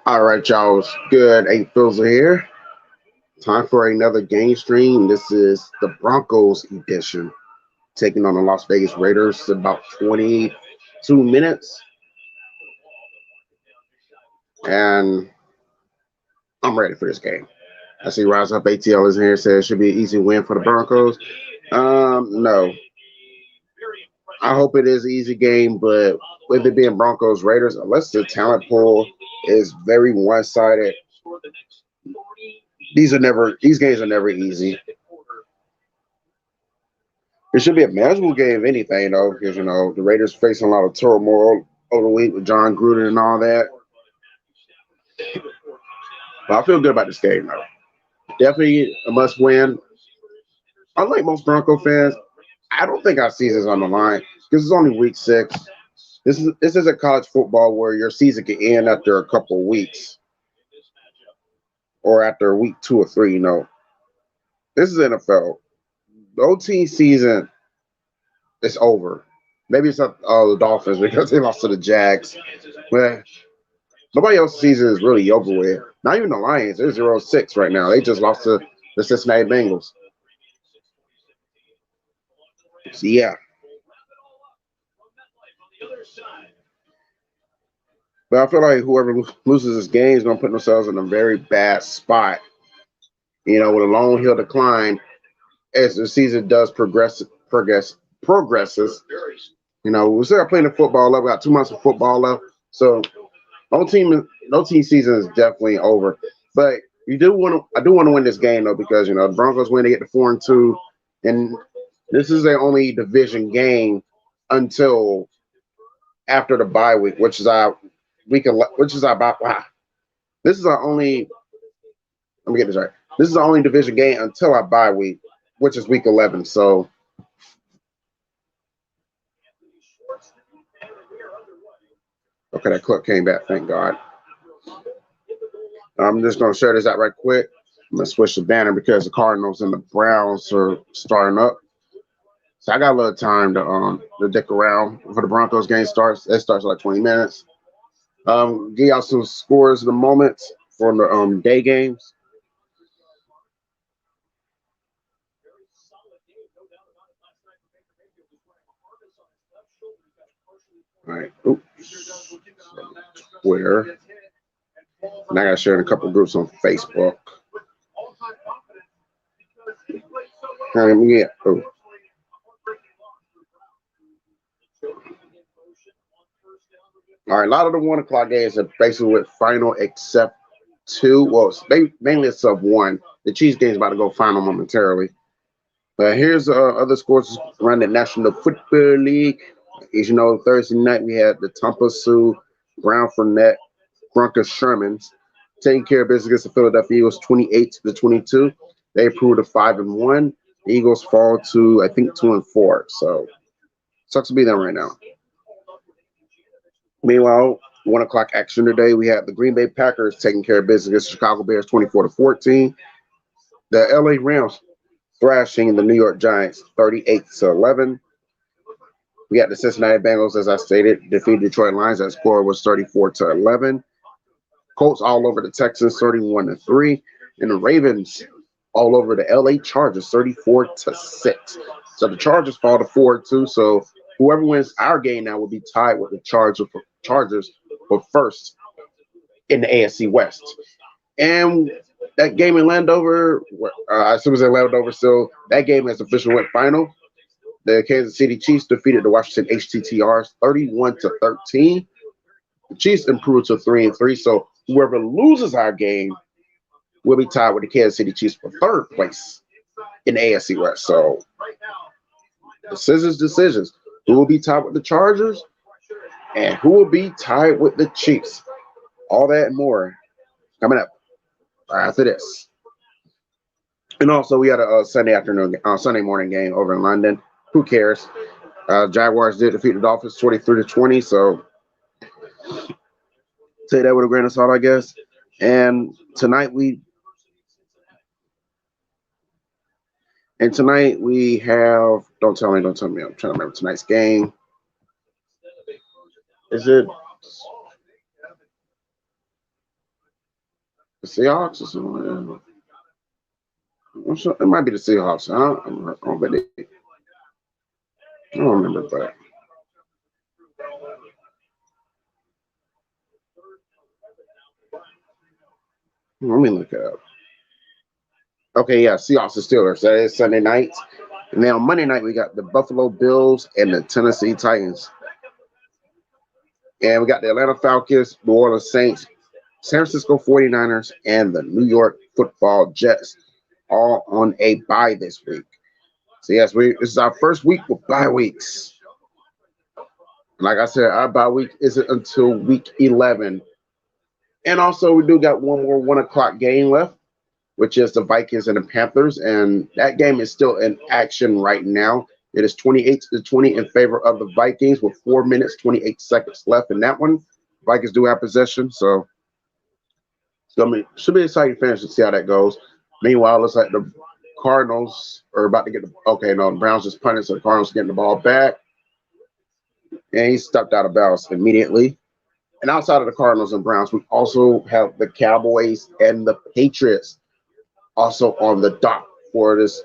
All right, y'all. It's good. A-Fizzle here. Time for another game stream. This is the Broncos edition, taking on the Las Vegas Raiders. About 22 minutes, and I'm ready for this game. I see Rise Up ATL is here. Says it should be an easy win for the Broncos. No. I hope it is an easy game, but with it being Broncos Raiders, unless the talent pool is very one-sided, these games are never easy. It should be a manageable game, if anything, though, because the Raiders facing a lot of turmoil over the week with John Gruden and all that. But I feel good about this game, though. Definitely a must-win. Unlike most Bronco fans, I don't think our season's on the line because it's only week 6. This isn't college football where your season can end after a couple of weeks or after week 2 or 3. This is NFL. The OT season is over. Maybe it's not the Dolphins because they lost to the Jags. But nobody else's season is really over with. Not even the Lions. They're 0-6 right now. They just lost to the Cincinnati Bengals. So, yeah. But I feel like whoever loses this game is going to put themselves in a very bad spot. With a long hill decline as the season does progresses. We still playing the football left. We got 2 months of football left. So no team season is definitely over. But I do want to win this game though, because the Broncos win, they get to 4-2, and this is their only division game until after the bye week, which is our bye. Wow. This is our only. Let me get this right. This is the only division game until our bye week, which is week 11. So. Okay, that clip came back. Thank God. I'm just going to share this out right quick. I'm going to switch the banner because the Cardinals and the Browns are starting up. So I got a little time to dick around before the Broncos game starts. It starts in like 20 minutes. Give y'all some scores in a moment for the day games. All right. Oops. Twitter. And I got to share in a couple groups on Facebook. Yeah. Oh. All right. A lot of the 1 o'clock games are basically with final except 2. Well, mainly it's sub 1. The Chiefs game is about to go final momentarily. But here's other scores around the National Football League. As you know, Thursday night we had the Tampa Sioux, Brown Fournette, Broncos Shermans taking care of business against the Philadelphia Eagles 28-22. They improved to 5-1. The Eagles fall to, I think, 2-4. So sucks to be them right now. Meanwhile, 1 o'clock action today, we have the Green Bay Packers taking care of business against the Chicago Bears 24-14. The LA Rams thrashing the New York Giants 38-11. We got the Cincinnati Bengals, as I stated, defeated Detroit Lions. That score was 34-11. Colts all over the Texans 31-3. And the Ravens all over the LA Chargers 34-6. So the Chargers fall to 4-2. So whoever wins our game now will be tied with the Chargers for first in the AFC West. And that game in Landover, as soon as they Landover, still that game has officially went final. The Kansas City Chiefs defeated the Washington HTTRs 31-13. The Chiefs improved to 3-3. So whoever loses our game will be tied with the Kansas City Chiefs for third place in the AFC West. So decisions. Who will be tied with the Chargers and who will be tied with the Chiefs? All that and more coming up after this. And also, we had a Sunday morning game over in London. Who cares? Jaguars did defeat the Dolphins 23-20. So take that with a grain of salt, I guess. And tonight we have. Don't tell me. I'm trying to remember tonight's game. Is it? The Seahawks or something. It might be the Seahawks. I don't remember, but let me look it up. Okay, yeah, Seahawks and Steelers. That is Sunday night. And then on Monday night, we got the Buffalo Bills and the Tennessee Titans. And we got the Atlanta Falcons, New Orleans Saints, San Francisco 49ers, and the New York Football Jets, all on a bye this week. So, yes, this is our first week with bye weeks. Like I said, our bye week isn't until week 11. And also, we do got one more 1 o'clock game left, which is the Vikings and the Panthers. And that game is still in action right now. It is 28-20 in favor of the Vikings with 4 minutes, 28 seconds left in that one. Vikings do have possession, so should be exciting finish to see how that goes. Meanwhile, it looks like the Cardinals are about to get the Browns just punted, so the Cardinals getting the ball back. And he stepped out of bounds immediately. And outside of the Cardinals and Browns, we also have the Cowboys and the Patriots also on the dock for this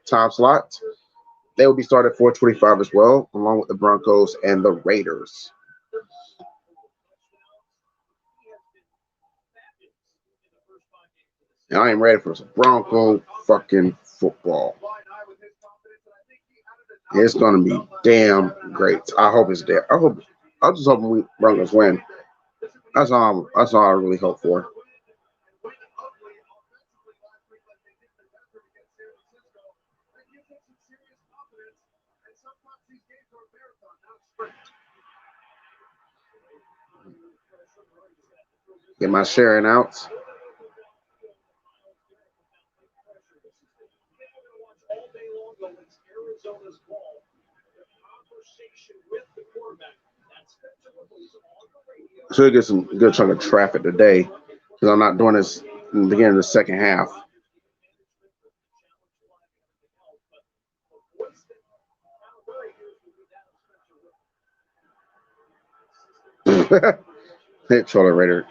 time slot. They will be started at 4:25 as well, along with the Broncos and the Raiders. And I am ready for some Bronco fucking football. It's gonna be damn great. I hope it's there. I'm just hoping we Broncos win. That's all I really hope for. Get my sharing out. Should get some good chunk of traffic today because I'm not doing this in the beginning of the second half. Hit Troller Raider.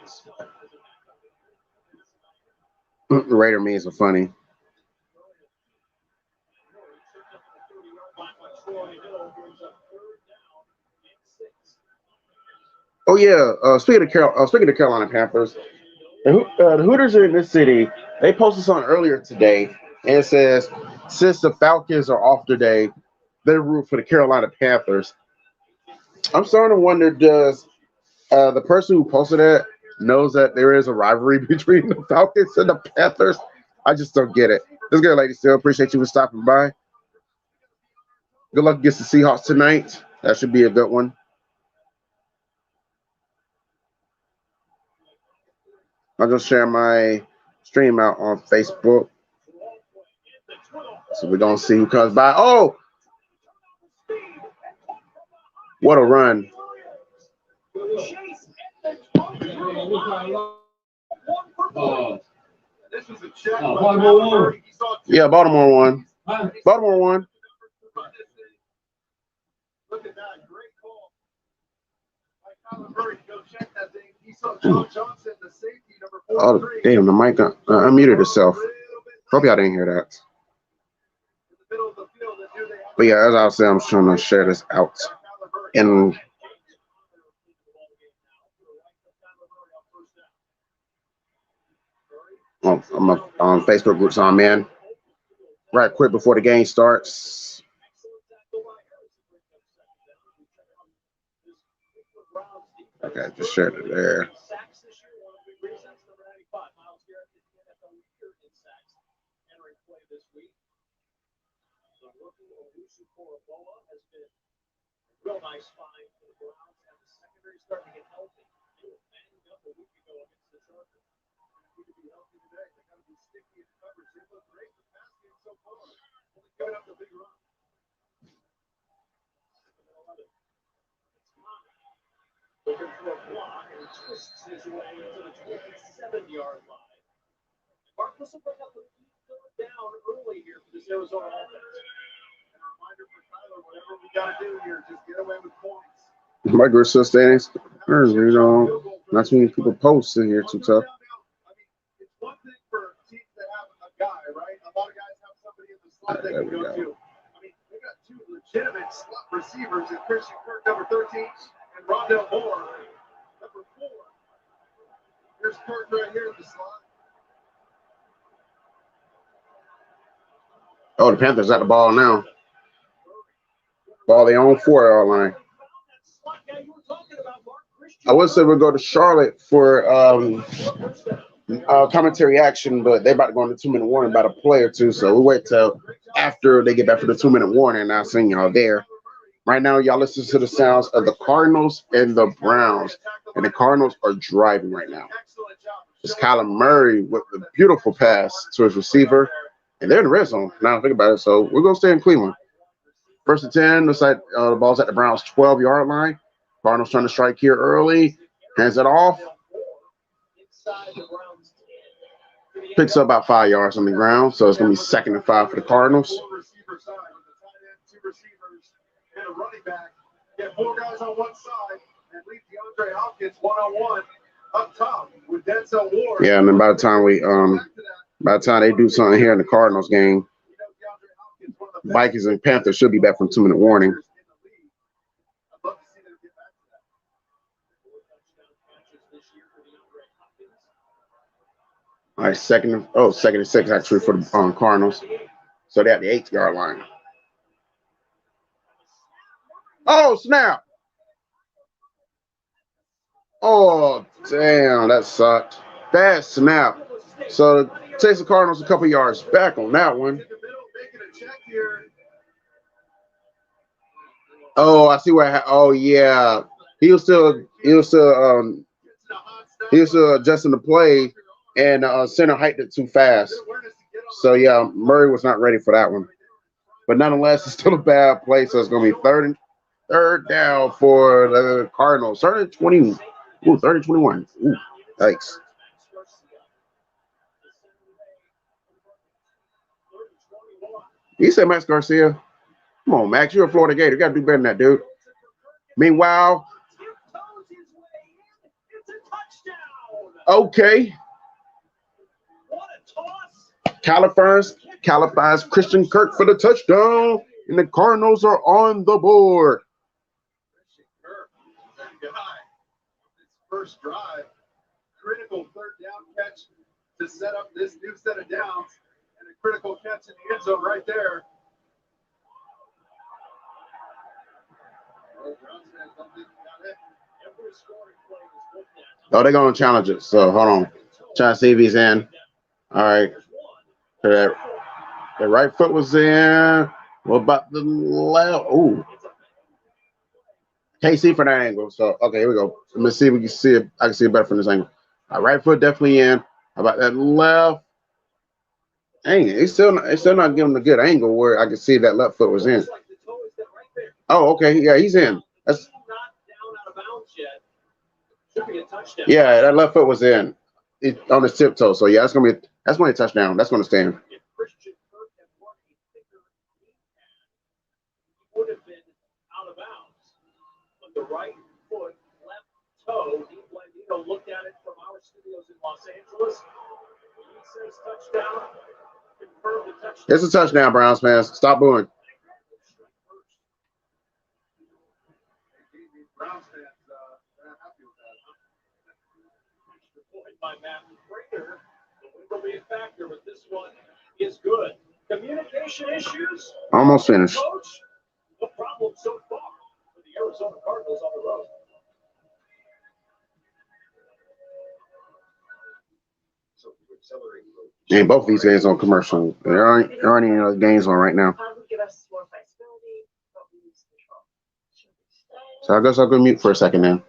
Raider means are funny. Oh yeah. Speaking of Carolina Panthers, the Hooters are in this city. They posted something earlier today, and it says since the Falcons are off today, they root for the Carolina Panthers. I'm starting to wonder, does the person who posted that knows that there is a rivalry between the Falcons and the Panthers? I just don't get it. This good, lady. Still appreciate you for stopping by. Good luck against the Seahawks tonight. That should be a good one. I'll just share my stream out on Facebook. So we're going to see who comes by. Oh! What a run. Yeah, Baltimore won. Baltimore won. Look at that. Great call. Oh, damn, the mic unmuted itself. Hope y'all didn't hear that. But yeah, as I was saying, I'm trying to share this out. And I'm on Facebook groups on, man. Right quick before the game starts. Okay, just shared it there. Real nice find for the Browns, and the secondary starting to get healthy. They were banged up a week ago against the Chargers. Need to be healthy today. They got to be sticky in coverage. They look great in the pass game so far. Only giving up the big run. Looking for a block, and he twists his way into the 27-yard line. Marcus will bring up the third down early here for this Arizona offense. Whatever we gotta do here, just get away with points. My girl's still standing. Not too many people post in here too tough. There we go. I mean, they got two legitimate slot receivers in Christian Kirk, number 13, and Rondell Moore, number 4. Here's Kirk right here in the slot. Oh, the Panthers got the ball now. Ball they own 4-yard line. I would say we'll go to Charlotte for commentary action, but they're about to go on the 2-minute warning about a play or two, so we'll wait till after they get back for the 2-minute warning, and I'll send y'all there. Right now, y'all listen to the sounds of the Cardinals and the Browns, and the Cardinals are driving right now. It's Kyler Murray with the beautiful pass to his receiver, and they're in the red zone. Now think about it, so we're going to stay in Cleveland. First and 10, looks like the ball's at the Browns' 12-yard line. Cardinals trying to strike here early, hands it off. Picks up about 5 yards on the ground, so it's going to be 2nd and 5 for the Cardinals. Two receivers and a running back. Get 4 guys on one side and leave DeAndre Hopkins one-on-one up top with Denzel Ward. Yeah, and then by the time they do something here in the Cardinals game, Vikings and Panthers should be back from 2-minute warning. All right, second and 6 actually for the Cardinals. So they're at the 8-yard line. Oh, snap. Oh, damn, that sucked. Bad snap. So it takes the Cardinals a couple yards back on that one. Oh, I see what. Oh, yeah. He was still adjusting the play, and center hiked it too fast. So yeah, Murray was not ready for that one. But nonetheless, it's still a bad play. So it's going to be third down for the Cardinals. 3rd and 20. Ooh, 3rd and 21. Ooh, yikes. You said Max Garcia. Come on, Max. You're a Florida Gator. You got to do better than that, dude. Meanwhile, okay. Califies Christian Kirk for the touchdown, and the Cardinals are on the board. First drive, critical 3rd down catch to set up this new set of downs, and a critical catch in the end zone right there. Oh, they're going to challenge it. So hold on. Trying to see if he's in. All right. The right foot was in. What about the left? Ooh. Can't see from that angle. So, okay, here we go. Let me see if we can see it. I can see it better from this angle. Right foot definitely in. How about that left? Dang it. It's still not giving a good angle where I can see that left foot was in. Oh, okay. Yeah, he's in. That's yeah, that left foot was in. On his tiptoe. So yeah, that's gonna be a touchdown. That's gonna stand. Would have been out of bounds. But the right foot, left toe, Dean Blandino looked at it from our studios in Los Angeles. He says touchdown. Confirmed the touchdown. It's a touchdown, Browns fans. Stop booing. Browns fans are happy with that. Extra point by Matt Prater. The wind will be a factor, but this one is good. Communication issues. Almost finished. Coach, no problem so far for the Arizona Cardinals on the road. And both these games on commercial. There aren't any other games on right now. So I guess I'll go mute for a second then.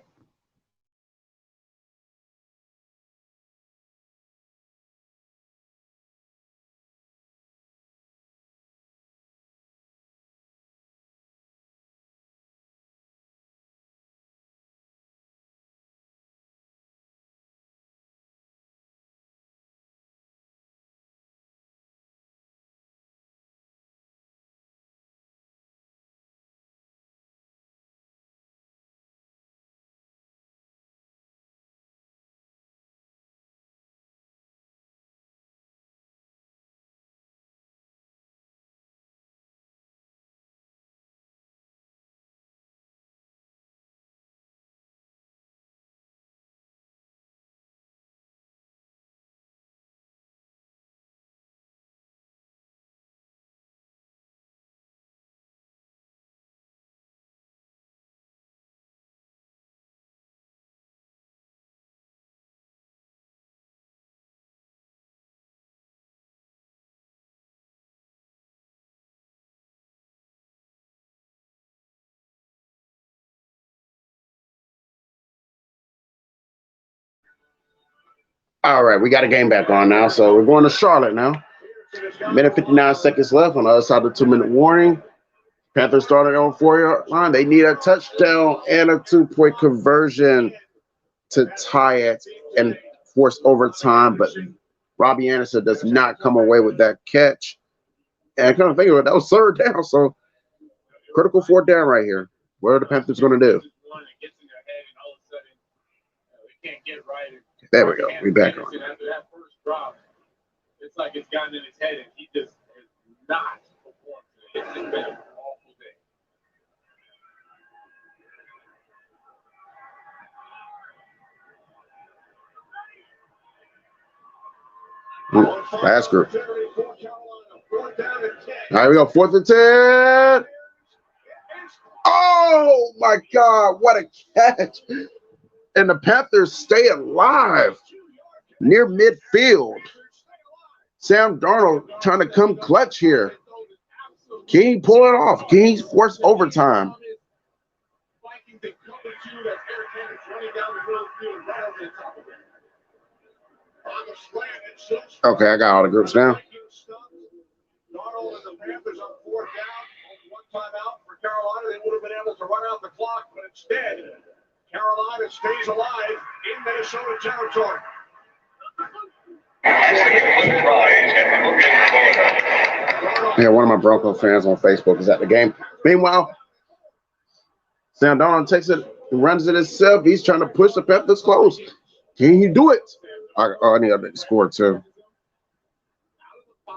All right, we got a game back on now. So we're going to Charlotte now. Minute 59 seconds left on the other side of the 2-minute warning. Panthers started on 4-yard line. They need a touchdown and a 2-point conversion to tie it and force overtime. But Robbie Anderson does not come away with that catch. And I kind of think of it, that was 3rd down. So critical 4th down right here. What are the Panthers going to do? There we go. We back on. After that first drop, it's like it's gotten in his head, and he just has not performed today. It's just been an awful day. Last group. All right, we go 4th and 10. Oh my God, what a catch. And the Panthers stay alive near midfield. Sam Darnold trying to come clutch here. Can he pull it off? Can he force overtime? Okay, I got all the groups now. Darnold and the Panthers on 4th down. One timeout for Carolina. They would have been able to run out the clock, but instead, Carolina stays alive in Minnesota territory. Yeah, one of my Broncos fans on Facebook is at the game. Meanwhile, Sam Darnold takes it, runs it himself. He's trying to push the Panthers close. Can he do it? I need to score too. I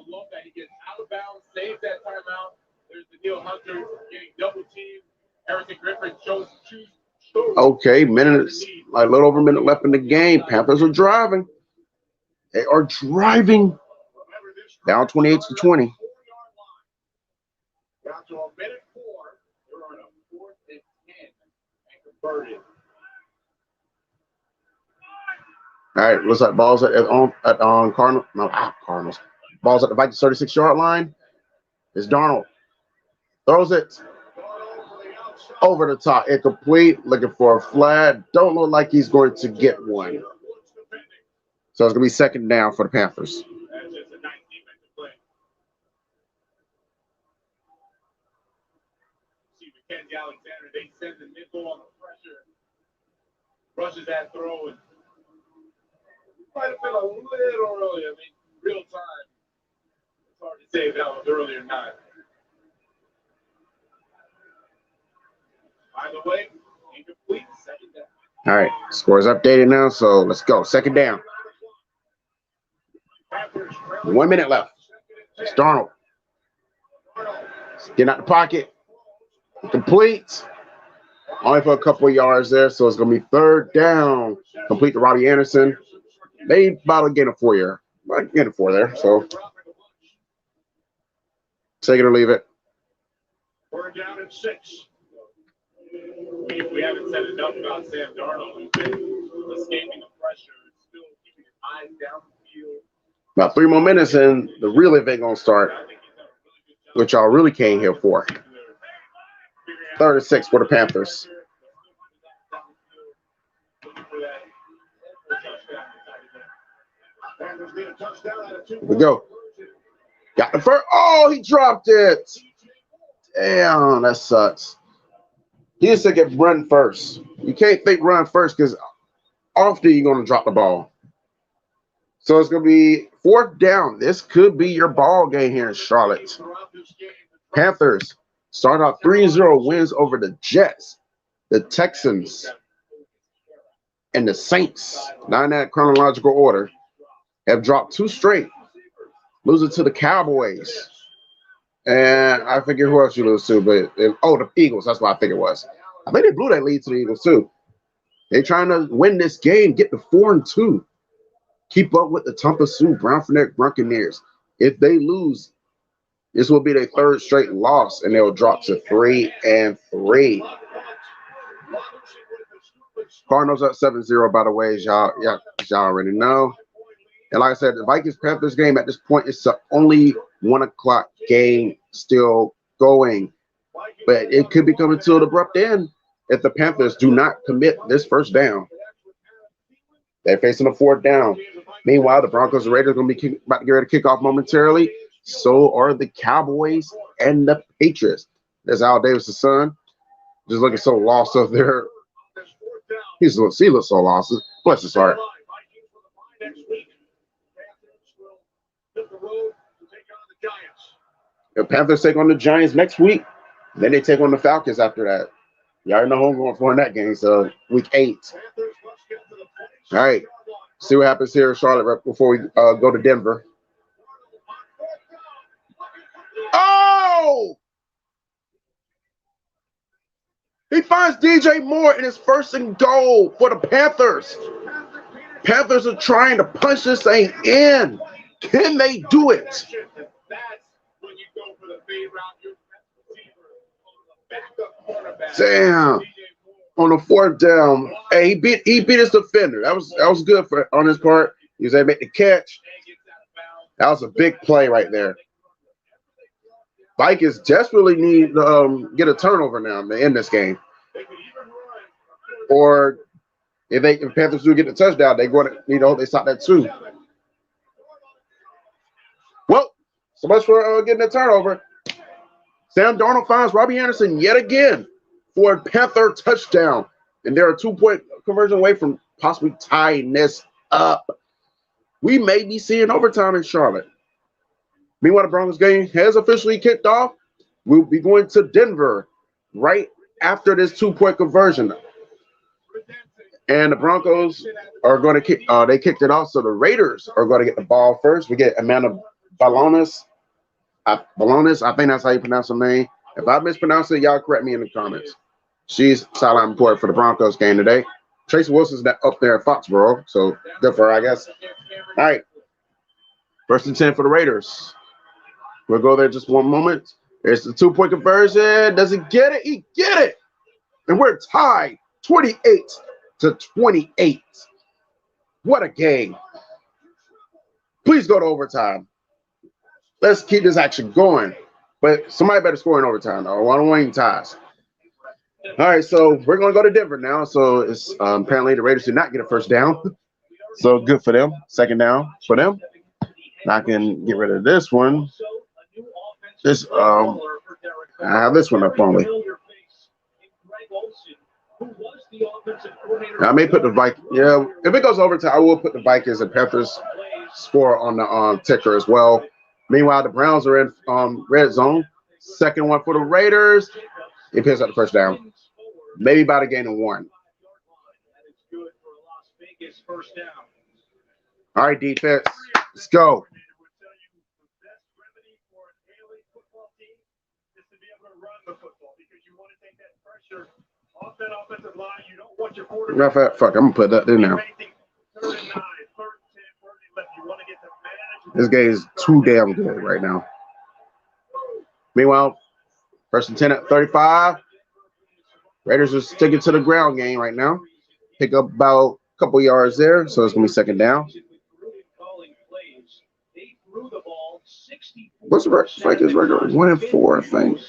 love that he gets out of bounds, saves that timeout. There's the Neil Hunter getting double teamed. Harrison Griffin shows. Okay, minutes, like a little over a minute left in the game. Panthers are driving. They are driving. Down 28-20. Down to a minute 4. They're on a 4th and 10 and converted. All right, looks like balls at Cardinals. No, Cardinals. Balls at the Vikings 36-yard line. It's Darnold. Throws it over the top. Incomplete. Looking for a flag. Don't look like he's going to get one. So it's going to be 2nd down for the Panthers. That's just a nice defensive play. See Mackenzie Alexander. They send the nickel on the pressure. Rushes that throw and might have been a little early. I mean, real time. It's hard to say if that was early or not. By the way, incomplete, 2nd down. All right, score is updated now, so let's go. 2nd down. 1 minute left. It's Darnold. Getting out the pocket. Complete. Only for a couple of yards there, so it's going to be 3rd down. Complete to Robbie Anderson. They about to get a 4-year. Get a 4 there, so take it or leave it. We're down at 6. We haven't said enough about Sam Darnold. Who's been escaping the pressure, still keeping his eyes down the field. About 3 more minutes and the real event going to start, which y'all really came here for. 3rd and 6 for the Panthers. Here we go. Got the first. Oh, he dropped it. Damn, that sucks. He used to get run first. You can't think run first because often you're going to drop the ball. So it's going to be 4th down. This could be your ball game here in Charlotte. Panthers start out 3-0 wins over the Jets, the Texans, and the Saints. Not in that chronological order. Have dropped 2 straight. Losing to the Cowboys. And I forget who else you lose to, but the Eagles. That's what I think it was. I think they blew that lead to the Eagles too. They're trying to win this game, get to 4-2. Keep up with the Tampa Sue Brownfield Buccaneers. If they lose, this will be their 3rd straight loss, and they'll drop to 3-3. Cardinals up 7-0, by the way, as y'all already know. And like I said, the Vikings-Panthers game at this point is the only 1 o'clock game still going. But it could be coming to an abrupt end if the Panthers do not commit this 1st down. They're facing a fourth down. Meanwhile, the Broncos and Raiders are going to be about to get ready to kick off momentarily. So are the Cowboys and the Patriots. There's Al Davis' son, just looking so lost up there. He looks so lost. Bless his heart. The Panthers take on the Giants next week. Then they take on the Falcons after that. You already know who I'm going for in that game. So week 8. All right. See what happens here in Charlotte right before we go to Denver. Oh! He finds DJ Moore in his first and goal for the Panthers. Panthers are trying to punch this thing in. Can they do it? Damn. On the fourth down. Hey, he beat his defender. That was good for on his part. He was able to make the catch. That was a big play right there. Vikings desperately need to get a turnover now to end this game. Or if Panthers do get the touchdown, they going to they stop that too. Well, so much for getting a turnover. Sam Darnold finds Robbie Anderson yet again for a Panther touchdown, and they're a 2-point conversion away from possibly tying this up. We may be seeing overtime in Charlotte. Meanwhile, the Broncos game has officially kicked off. We'll be going to Denver right after this 2-point conversion. And the Broncos are going to kick. They kicked it off, so the Raiders are going to get the ball first. We get Amanda Balonis. I think that's how you pronounce her name. If I mispronounce it, y'all correct me in the comments. She's sideline report for the Broncos game today. Tracy Wilson's up there at Foxborough, so good for her, I guess. All right. First and 10 for the Raiders. We'll go there just one moment. There's the 2-point conversion. Does he get it? He get it. And we're tied 28-28. What a game. Please go to overtime. Let's keep this action going. But somebody better score in overtime, though. I don't want any ties. All right, so we're going to go to Denver now. So it's apparently the Raiders did not get a first down. So good for them. Second down for them. I can get rid of this one. I have this one up on me. I may put the Vikings. Yeah, if it goes overtime, I will put the Vikings and Panthers score on the ticker as well. Meanwhile, the Browns are in red zone. Second one for the Raiders. He picks up the first down. Maybe by the gain of 1. All right, defense. Let's go. Matter of fact, fuck, I'm going to put that there now. This game is too damn good right now. Meanwhile, first and 10 at 35. Raiders are sticking to the ground game right now. Pick up about a couple yards there, so it's going to be second down. What's the Vikings record? 1-4, I think.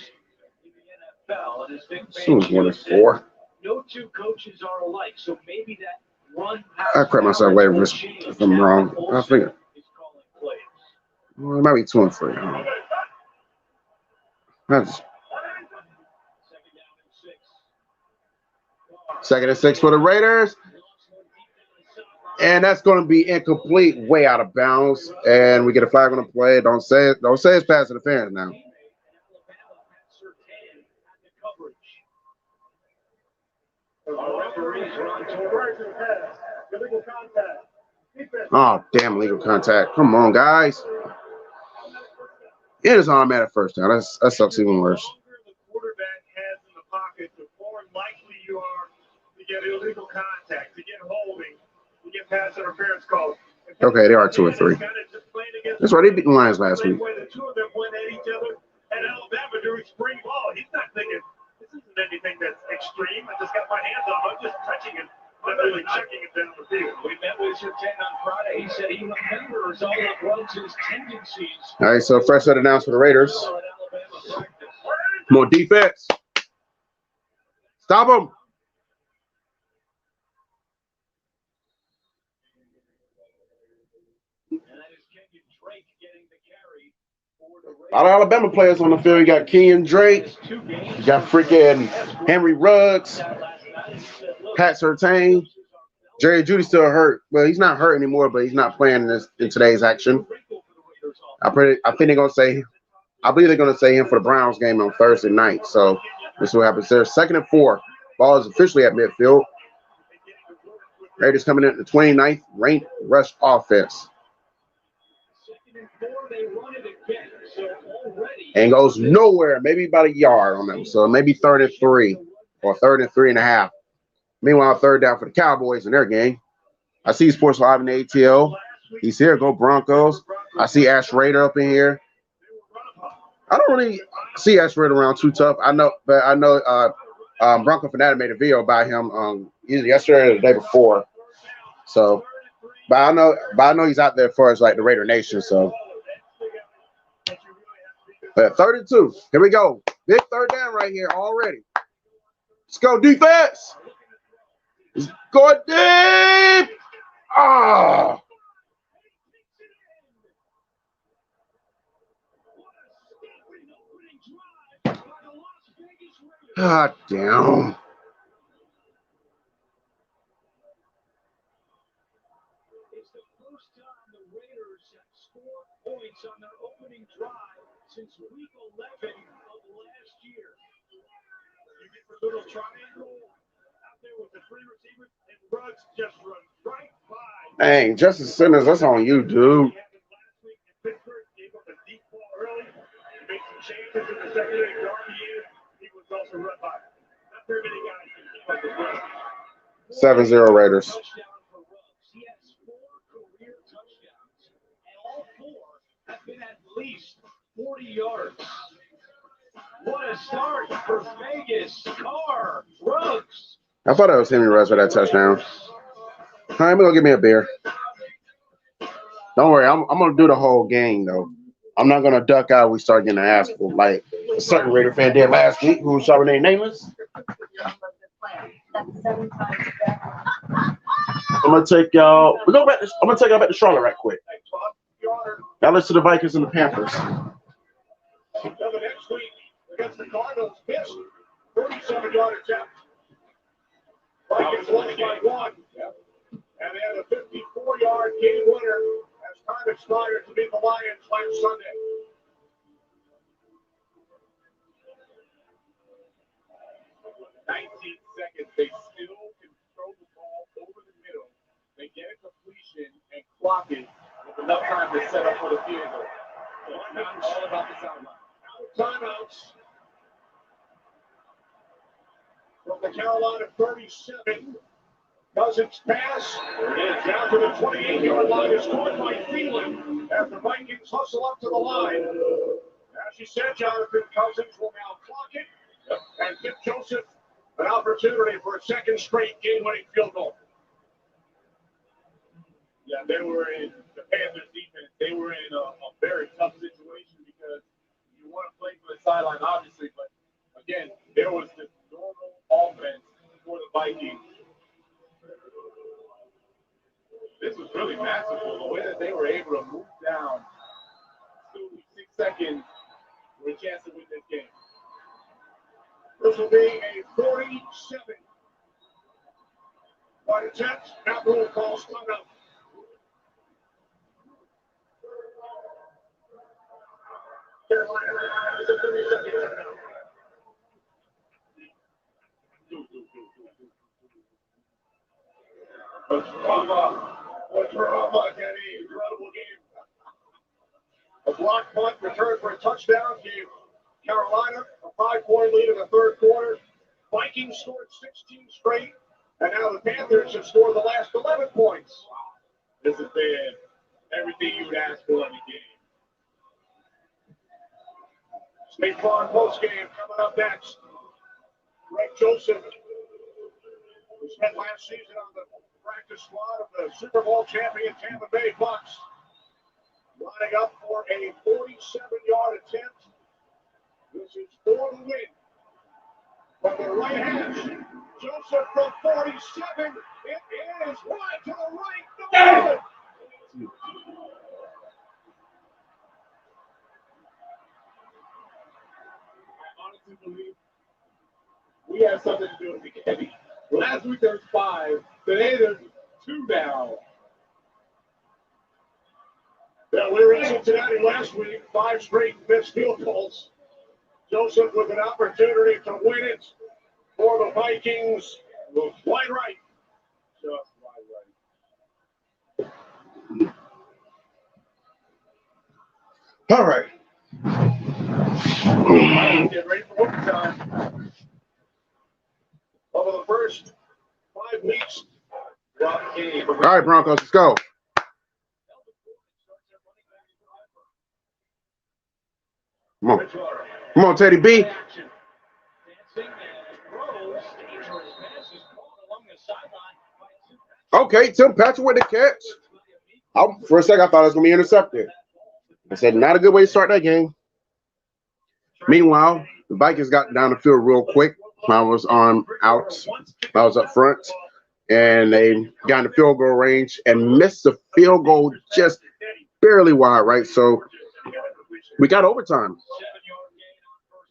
Soon as 1-4. No two coaches are alike, so maybe that one. I crap myself later if I'm wrong. I figure. Well, it might be 2-3. That's second and 6 for the Raiders. And that's going to be incomplete, way out of bounds. And we get a flag on the play. Don't say it's pass interference now. Oh, damn, legal contact. Come on, guys. It is automatic first down. That sucks even worse. The quarterback has in the pocket, the more likely you are to get illegal contact, to get holding, to get pass interference calls. Okay, they are 2-3. That's right. They beat the Lions last week. The two of them went at each other at Alabama during spring ball. He's not thinking, this isn't anything that's extreme. I just got my hands on him. I'm just touching it. Not really checking it down the field. We met with Sertan on Friday. He said he remembers all of Rhodes' tendencies. All right, so fresh set announced for the Raiders. More defense. Stop them. A lot of Alabama players on the field. You got Kenyon Drake. You got freaking Henry Ruggs, Pat Surtain. Jerry Judy still hurt. Well, he's not hurt anymore, but he's not playing in today's action. I think they're gonna say. I believe they're gonna say him for the Browns game on Thursday night. So this is what happens there. 2nd and 4. Ball is officially at midfield. Raiders coming in at the 29th ranked rush offense. And goes nowhere, maybe about a yard on them. So maybe 3rd and 3 or 3rd and 3.5. Meanwhile, 3rd down for the Cowboys in their game. I see Sports Live in the ATL. He's here. Go Broncos. I see Ash Raider up in here. I don't really see Ash Raider around too tough. I know Bronco Fanatic made a video about him either yesterday or the day before. So, but I know he's out there for us like the Raider Nation. So, but 3rd and 2. Here we go. Big 3rd down right here already. Let's go defense. Let's go deep. Ah. God damn. It's the first time the Raiders have scored points on their opening drive since week 11 of last year. You get the little triangle out there with the 3 receivers, and Ruggs just runs right by. Dang, Justice Simmons, that's on you, dude. Last week in Pittsburgh, gave up a deep ball early, made some changes in the secondary guard he was also run by. Not very many guys can keep up with Ruggs. 7-0 Raiders. He has 4 career touchdowns, and all 4 have been at least 40 yards. What a start for Vegas. Carr, Ruggs. I thought that was Henry Ruggs for that touchdown. All right, I'm gonna give me a beer. Don't worry, I'm gonna do the whole game though. I'm not gonna duck out. We start getting asked for like a certain Raider fan did last week, who shall remain nameless. I'm gonna take y'all. I'm gonna take y'all back to Charlotte right quick. Now let's to the Vikings and the Panthers. The next week against the Cardinals, missed 37-yard attempt. Vikings won by 1, and they had a 54-yard game winner as time expired to beat the Lions last Sunday. Seconds, they still can throw the ball over the middle. They get a completion and clock it with enough time to set up for the field goal. So it's not all about the sideline. Timeouts from the Carolina 37. Cousins pass. It is down to the 28-yard line. It's scored by Thielen as the Vikings hustle up to the line. As you said, Jonathan, Cousins will now clock it and give Joseph an opportunity for a second straight game-winning field goal. Yeah, they were in the Panthers defense. They were in a very tough situation because you want to play for the sideline, obviously, but again, there was the normal offense for the Vikings. This was really masterful. The way that they were able to move down to 6 seconds with a chance to win this game. This will be a 47. By the Jets, that rule calls timeout. Drama, Kenny. Incredible game. A block punt return for a touchdown gave Carolina a 5-point lead in the third quarter. Vikings scored 16 straight, and now the Panthers have scored the last 11 points. This has been everything you would ask for in a game. State Farm postgame coming up next. Greg Joseph, who spent last season on the practice squad of the Super Bowl champion Tampa Bay Bucks, lining up for a 47-yard attempt. This is for the win. From the right hash, Joseph from 47. It is wide to the right. No! We have something to do with the game. Last week there was 5. Today there's 2 now. Yeah, we were in Cincinnati last week. 5 straight missed field goals. Joseph with an opportunity to win it for the Vikings. Wide right. Just wide right. All right. Get ready for overtime. Over the first 5 weeks. All right, Broncos, let's go. Come on. Come on, Teddy B. Okay, Tim Patrick with the catch. For a second, I thought it was going to be intercepted. I said, not a good way to start that game. Meanwhile, the Vikings got down the field real quick. I was up front, and they got in the field goal range and missed the field goal just barely wide, right? So we got overtime.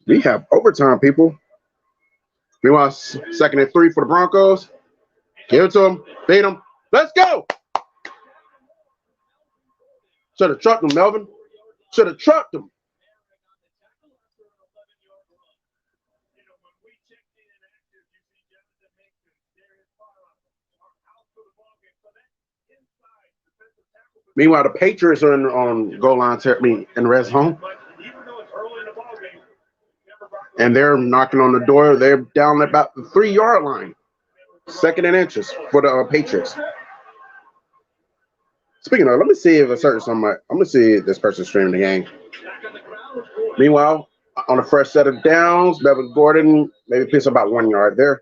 We have overtime, people. Meanwhile, 2nd and 3 for the Broncos. Give it to them. Beat them. Let's go. Should have trucked them, Melvin. Should have trucked them. Meanwhile, the Patriots are on goal line, in the red zone. And they're knocking on the door. They're down about the 3-yard line. 2nd and inches for the Patriots. Speaking of, let me see if I'm going to see if this person's streaming the game. Meanwhile, on a fresh set of downs, Melvin Gordon maybe picks about 1 yard there.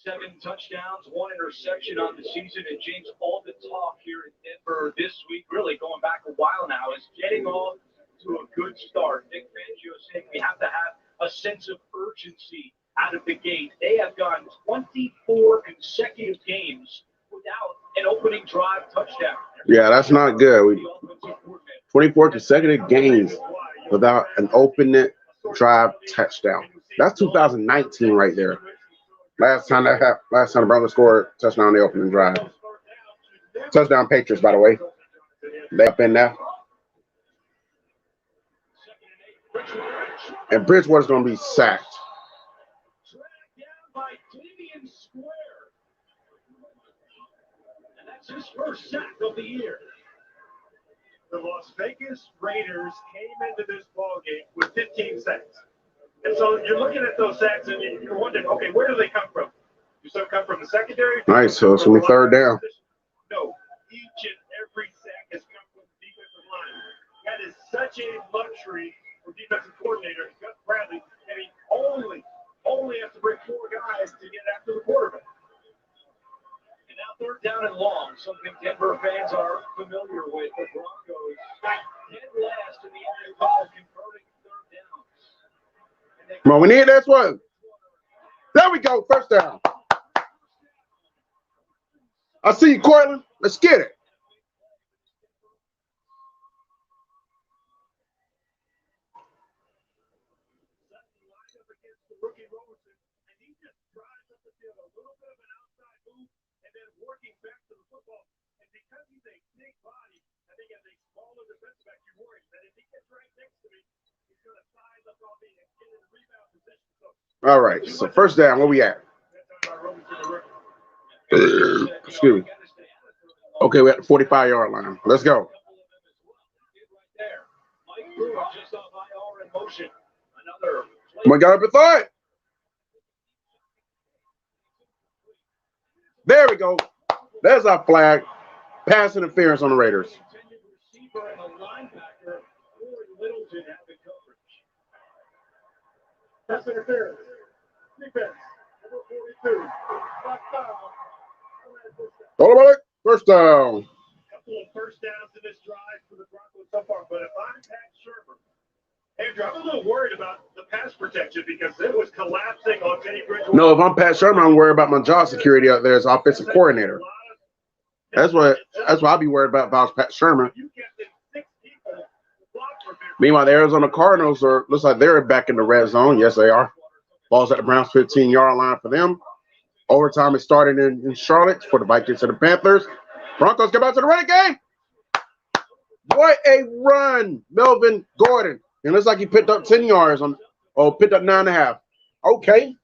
7 touchdowns, 1 interception on the season, and James, all the talk here in Denver this week, really going back a while now, is getting off to a good start. Nick Fangio saying we have to have a sense of urgency out of the gate. They have gone 24 consecutive games without an opening drive touchdown. Yeah, that's not good. 24 consecutive games without an opening drive touchdown. That's 2019 right there. Last time the Broncos scored a touchdown on the opening drive. Touchdown Patriots, by the way. They up in there. And Bridgewater's going to be sacked. And that's his first sack of the year. The Las Vegas Raiders came into this ballgame with 15 sacks. And so you're looking at those sacks and you're wondering, okay, where do they come from? Do some come from the secondary? Nice, so it's going to be 3rd down. No, each and every sack has come from the defensive line. That is such a luxury for defensive coordinator Gus Bradley, and he only has to bring 4 guys to get after the quarterback. And now 3rd down and long, something Denver fans are familiar with. The Broncos dead last in the NFL converting 3rd downs. Come on, we need this one. There we go, 1st down. I see you, Cortland. Let's get it. All right, so 1st down, where we at? Excuse me. Okay, we're at the 45-yard line. Let's go. We got up and throw it. There we go. There's our flag. Pass interference on the Raiders. Pass interference. Defense. Number 42. Hold on, 1st down. Couple of 1st downs in this drive for the Broncos so far, but if I'm Pat Shermer, Andrew, I'm a little worried about the pass protection because it was collapsing on Teddy Bridgewater. No, if I'm Pat Shermer, I'm worried about my job security out there as offensive coordinator. That's what I'll be worried about if I was Pat Shermer. You kept 6 people blocked for Meanwhile, the Arizona Cardinals looks like they're back in the red zone. Yes, they are. Ball's at the Browns 15-yard line for them. Overtime is starting in Charlotte for the Vikings and the Panthers. Broncos get back to the running game. What a run, Melvin Gordon. It looks like he picked up 10 yards picked up 9.5. Okay.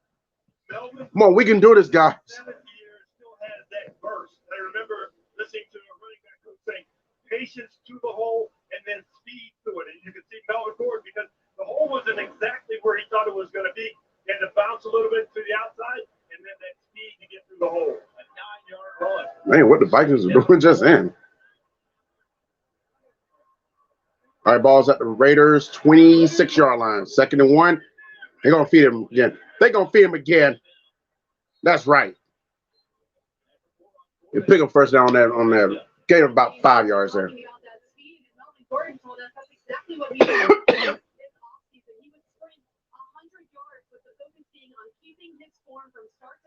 Come on, we can do this, guys. Still has that burst. I remember listening to a running back coach saying, patience to the hole and then speed to it. And you can see Melvin Gordon because the hole wasn't exactly where he thought it was going to be. He had to bounce a little bit to the outside and then that speed to get through the hole. A 9-yard run. Man, what the Vikings are doing just in. All right, ball's at the Raiders 26-yard line. 2nd and 1. They're going to feed him again. They're going to feed him again. That's right. You pick up first down on that. Gave him about 5 yards there.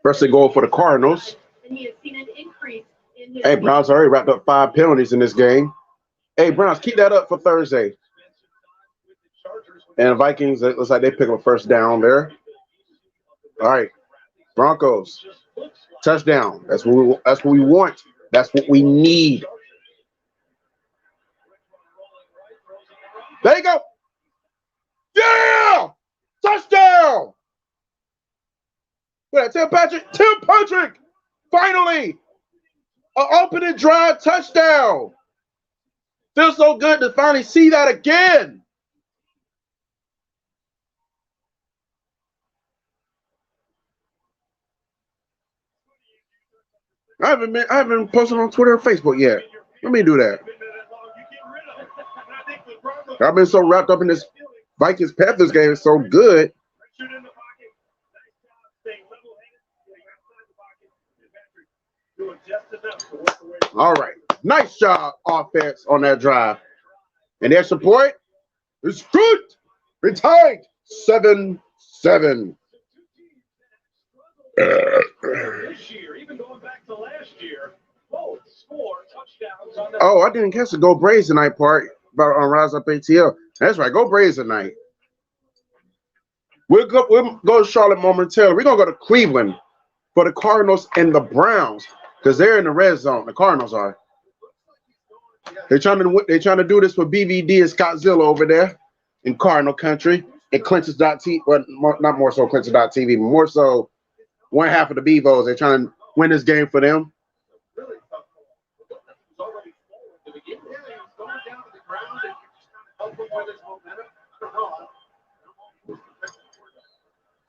First and goal for the Cardinals. Hey, Browns already wrapped up 5 penalties in this game. Hey, Browns, keep that up for Thursday. And the Vikings, it looks like they pick up a first down there. All right. Broncos, touchdown. That's what we want. That's what we need. There you go. Yeah! Touchdown! What, Tim Patrick? Tim Patrick! Finally! An opening drive touchdown. Feels so good to finally see that again. I haven't posted on Twitter or Facebook yet. Let me do that. I've been so wrapped up in this Vikings Panthers game. It's so good. All right. Nice job, offense, on that drive. And their support is good. It's tied 7-7. This year, even going back to last year, both score touchdowns on Oh, I didn't catch the Go Braves tonight part about on Rise Up ATL. That's right, Go Braves tonight. We'll go to Charlotte momentarily. We're gonna go to Cleveland for the Cardinals and the Browns because they're in the red zone. The Cardinals are. They're trying to do this for BVD and Scottzilla over there in Cardinal Country and Clinton's.tv. Well, not more so Clinton.tv, but more so one half of the Bevos. They're trying to win this game for them.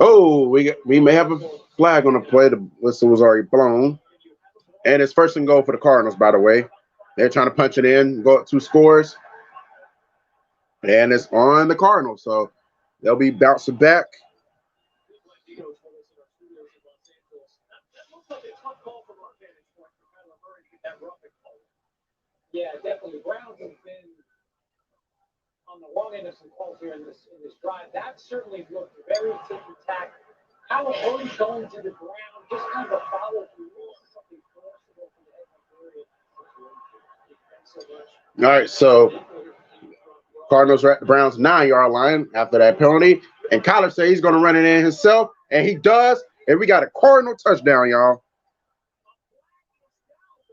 Oh, we may have a flag on the play. The whistle was already blown. And it's first and goal for the Cardinals, by the way. They're trying to punch it in, go up 2 scores. And it's on the Cardinals. So they'll be bouncing back. Yeah, definitely. Browns have been on the wrong end of some calls here in this drive. That certainly looked very ticky-tack. How are Purdy going to the ground? Just kind of a follow through. Something forcible from the All right, so Cardinals are at the Browns' 9-yard line after that penalty. And Kyler said he's going to run it in himself, and he does. And we got a Cardinal touchdown, y'all.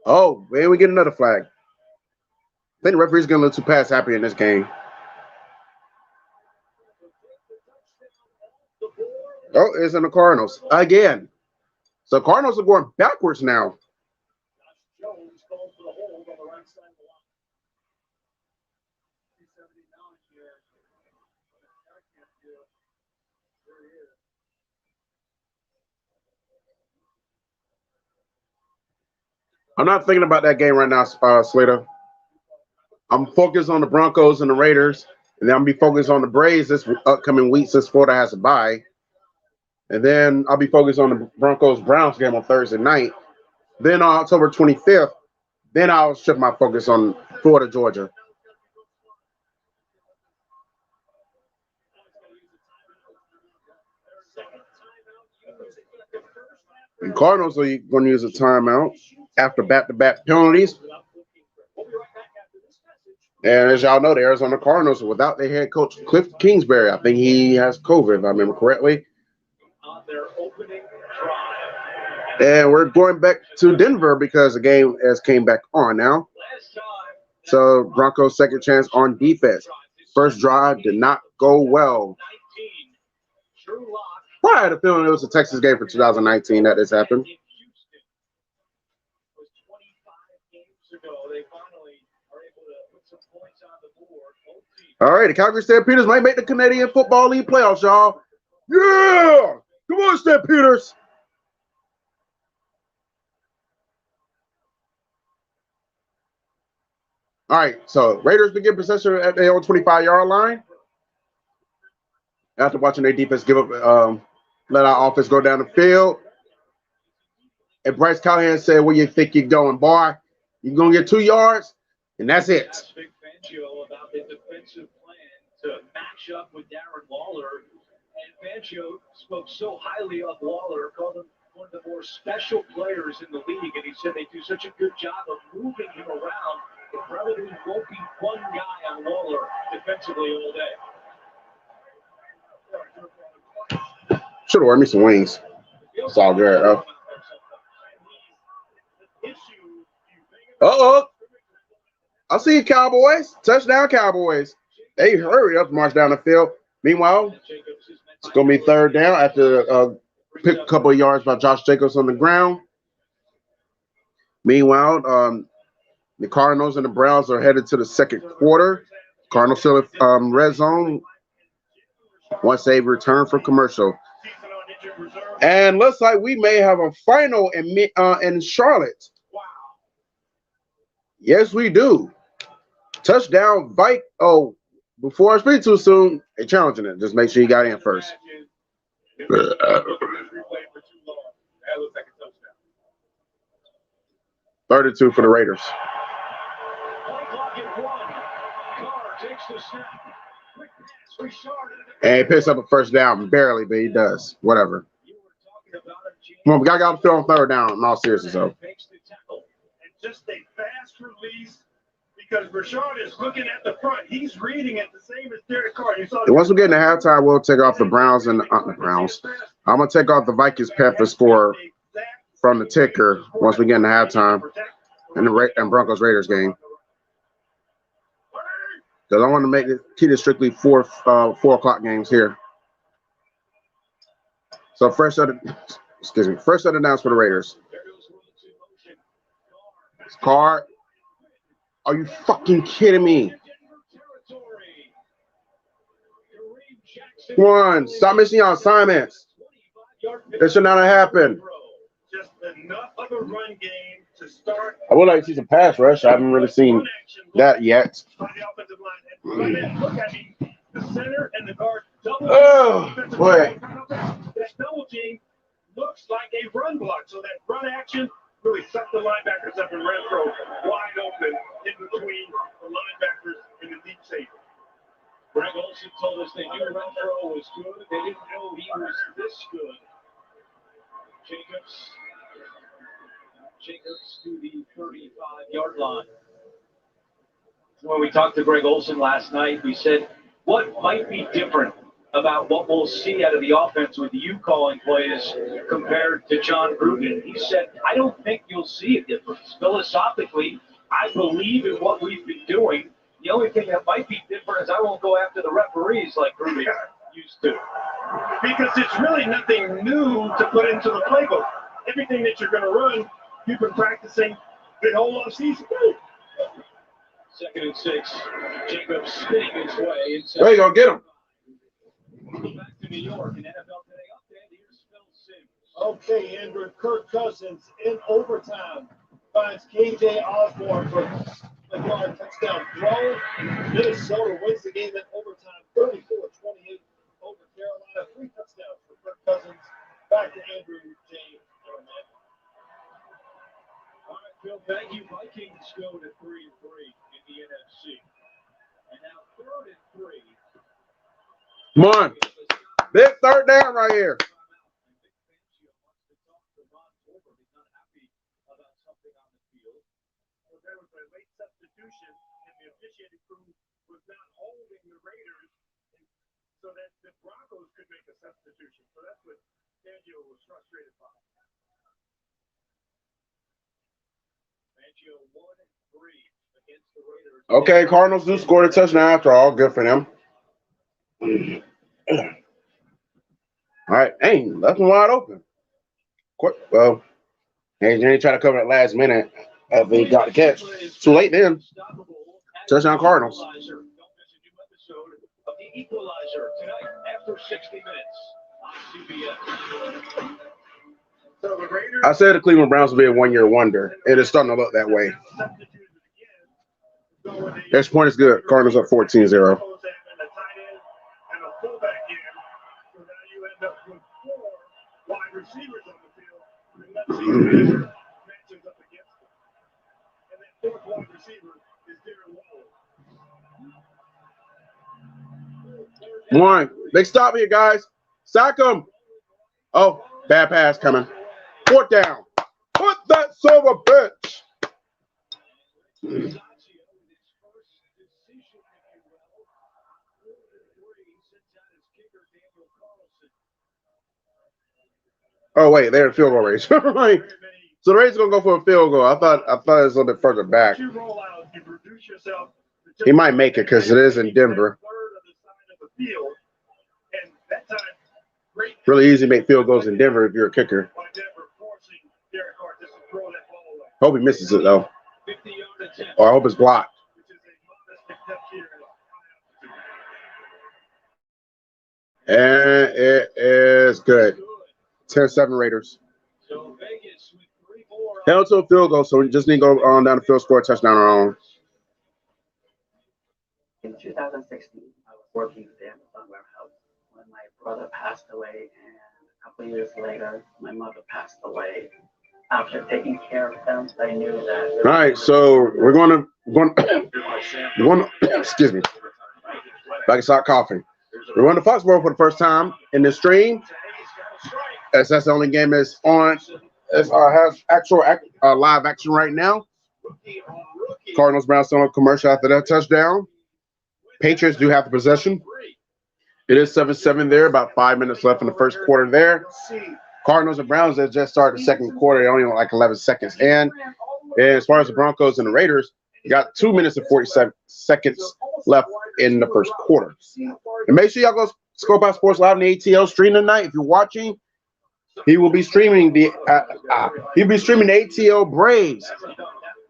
Oh, man, we get another flag. I think the referee's going to look too pass happy in this game. Oh, it's in the Cardinals again. So Cardinals are going backwards now. I'm not thinking about that game right now, Slater. I'm focused on the Broncos and the Raiders, and then I'm going to be focused on the Braves this upcoming week since Florida has a bye. And then I'll be focused on the Broncos-Browns game on Thursday night. Then on October 25th, then I'll shift my focus on Florida, Georgia. The Cardinals are going to use a timeout after back-to-back penalties. And as y'all know, the Arizona Cardinals are without their head coach, Cliff Kingsbury. I think he has COVID, if I remember correctly. On their opening drive. And we're going back to Denver because the game has came back on now. Last time. So Broncos second chance on defense. First drive did not go well. 19. Drew Lock. Well, I had a feeling it was a Texas game for 2019 that this happened. In Houston. It was 25 games ago. They finally are able to put some points on the board. Both teams. All right, the Calgary Stampeders might make the Canadian Football League playoffs, y'all. Yeah! Come on, Stampeders. All right, so Raiders begin possession at their own 25-yard line. After watching their defense give up, let our offense go down the field. And Bryce Callahan said, "Where you think you're going, boy? You're going to get 2 yards, and that's it." Asked Vic Fangio about the defensive plan to match up with Darren Waller. And Fangio spoke so highly of Waller, called him one of the more special players in the league. And he said they do such a good job of moving him around. It probably won't be one guy on Waller defensively all day. Should have ordered me some wings. It's all good. Uh-oh. I see you, Cowboys. Touchdown, Cowboys. They hurry up to march down the field. Meanwhile, it's going to be third down after pick a couple of yards by Josh Jacobs on the ground. Meanwhile, the Cardinals and the Browns are headed to the second quarter. Cardinals still in red zone once they return for commercial. And looks like we may have a final in Charlotte. Yes, we do. Touchdown, Vike. Oh, before I speak too soon, they're challenging it. Just make sure you got in first. 32 for the Raiders. And he picks up a first down, barely, but he does. Whatever. Come on, we got to field on third down. In all seriousness, though. Just a fast release because Rashard is looking at the front. He's reading it the same as Derek Carr. And once we get into halftime, we'll take off the Browns and the Browns. I'm going to take off the Vikings Panther score from the ticker once we get into halftime and the Broncos Raiders game. Because I want to keep it strictly 4 o'clock games here. So first set of downs for the Raiders. Carr. Are you fucking kidding me? Come on, stop missing your assignments. That should not have happened. Just enough of a run game to start. I would like to see some pass rush. I haven't really seen that yet. Look at me. The center and the guard double. Oh, boy. That double team looks like a run block. So that run action really sucked the linebackers up in Renfro wide open in between the linebackers and the deep safety. Greg Olsen told us they knew Renfro was good. They didn't know he was this good. Jacobs to the 35-yard line. When we talked to Greg Olsen last night, we said, what might be different about what we'll see out of the offense with you calling plays compared to John Gruden? He said, I don't think you'll see a difference. Philosophically, I believe in what we've been doing. The only thing that might be different is I won't go after the referees like Gruden used to. Because it's really nothing new to put into the playbook. Everything that you're going to run, you've been practicing the whole offseason. 2nd and 6. Jacobs spinning his way. There you go, get him. Back to New York and NFL Today update. Here's Phil Simms. Okay, Andrew, Kirk Cousins in overtime finds KJ Osborne for a yard touchdown throw. Minnesota wins the game in overtime 34-28 over Carolina. 3 touchdowns for Kirk Cousins. Back to Andrew James. All right, Phil, thank you. Vikings go to 3-3 in the NFC. And now 3rd and 3. Come on. Big third down right here. There was a late substitution, and the officiating officiating crew was not holding the Raiders so that the Broncos could make a substitution. So that's what Fangio was frustrated by. Fangio 1-3 against the Raiders. Okay, Cardinals do score a touchdown after all. Good for them. All right, dang, left one wide open. Quick, well, they try to cover it last minute. They got the catch. Too late then. Touchdown Cardinals. Don't miss a new episode of The Equalizer tonight after 60 minutes on CBS. So the Raiders I said the Cleveland Browns will be a one-year wonder. It is starting to look that way. substituted again. Next point is good. Cardinals up 14-0. And a tight end and a fullback in. So now you end up with 4 wide receivers on the field. And let's see who matches up against them. And that 4th wide receiver is Darren Waller. One. They stop here, guys. Sack them. Oh, bad pass coming. 4th down. Put that silver bitch. Oh wait, they're in field goal range. So the Raiders gonna go for a field goal. I thought it was a little bit further back. He might make it because it is in Denver. Really easy to make field goals in Denver if you're a kicker. Hope he misses it though. Or I hope it's blocked. And it is good. 10-7 Raiders. Held to a field goal, so we just need to go on down the field, score a touchdown on our own. In 2016, I was working at the Amazon warehouse when my brother passed away, and a couple of years later, my mother passed away. After taking care of them, I knew that. All right, so we're going to excuse me. If I can start coughing. We're going to Foxborough for the first time in the stream. As that's the only game that's on. Has actual live action right now. Cardinals Browns still on commercial after that touchdown. Patriots do have the possession. It is 7-7 there. About 5 minutes left in the first quarter there. Cardinals and Browns that just started the second quarter. They only like 11 seconds in. And as far as the Broncos and the Raiders, you got 2 minutes and 47 seconds left in the first quarter. And make sure y'all go scope out Sports Live on the ATL stream tonight. If you're watching, he will be streaming the ATL Braves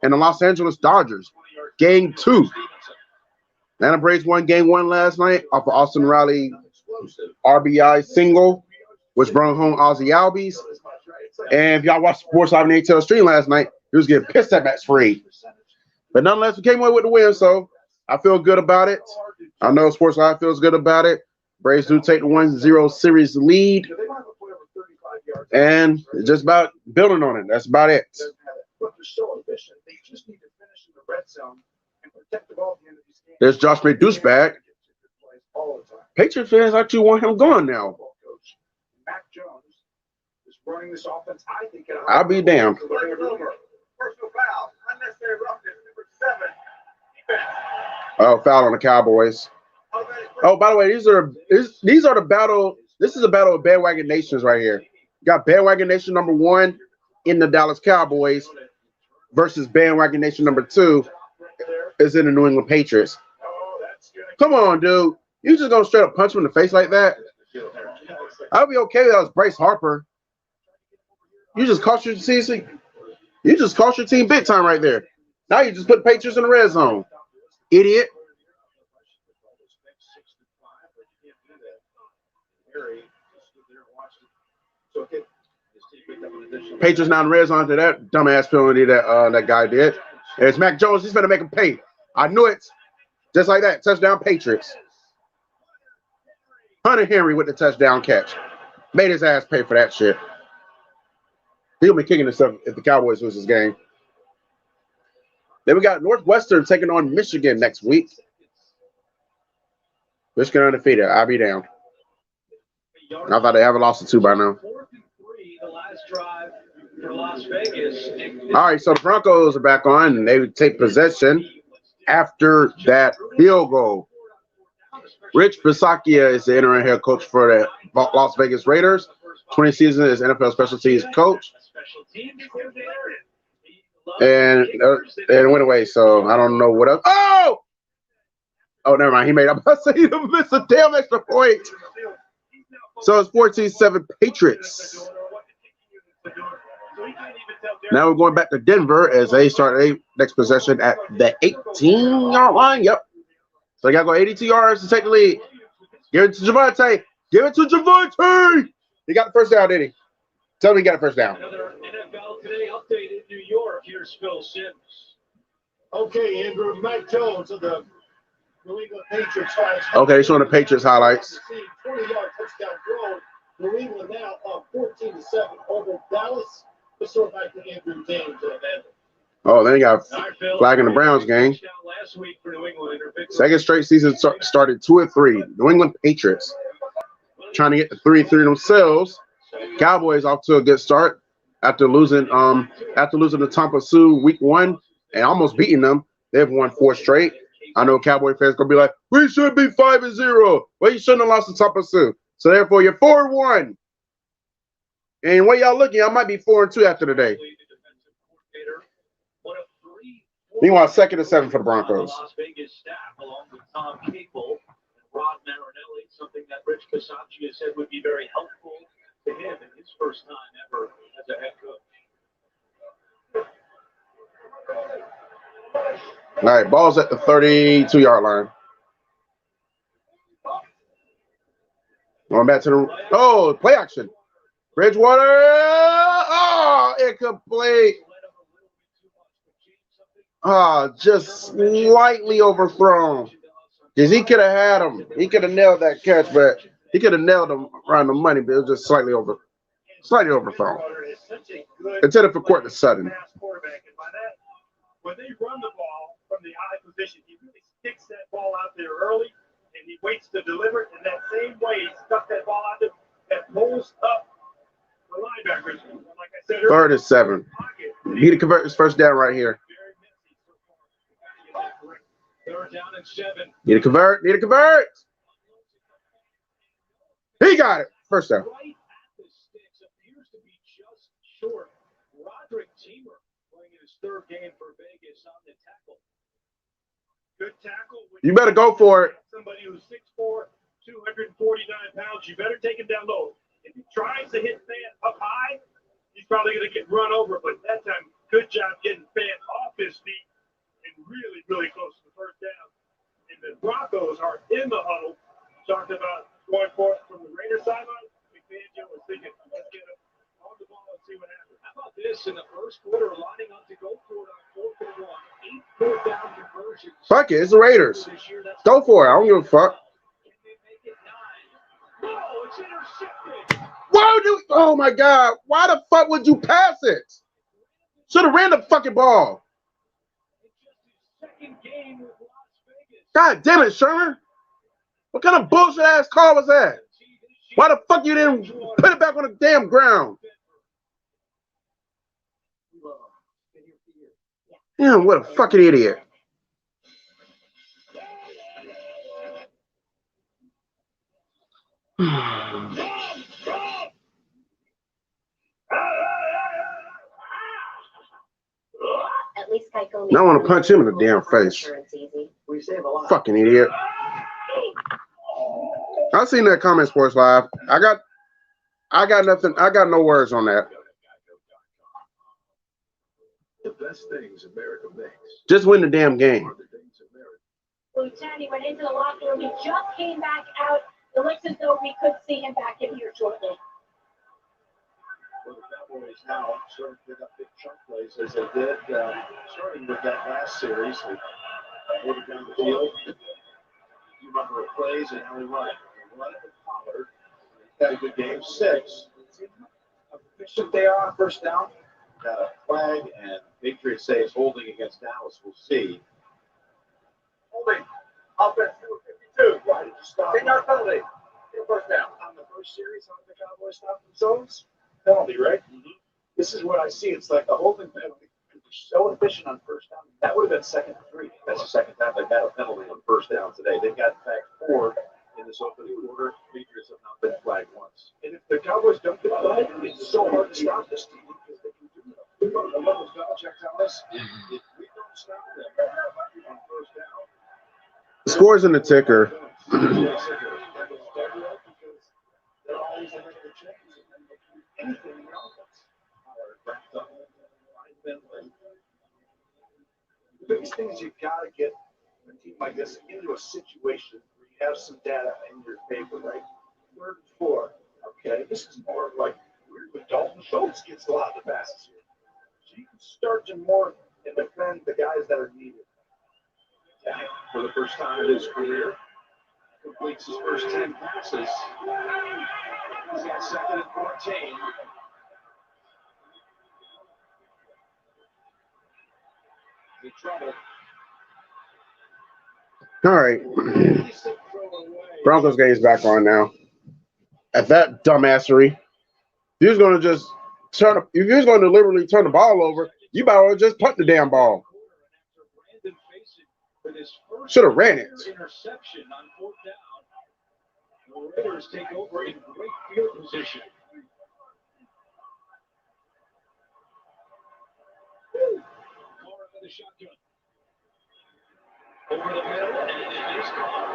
and the Los Angeles Dodgers. Game 2. Atlanta Braves won game 1 last night off of Austin Riley RBI single, which brought home Ozzie Albies. And if y'all watched Sports Live on the ATL stream last night, he was getting pissed at Max Fried. But nonetheless, we came away with the win, so I feel good about it. I know Sports Live feels good about it. Braves do take the 1-0 series lead. And it's just about building on it. That's about it. There's Josh May douchebag. Patriots fans actually want him gone now. I'll be damned. Oh, foul on the Cowboys. Oh, by the way, these are the battle. This is a battle of bandwagon nations right here. You got bandwagon nation number 1 in the Dallas Cowboys versus bandwagon nation number 2 is in the New England Patriots. Come on, dude. You just gonna straight up punch him in the face like that? I'll be okay if that was Bryce Harper. You just cost your team. You just cost your team big time right there. Now you just put Patriots in the red zone. Idiot. Patriots now in the red zone after that dumbass penalty that guy did. And it's Mac Jones. He's going to make him pay. I knew it. Just like that. Touchdown Patriots. Hunter Henry with the touchdown catch. Made his ass pay for that shit. He'll be kicking himself if the Cowboys lose this game. Then we got Northwestern taking on Michigan next week. Michigan undefeated. I'll be down. I thought they haven't lost to 2 by now. All right, so the Broncos are back on, and they take possession after that field goal. Rich Bisaccia is the interim head coach for the Las Vegas Raiders. 20 seasons as NFL special teams coach. And it went away, so I don't know what else. Oh, never mind. He made up. I say he missed a damn extra point. So it's 14-7 Patriots. Now we're going back to Denver as they start their next possession at the 18-yard line. Yep. So they got to go 82 yards to take the lead. Give it to Javonte. Give it to Javonte. He got the first down, did he? Tell me he got a first down. Another NFL Today update in New York. Here's Phil Simms. Okay, Andrew, Mac Jones of the New England Patriots. Okay, they're showing the Patriots highlights. 20-yard touchdown throw. New England now up 14-7 over Dallas. Let's throw back to Andrew James. Oh, then you got flag in the Browns game. Second straight season started 2-3. New England Patriots trying to get the 3-3 themselves. Cowboys off to a good start after losing to Tampa Sioux week 1 and almost beating them. They've won 4 straight. I know Cowboy fans gonna be like, we should be 5-0. Well, you shouldn't have lost to Tampa Sioux. So therefore, you're 4-1. And what y'all looking, I might be 4-2 after today. Meanwhile, 2nd and 7 for the Broncos. Las Vegas staff, along with Tom Capel and Rod Marinelli, something that Rich Bisaccia said would be very helpful to him in his first time ever as a head coach. All right, ball's at the 32-yard line. Going back to the play action. Bridgewater. Oh, incomplete. Just slightly overthrown. Because he could have had him. He could have nailed that catch, but he could have nailed him around the money, but it was just slightly overthrown. Intended for Courtney Sutton. When they run the ball from the eye position, he really sticks that ball out there early, and he waits to deliver it. In that same way, he stuck that ball out there that pulls up the linebackers. Like I said earlier, 3rd and 7. Need to convert this first down right here. 3rd down and 7. Need to convert. He got it. First down. Right at the sticks appears to be just short. Roderick Teamer playing in his 3rd game for Vegas on the tackle. Good tackle. You better go for it. Somebody who's 6'4", 249 pounds, you better take him down low. If he tries to hit Fant up high, he's probably going to get run over. But that time, good job getting Fant off his feet and really, really close to the first down. And the Broncos are in the huddle, talking about going for it from the Raiders sideline. McMahon was thinking, let's get him on the ball and see what happens. How about this in the first quarter, lining up to go for it on 4th and 1, 8 4th down conversions. Fuck it, it's the Raiders. Go for it. I don't give a fuck. Can they make it 9? No, it's intercepted. Oh my God! Why the fuck would you pass it? Should have ran the fucking ball. It's just his 2nd game with Las Vegas. God damn it, Sherman! What kind of bullshit ass call was that? Why the fuck you didn't put it back on the damn ground? Yeah, what a fucking idiot. Now I want to punch him in the damn face. Fucking idiot. I seen that comment Sports Live. I got nothing. I got no words on that. The best things America makes. Just win the damn game. Lieutenant, he went into the locker room. He just came back out. It looks as though we could see him back in here shortly. Well, the Cowboys now starting to pick up big chunk plays as they did, starting with that last series. They moved down the field. You remember plays and how they run it. They run it with Pollard. Had a good game. 6. How efficient they are on first down. Got a flag, and Patriots say it's holding against Dallas. We'll see. Holding. Offense 52. Why did you stop? 10-yard penalty. First down. On the first series, how did the Cowboys stop themselves? Penalty, right? Mm-hmm. This is what I see. It's like a holding penalty. so efficient on first down. That would have been second and 3. That's the second time they've had a penalty on first down today. They've got, in fact, 4 in this opening quarter. Patriots have not been flagged once. And if the Cowboys don't get flagged, it's so hard to stop this team because they can do it. The levels Belichick telling us, if we don't stop them on first down, The score's in the ticker. they're always ahead of the chains and then they can do anything in the offense. The biggest thing is you've got to get a team like this into a situation where you have some data in your favor, right? 3rd and 4. Okay, this is more of like weirdly Dalton Schultz gets a lot of the passes here. So you can start to morph and defend the guys that are needed. Yeah, for the first time in his career, completes his first 10 passes. He's got 2nd and 14. In trouble. All right. Broncos game's back on now. At that dumbassery, he was going to just if he was going to deliberately turn the ball over, you better well just punt the damn ball. Should have ran it. Interception on 4th down. The Raiders take over in great field position. Carr under the shotgun. Over the middle, and it is Carr.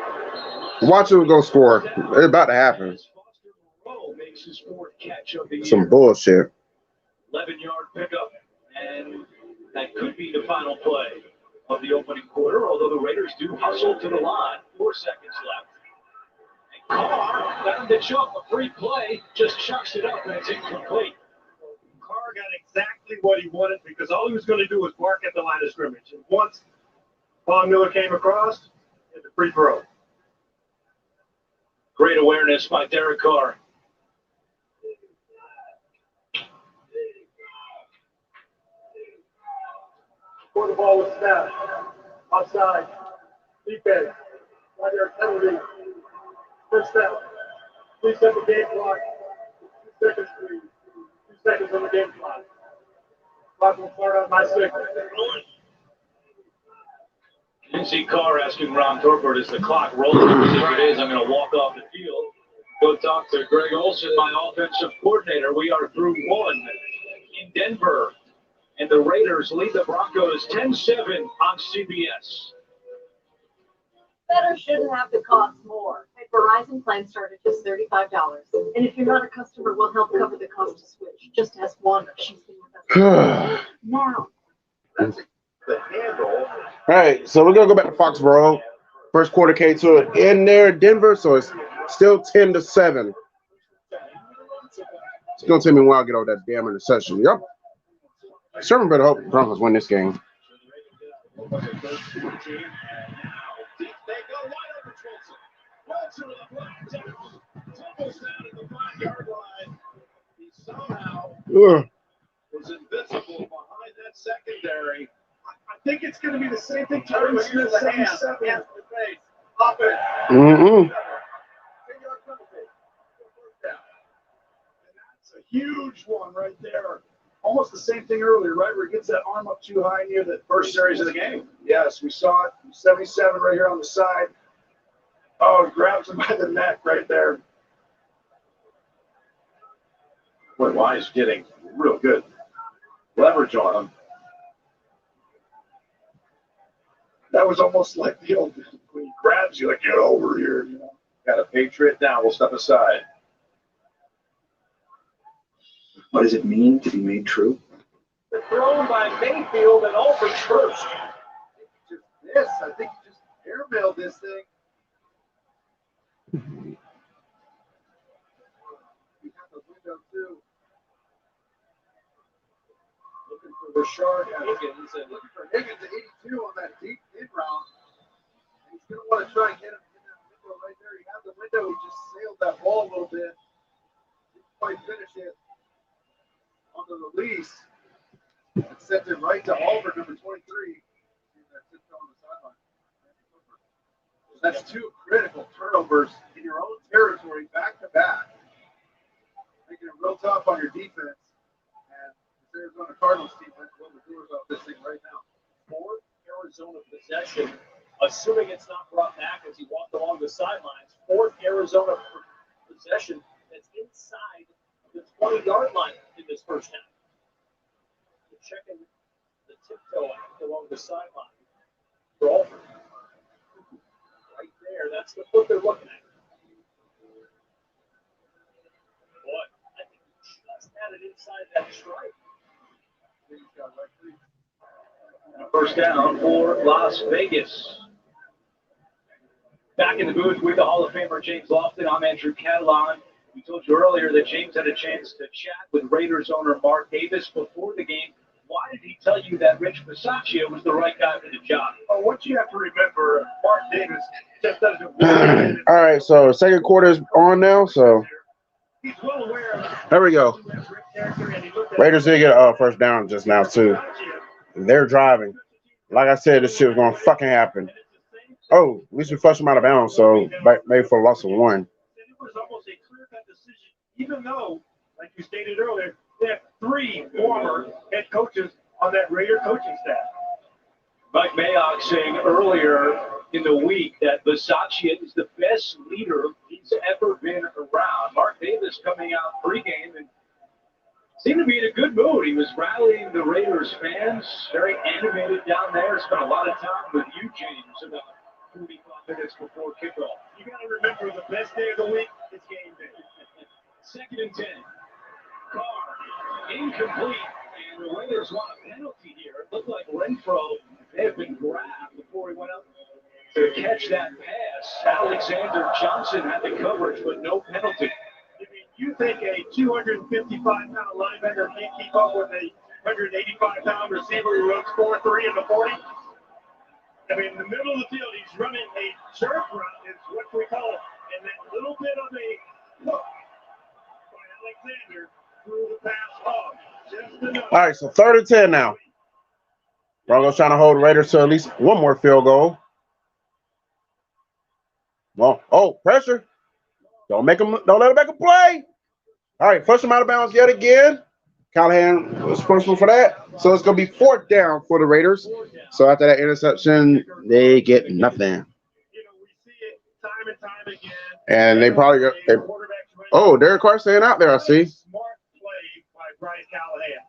Watch who go score. It's about to happen. Foster Moreau makes his 4th catch of the year. Some bullshit. 11-yard pickup, and that could be the final play of the opening quarter, although the Raiders do hustle to the line. 4 seconds left. And Carr found the jump, a free play, just chucks it up, and it's incomplete. Carr got exactly what he wanted because all he was going to do was mark at the line of scrimmage. And once Von Miller came across, it's a free throw. Great awareness by Derek Carr. Before the ball was snapped, outside, defense, right there, penalty, first down. Please set the game clock. 2 seconds, please. 2 seconds on the game clock. Clock will start on my 6. You see Carr asking Ron Torport, is the clock rolling? If it is, I'm going to walk off the field. Go talk to Greg Olson, my offensive coordinator. We are through 1 in Denver. And the Raiders lead the Broncos 10-7 on CBS. Better shouldn't have to cost more. Hey, Verizon plans start at just $35. And if you're not a customer, we'll help cover the cost to switch. Just ask Wanda. She's been with us now. That's the handle. All right, so we're going to go back to Foxborough. First quarter came to an end there in Denver, so it's still 10-7. It's going to take me a while to get over that damn interception. Yep. Sherman better hope Broncos win this game. Ugh. Was invincible behind that secondary. I think it's going to be the same thing. Terry Smith, 77. Up it. Mm-mm. That's a huge one right there. Almost the same thing earlier, right? Where he gets that arm up too high near the first series of the game. Yes, we saw it. 77 right here on the side. Oh, grabs him by the neck right there. Boy, Wise getting real good leverage on him. That was almost like the old when he grabs you, like, get over here. You know? Got a Patriot down. We'll step aside. What does it mean to be made true? Thrown by Mayfield and Alford first. I think he just airmailed this thing. He got the window too. Looking for Rashard Higgins and looking for Higgins at 82 on that deep in route. He's going to want to try and get him in that window right there. He had the window. He just sailed that ball a little bit. Didn't quite finish it on the release. And sent it right to Auburn, number 23. That's 2 critical turnovers in your own territory back to back. Making it real tough on your defense. And Arizona Cardinals defense will blow the doors off this thing right now. Fourth Arizona possession, assuming it's not brought back as he walked along the sidelines. Fourth Arizona possession that's inside the 20-yard line in this first half. They're checking the tiptoe act along the sideline. For Alford. Right there, that's the foot they're looking at. Boy, I think he just had it inside that stripe. First down for Las Vegas. Back in the booth with the Hall of Famer James Lofton. I'm Andrew Catalan. We told you earlier that James had a chance to chat with Raiders owner Mark Davis before the game. Why did he tell you that Rich Bisaccia was the right guy for the job? Well, what you have to remember, Mark Davis just doesn't. All right, so second quarter is on now. So He's well aware of there we go. Raiders did get a first down just now too. They're driving. Like I said, this shit was gonna fucking happen. Oh, at least we flushed them out of bounds, so maybe for a loss of one. It was almost a clear-cut decision, even though, like you stated earlier, they have 3 former head coaches on that Raider coaching staff. Mike Mayock saying earlier in the week that Bisaccia is the best leader he's ever been around. Mark Davis coming out pregame and seemed to be in a good mood. He was rallying the Raiders fans, very animated down there. Spent a lot of time with you, James, about 45 minutes before kickoff. You got to remember, the best day of the week is game day. 2nd and 10. Carr, incomplete, and the Raiders want a penalty here. It looked like Renfro may have been grabbed before he went up to catch that pass. Alexander Johnson had the coverage, but no penalty. You think a 255-pound linebacker can't keep up with a 185-pound receiver who runs 4.3 in the 40? I mean, in the middle of the field, he's running a sharp route, is what we call it, and that little bit of a hook by Alexander through the pass off. Just enough. All right, so 3rd and 10 now. Broncos trying to hold Raiders to at least one more field goal. Well, oh, pressure. Don't let them make a play. All right, flush them out of bounds yet again. Callahan was responsible for that. So it's going to be 4th down for the Raiders. So after that interception, they get nothing. You know, we see it time and time again. And they probably got Derek Carr staying out there, I see. Smart play by Bryce Callahan.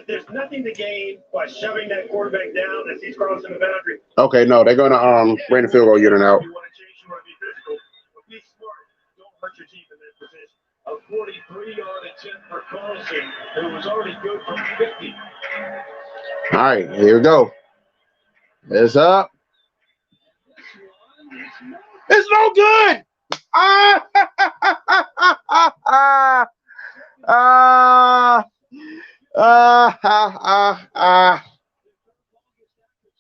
There's nothing to gain by shoving that quarterback down as he's crossing the boundary. Okay, no, they're going to bring the field goal unit out. You want to chase, you want to be physical, but be smart. Don't hurt your team in this position. A 43-yard attempt for Carlson, who was already good from 50. All right, here we go. It's up. It's no good.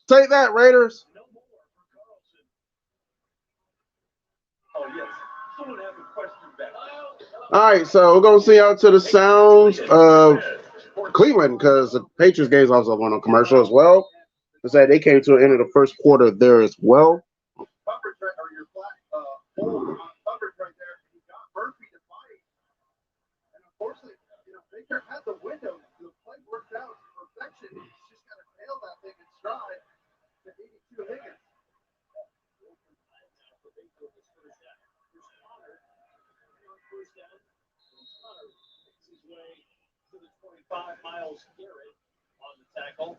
Take that, Raiders. Oh, yes. Someone has a question back. All right, so we're going to see out to the sounds of Cleveland because the Patriots game is also going on commercial as well. They came to the end of the first quarter there as well. Coverage right, or your flat coverage right there. You got Murphy to fight, and unfortunately, Baker had the window. The play worked out to perfection. He's just got to nail that thing in stride to 82 Higgins. Miles Garrett on the tackle.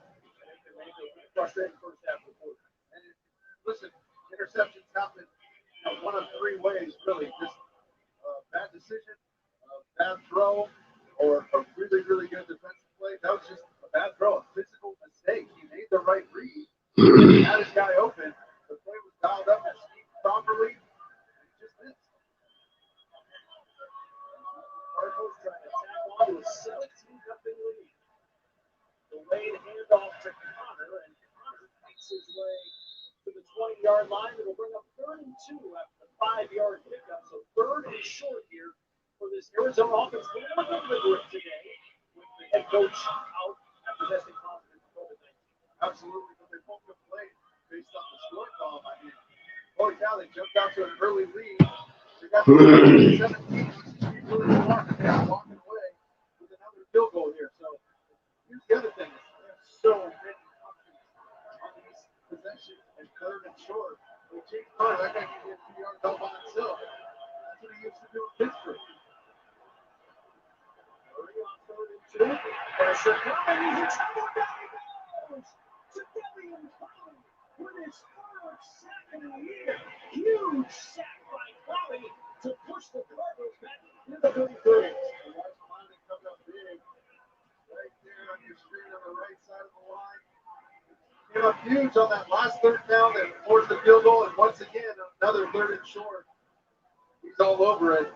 Frustrating first half of the quarter. And listen, interceptions happen one of 3 ways, really. Just bad decision, bad throw, or a really, really good defensive play. That was just a bad throw, a physical mistake. He made the right read. He had his guy open. The play was dialed up and schemed properly. He just missed. Broncos trying to tack on to a 17-0 lead. Delayed handoff to Connor, and Connor makes his way to the 20-yard line. It'll bring up 32 after the 5-yard pickup. So 3rd and short here for this Arizona offense. We have a little bit of it today with the head coach out after testing positive for COVID-19. Absolutely, but they won't have played based off the score call. I mean, holy cow, they jumped out to an early lead. They got to 17. Really smart. They're walking away with another field goal here. So Pressure coming. He's in trouble. Down he goes. Civilian Clowney with his third sack of the year. Huge sack by Clowney to push the Cardinals back into the 33. Coming up big. Right there on your screen on the right side of the line. Came up huge on that last third down and forced the field goal. And once again, another third and short. He's all over it.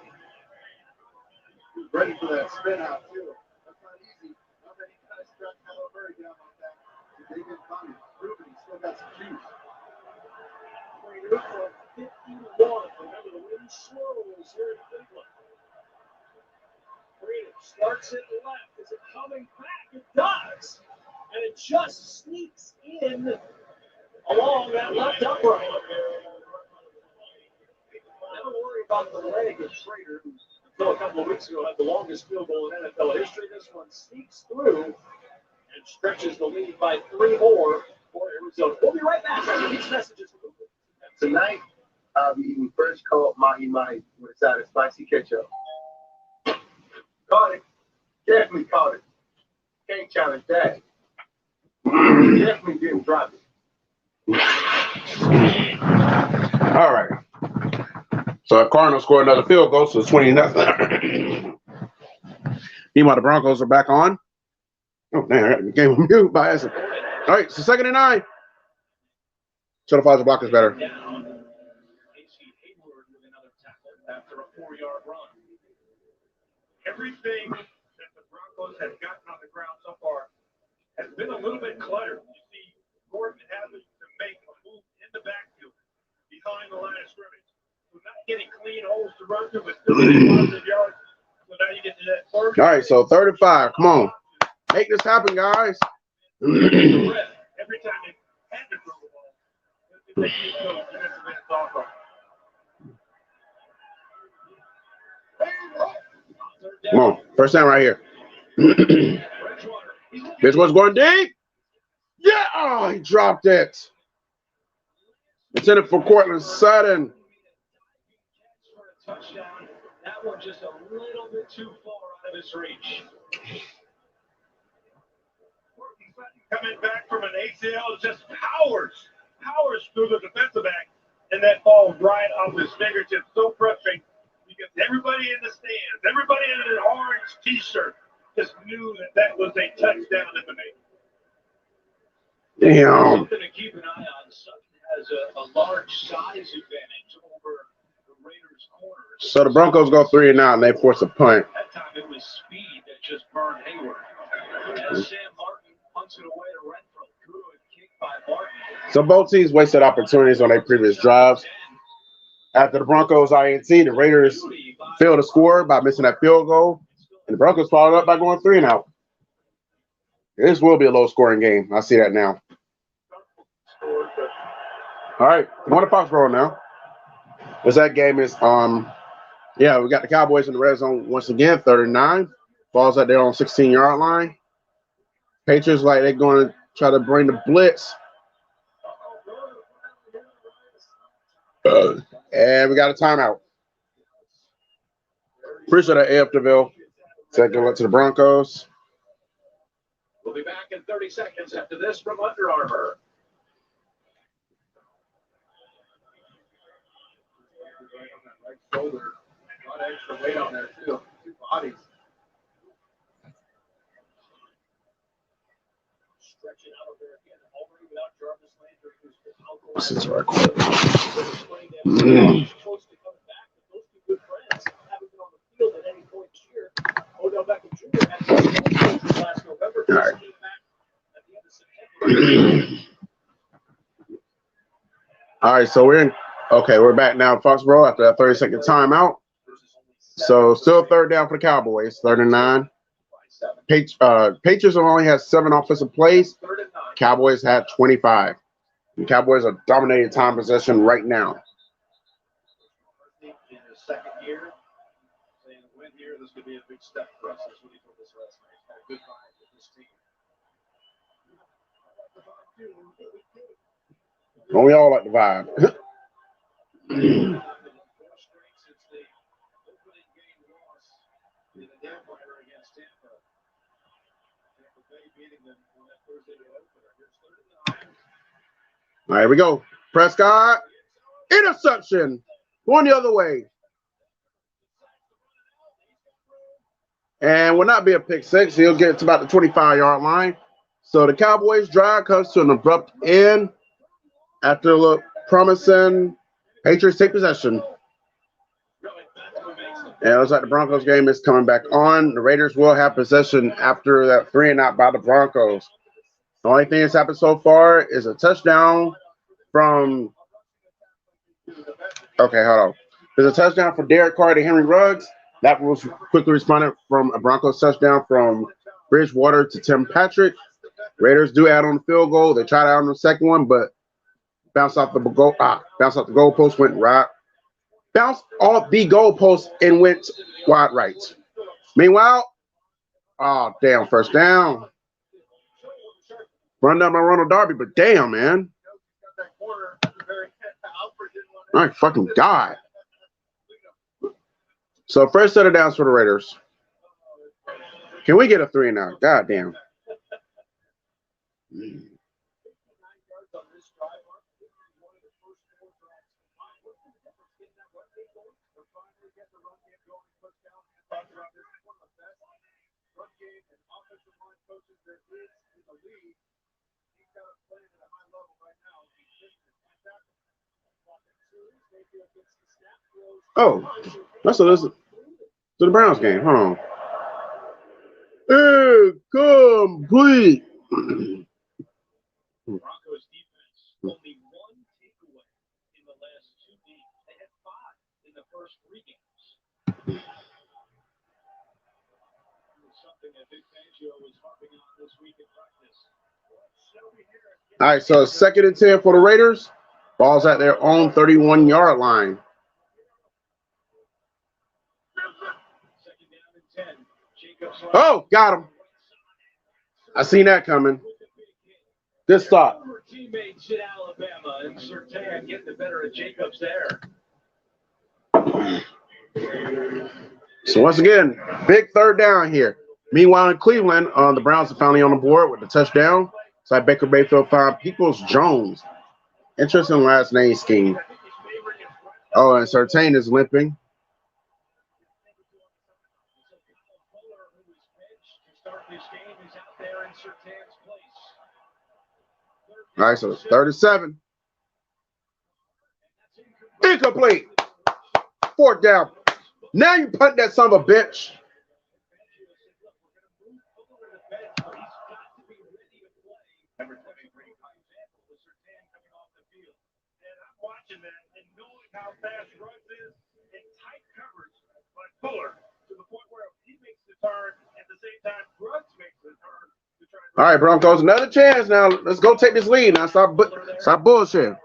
He's ready for that spin out, too. That's not easy. Not that he kind of struck Kyler Murray down like that. They didn't find him. Proven he's still got some juice. Raiturds from 51. Remember, the wind swirls here in Cleveland. Raiturds starts it left. Is it coming back? It does. And it just sneaks in along that left upright. Never worry about the leg of Schrader, who until a couple of weeks ago had the longest field goal in NFL history. This one sneaks through and stretches the lead by 3 more for Arizona. We'll be right back after these messages. Tonight, I'll be eating fresh caught mahi-mahi with a side of spicy ketchup. Caught it. Definitely caught it. Can't challenge that. Definitely didn't drop it. All right. So the Cardinals scored another field goal, so it's 20-0. Meanwhile, the Broncos are back on. Oh, man, I got the game on mute by accident. All right, so 2nd and 9. Certifies the block is better. After a 4-yard run. Everything that the Broncos have gotten on the ground so far has been a little bit cluttered. You see Gordon having to make a move in the backfield behind the line of scrimmage. So not getting clean holes to run through, but still getting positive yards. So now you get to that third. All right, so 35. Come on. Make this happen, guys. Every time they had to throw the ball, they keep those defensive ends off of. Come on. First down right here. This one's going deep. Yeah. Oh, he dropped it. It's in it for Cortland Sutton. Touchdown. That one just a little bit too far out of his reach. Coming back from an ACL, just powers through the defensive back, and that ball right off his fingertips. So frustrating because everybody in the stands, everybody in an orange T-shirt, just knew that that was a touchdown in the making. Damn. Something to keep an eye on. Sutton has a large size advantage over the Raiders' corners. So the Broncos go 3 and out, and they force a punt. That time it was speed that just burned Hayward. As Sam Martin punts it away to Renfro. Good kick by Martin. So both teams wasted opportunities on their previous drives. After the Broncos INT, the Raiders failed to score by missing that field goal, and the Broncos followed up by going 3 and out. This will be a low-scoring game. I see that now. All right, going to Foxborough now. As that game is, yeah, we got the Cowboys in the red zone once again, 3rd and 9. Ball's out there on 16-yard line. Patriots like they're going to try to bring the blitz. And we got a timeout. Appreciate that, AF DeVille. Second look to the Broncos. We'll be back in 30 seconds after this from Under Armour. Right shoulder. A lot of extra weight on there, too. 2 bodies. Stretching out of there again. Already without Jarvis Landry, who's been out the This is last right. close to coming back, but those 2 good friends haven't been on the field at any point this year. Odell Beckham Jr. had the last November. All right. Came back at the end of September. All right, so we're back now in Foxborough after that 30-second timeout. So still 3rd down for the Cowboys, 3rd and 9. Patriots only has 7 offensive plays. Cowboys had 25. The Cowboys are dominating time possession right now. In his second year, saying win here, this could be a big step for us. That's what he told us last night. He's got a good vibe with this team. Don't we all like the vibe? All right, here we go. Prescott, interception, going the other way. And will not be a pick six. He'll get to about the 25-yard line. So the Cowboys drive comes to an abrupt end after a little promising Patriots take possession. And it looks like the Broncos game is coming back on. The Raiders will have possession after that 3-and-out by the Broncos. The only thing that's happened so far is a touchdown from hold on. There's a touchdown for Derek Carr to Henry Ruggs. That was quickly responded from a Broncos touchdown from Bridgewater to Tim Patrick. Raiders do add on the field goal. They tried out on the second one, but bounced off the goalpost, went right. Bounced off the goalpost and went wide right. Meanwhile, first down. Run down by Ronald Darby, but damn, man. My fucking God. So first set of downs for the Raiders. Can we get a 3-and-out? God damn. Oh, that's to the Browns game. Hold on. Incomplete. Broncos defense only one takeaway in the last 2 games. They had 5 in the first 3 games. Something that Big Fangio was harping on this week in practice. All right, so 2nd and 10 for the Raiders. Ball's at their own 31-yard line. 2nd down and 10. Oh, got him. I seen that coming. Good stop. Teammates in Alabama and Surtain getting the better of Jacobs there. So once again, big 3rd down here. Meanwhile, in Cleveland, the Browns are finally on the board with the touchdown. So Baker Mayfield found Peoples-Jones. Interesting last name scheme. Oh, and Surtain is limping. All right, so it's 37. Incomplete. 4th down. Now you punt that son of a bitch. Watching that and knowing how fast Ruggs is in tight coverage, but Fuller to the point where he makes the turn at the same time Ruggs makes the turn to try to. All right, Broncos, another chance now. Let's go take this lead. Now stop bullshit.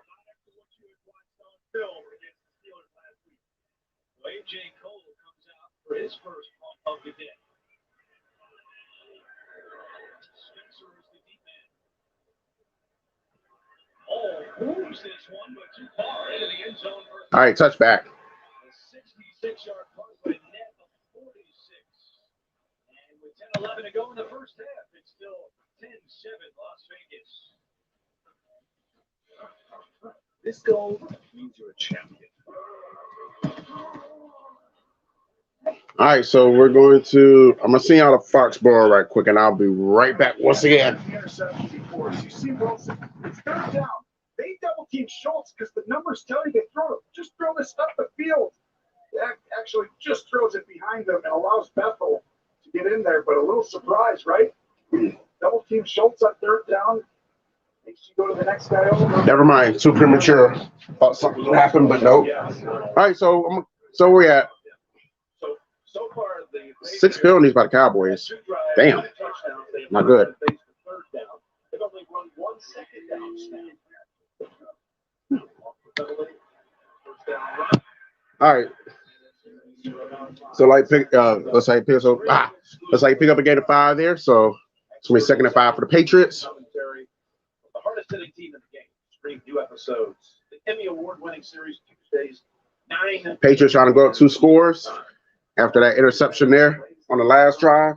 A.J. Cole comes out for his first of the day. Spencer is the deep man. Moves this one, but too far into the end zone. All right, touchback. A 66-yard punt with a net of 46. And with 10-11 to go in the first half, it's still 10-7 Las Vegas. This goal means you're a champion. All right, so we're going to, I'm going to send y'all the Foxborough right quick, and I'll be right back once again. Interception before. You see Wilson, it's 3rd down. They double team Schultz because the numbers tell you to just throw this up the field. That actually just throws it behind them and allows Bethel to get in there, but a little surprise, right? Double team Schultz on 3rd down. Makes you go to the next guy over. Never mind, too premature. Thought something would happen, but no. All right, so where we at? So far, the 6 penalties by the Cowboys. Damn, not good. They've only run 1 second down snap. All right. So let's say pick up a game of 5 there. So it's gonna be 2nd and 5 for the Patriots. The hardest hitting team in the game. Stream new episodes. The Emmy Award-winning series Tuesdays. 9. Patriots trying to go up 2 scores after that interception there on the last drive.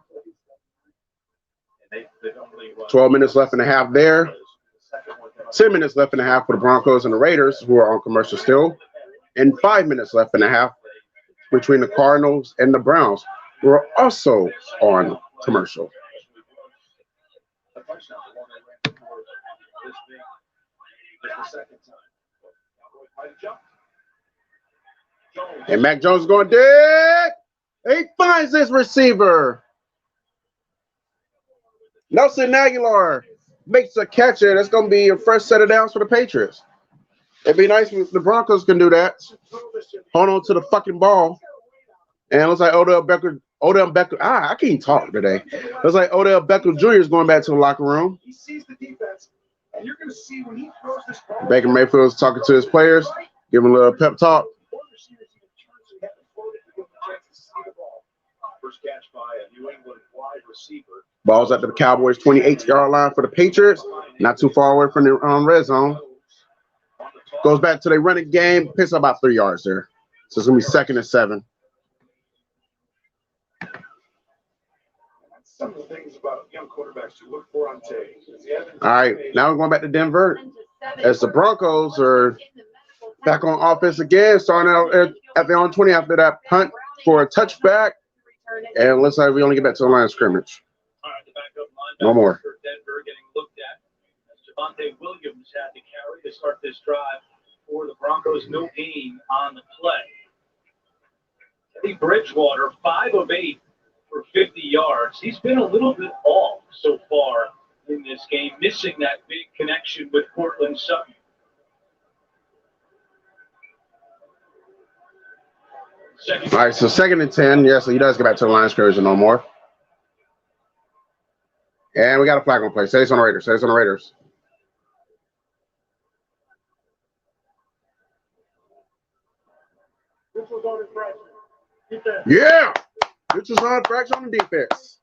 They've 12 minutes left in the half there. 10 minutes left in the half for the Broncos and the Raiders, who are on commercial still. And 5 minutes left in the half between the Cardinals and the Browns, who are also on commercial. And Mac Jones is going dead. He finds this receiver. Nelson Aguilar makes a catch, and it's going to be a fresh set of downs for the Patriots. It'd be nice if the Broncos can do that. Hold on to the fucking ball. And it looks like Odell Beckham. I can't talk today. Looks like Odell Beckham Jr. is going back to the locker room. He sees the defense, and you're going to see when he throws this ball. Baker Mayfield's talking to his players, giving a little pep talk. First catch by a New England wide receiver. Ball's at the Cowboys' 28-yard line for the Patriots. Not too far away from the red zone. Goes back to the running game. Picks up about 3 yards there. So it's going to be 2nd and 7. Some of the things about young quarterbacks to look for on tape. All right, now we're going back to Denver as the Broncos are back on offense again, starting out at their own 20 after that punt for a touchback. And it looks like we only get back to the line of scrimmage. All right, the backup No linebacker more. for Denver getting looked at. As Javonte Williams had to carry to start this drive for the Broncos. No gain on the play. Teddy Bridgewater, 5 of 8 for 50 yards. He's been a little bit off so far in this game, missing that big connection with Cortland Sutton. All right, so 2nd and 10. Yeah, so he does get back to the line of scrimmage and no more. And we got a flag on play. Say it's on the Raiders. Say it's on the Raiders. This was on infraction. Yeah. This is on infraction on the defense.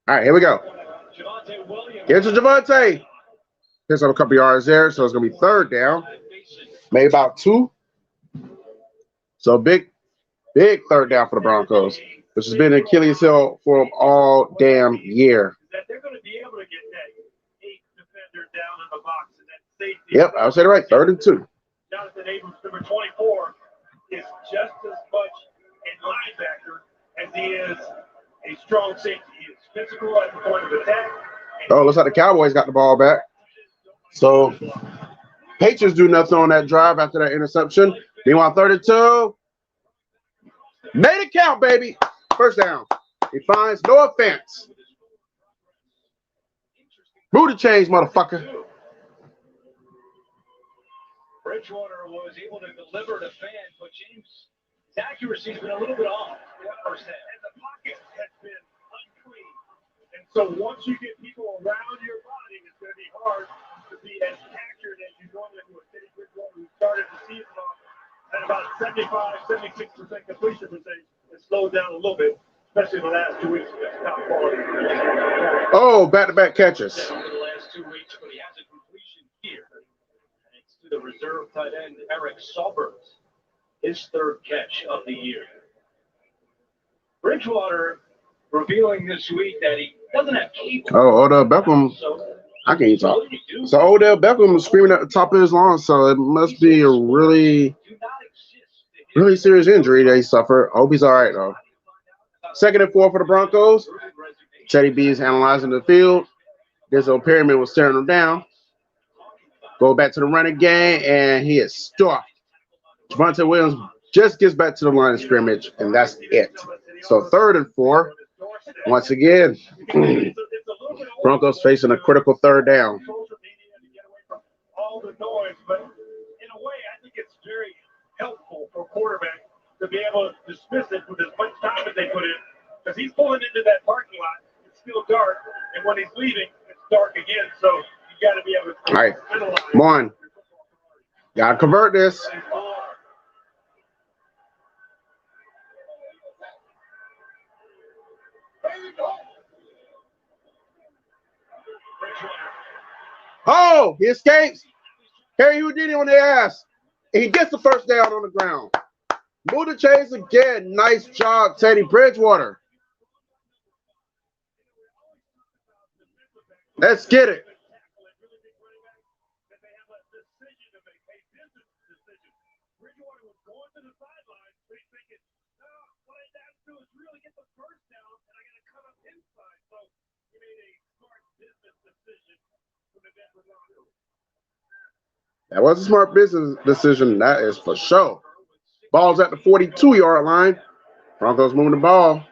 All right, here we go. Here's to Javonte. Picks up a couple yards there, so it's going to be 3rd down. Maybe about 2. So big 3rd down for the Broncos, which has been an Achilles heel for them all damn year. That they're going to be able to get that 8 defender down in the box and that safety. Yep, I was saying it right. 3rd and 2. Jonathan Abrams, number 24, is just as much a linebacker as he is a strong safety. He is physical at the point of attack. Oh, looks like the Cowboys got the ball back. So Patriots do nothing on that drive after that interception. Meanwhile, 3rd and 2. Made it count, baby. 1st down. He finds no offense. Booty change, motherfucker. Bridgewater was able to deliver to Fan, but James' accuracy has been a little bit off. And the pocket has been unclean. And so once you get people around your body, it's going to be hard to be as accurate as you normally do. Teddy Bridgewater, who started the season off at about 75-76% completion percentage, it slowed down a little bit, especially the last 2 weeks against top quality. Oh, back-to-back catches. Over the last 2 weeks, but he has a completion here. And it's to the reserve tight end, Eric Saubert, his 3rd catch of the year. Bridgewater revealing this week that he doesn't have cable. Oh, Odell Beckham. I can't talk. So Odell Beckham was screaming at the top of his lungs, so it must be a really serious injury that he suffered. I hope he's all right, though. 2nd and 4 for the Broncos. Teddy B is analyzing the field. This old pyramid was staring him down. Go back to the running game, and he is stuffed. Javonte Williams just gets back to the line of scrimmage, and that's it. So 3rd and 4. Once again, Broncos facing a critical 3rd down. All the noise, but in a way, I think it's very helpful for quarterback to be able to dismiss it with as much time as they put in, because he's pulling into that parking lot. It's still dark, and when he's leaving, it's dark again. So you got to be able to. All right, come on, gotta convert this. Oh, he escapes. Harry Houdini on the ass. And he gets the first down on the ground. Move the chains again. Nice job, Teddy Bridgewater. Let's get it. That was a smart business decision. That is for sure. Ball's at the 42-yard line. Broncos moving the ball.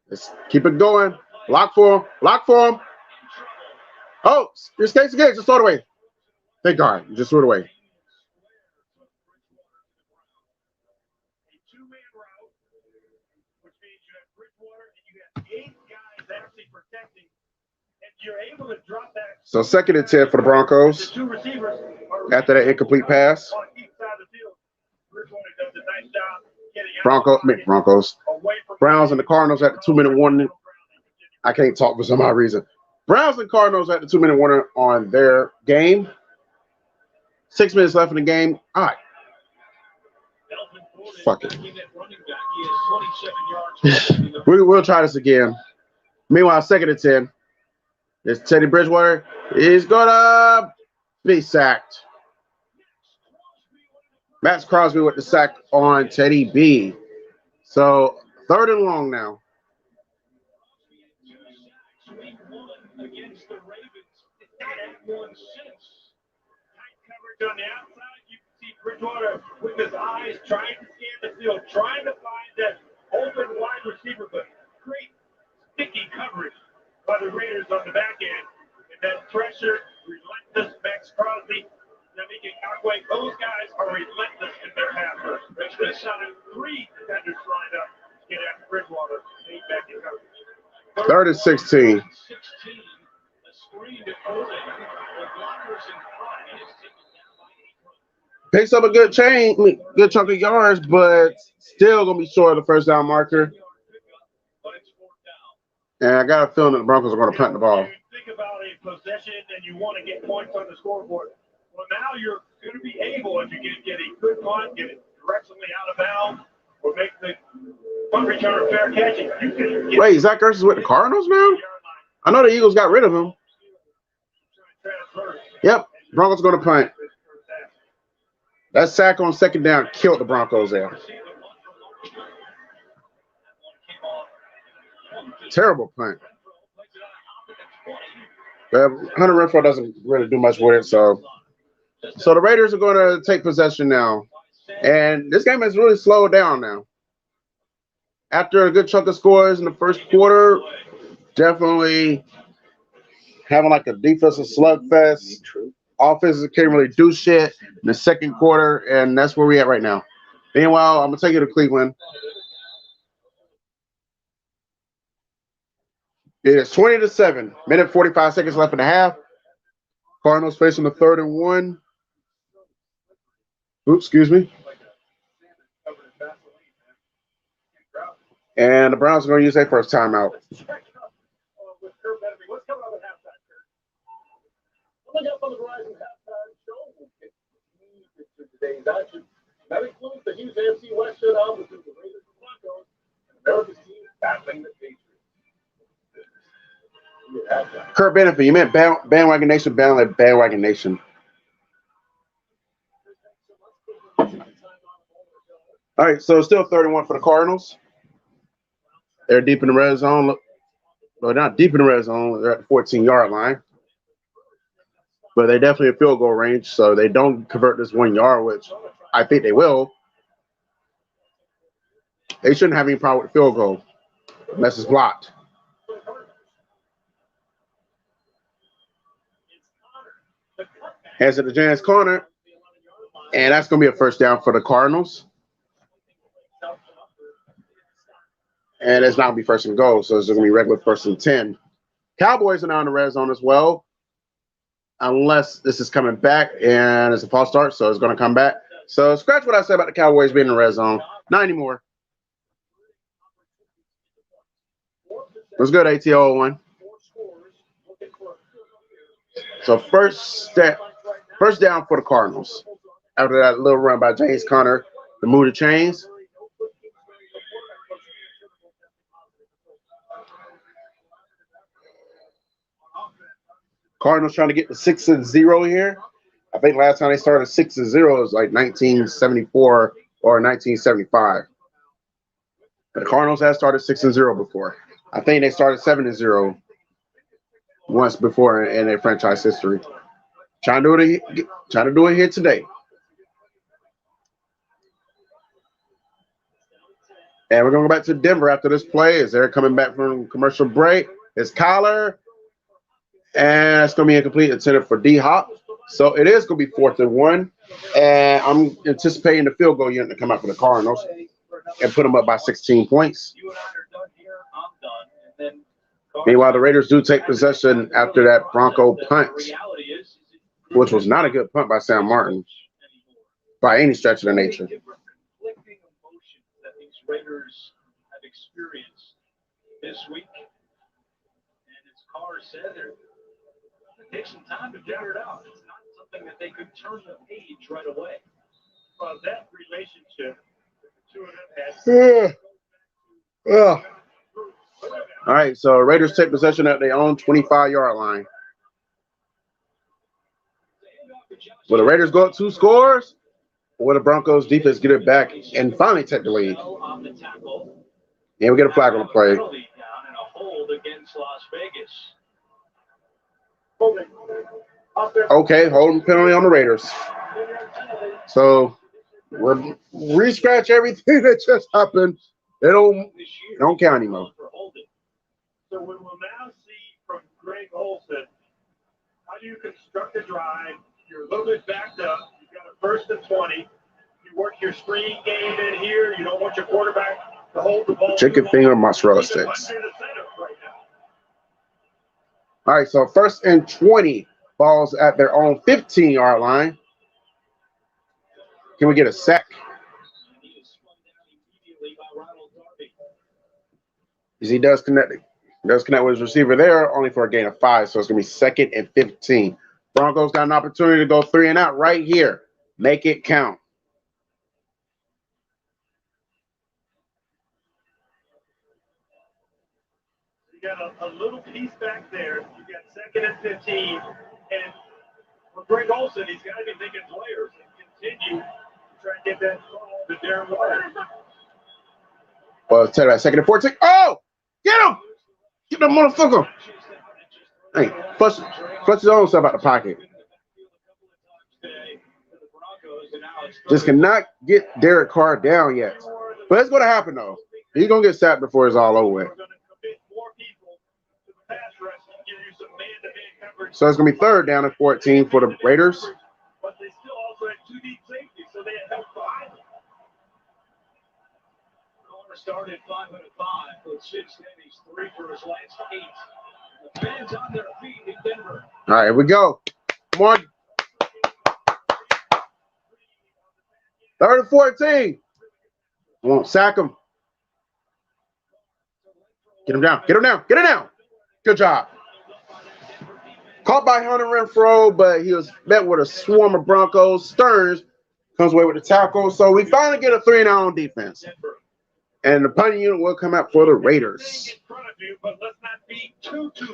Let's keep it going. Lock for him. Lock for him. Oh, your skates again. Just throw it away. Thank God. You just threw it away. So 2nd and 10 for the Broncos. After that incomplete pass. Broncos. Browns and the Cardinals at the 2-minute warning. I can't talk for some odd reason. Browns and Cardinals at the 2-minute warning on their game. 6 minutes left in the game. All right. Fuck it. We'll try this again. Meanwhile, 2nd and 10. It's Teddy Bridgewater. He's going to be sacked. Max Crosby with the sack on Teddy B. So 3rd and long now. Against the Ravens, tight coverage on the outside. You can see Bridgewater with his eyes trying to scan the field, trying to find that open wide receiver, but great sticky coverage by the Raiders on the back end. And that pressure, relentless Max Crosby, Namika Kakwe, those guys are relentless in their pass rush. This time, 3 defenders lined up to get after Bridgewater. They back in coverage. 3rd and 16. Picks up a good chunk of yards, but still gonna be short of the first down marker. And I got a feeling that the Broncos are gonna punt the ball. Think about a possession and you want to get points on the scoreboard. Well, now you're going to be able, if you get a good punt, get it directionally out of bounds, or make the punt return a fair catch. You can Wait, Zach Ertz is with the Cardinals now? I know the Eagles got rid of him. Yep, Broncos going to punt. That sack on 2nd down killed the Broncos there. Terrible punt. Hunter Renfrow doesn't really do much with it, so the Raiders are going to take possession now. And this game has really slowed down now. After a good chunk of scores in the first quarter, definitely having like a defensive slugfest. Offenses can't really do shit in the second quarter, and that's where we at right now. Meanwhile, I'm going to take you to Cleveland. It is 20-7. Minute 45 seconds left in the half. Cardinals facing the 3rd and 1. Oops, excuse me. And the Browns are going to use their first timeout. Coming up on the Verizon Halftime Show, we'll get to today's action. That includes the huge AFC West showdown between the Raiders and Broncos and America's team battling the Patriots. Kurt Benefit, you meant Bandwagon Nation, Bandwagon Nation. All right, so it's still 3rd and 1 for the Cardinals. They're deep in the red zone. Well, not deep in the red zone. They're at the 14-yard line. But they definitely have field goal range, so they don't convert this 1 yard, which I think they will. They shouldn't have any problem with the field goal unless it's blocked. Hands at the Giants corner, and that's going to be a first down for the Cardinals. And it's not going to be 1st and goal, so it's going to be regular 1st and 10. Cowboys are now in the red zone as well, unless this is coming back, and it's a false start, so it's going to come back. So scratch what I said about the Cowboys being in the red zone. Not anymore. It was good, ATO 1. So first down for the Cardinals. After that little run by James Conner to move the chains. Cardinals trying to get to 6-0 here. I think last time they started 6-0 was like 1974 or 1975. But the Cardinals have started 6-0 before. I think they started 7-0 once before in their franchise history. Trying to do it here today. And we're going to go back to Denver after this play as they're coming back from commercial break. It's Kyler. And it's going to be incomplete intended for D-Hop. So it is going to be 4th and 1. And I'm anticipating the field goal unit to come out for the Cardinals and put them up by 16 points. Meanwhile, the Raiders do take possession after that Bronco punt, which was not a good punt by Sam Martin by any stretch of the nature. Raiders have experienced this week, and as Carr said, it takes some time to figure it out. It's not something that they could turn the page right away. Well, that relationship, the two of them had. All right, so Raiders take possession at their own 25-yard line. Will the Raiders go up 2 scores? Or will the Broncos defense get it back and finally take the lead? Yeah, we get a flag on the play. Okay, holding penalty on the Raiders. So we're re-scratch everything that just happened. They don't count anymore. So we will now see from Greg Olson, how do you construct a drive? You're a little bit backed up. You've got a 1st and 20. You work your screen game in here. You don't want your quarterback to hold the ball. Chicken finger mozzarella sticks. All right, so 1st and 20. Balls at their own 15-yard line. Can we get a sack? As he does connect with his receiver there, only for a gain of 5. So it's going to be 2nd and 15. Broncos got an opportunity to go 3 and out right here. Make it count. You got a little piece back there. You got 2nd and 15. And for Greg Olson, he's got to be thinking players and continue to try and get that ball to Darren Waller. Well, tell that 2nd and 14. Oh! Get him! Get that motherfucker! Hey, flush his own stuff out the pocket. Just cannot get Derek Carr down yet. But it's going to happen, though. He's going to get sacked before it's all over with. So it's going to be 3rd down and 14 for the Raiders. But they still also had 2 deep safeties, so they had help behind them. Carr started 5 out of 5, but since then he's 3 for his last 8. The fans on their feet in Denver. All right, here we go. Come on. 3rd and 14. Won't sack him. Get him down. Get him down. Get him down. Good job. Caught by Hunter Renfrow, but he was met with a swarm of Broncos. Stearns comes away with the tackle. So we finally get a 3 and out on defense. And the punting unit will come out for the Raiders.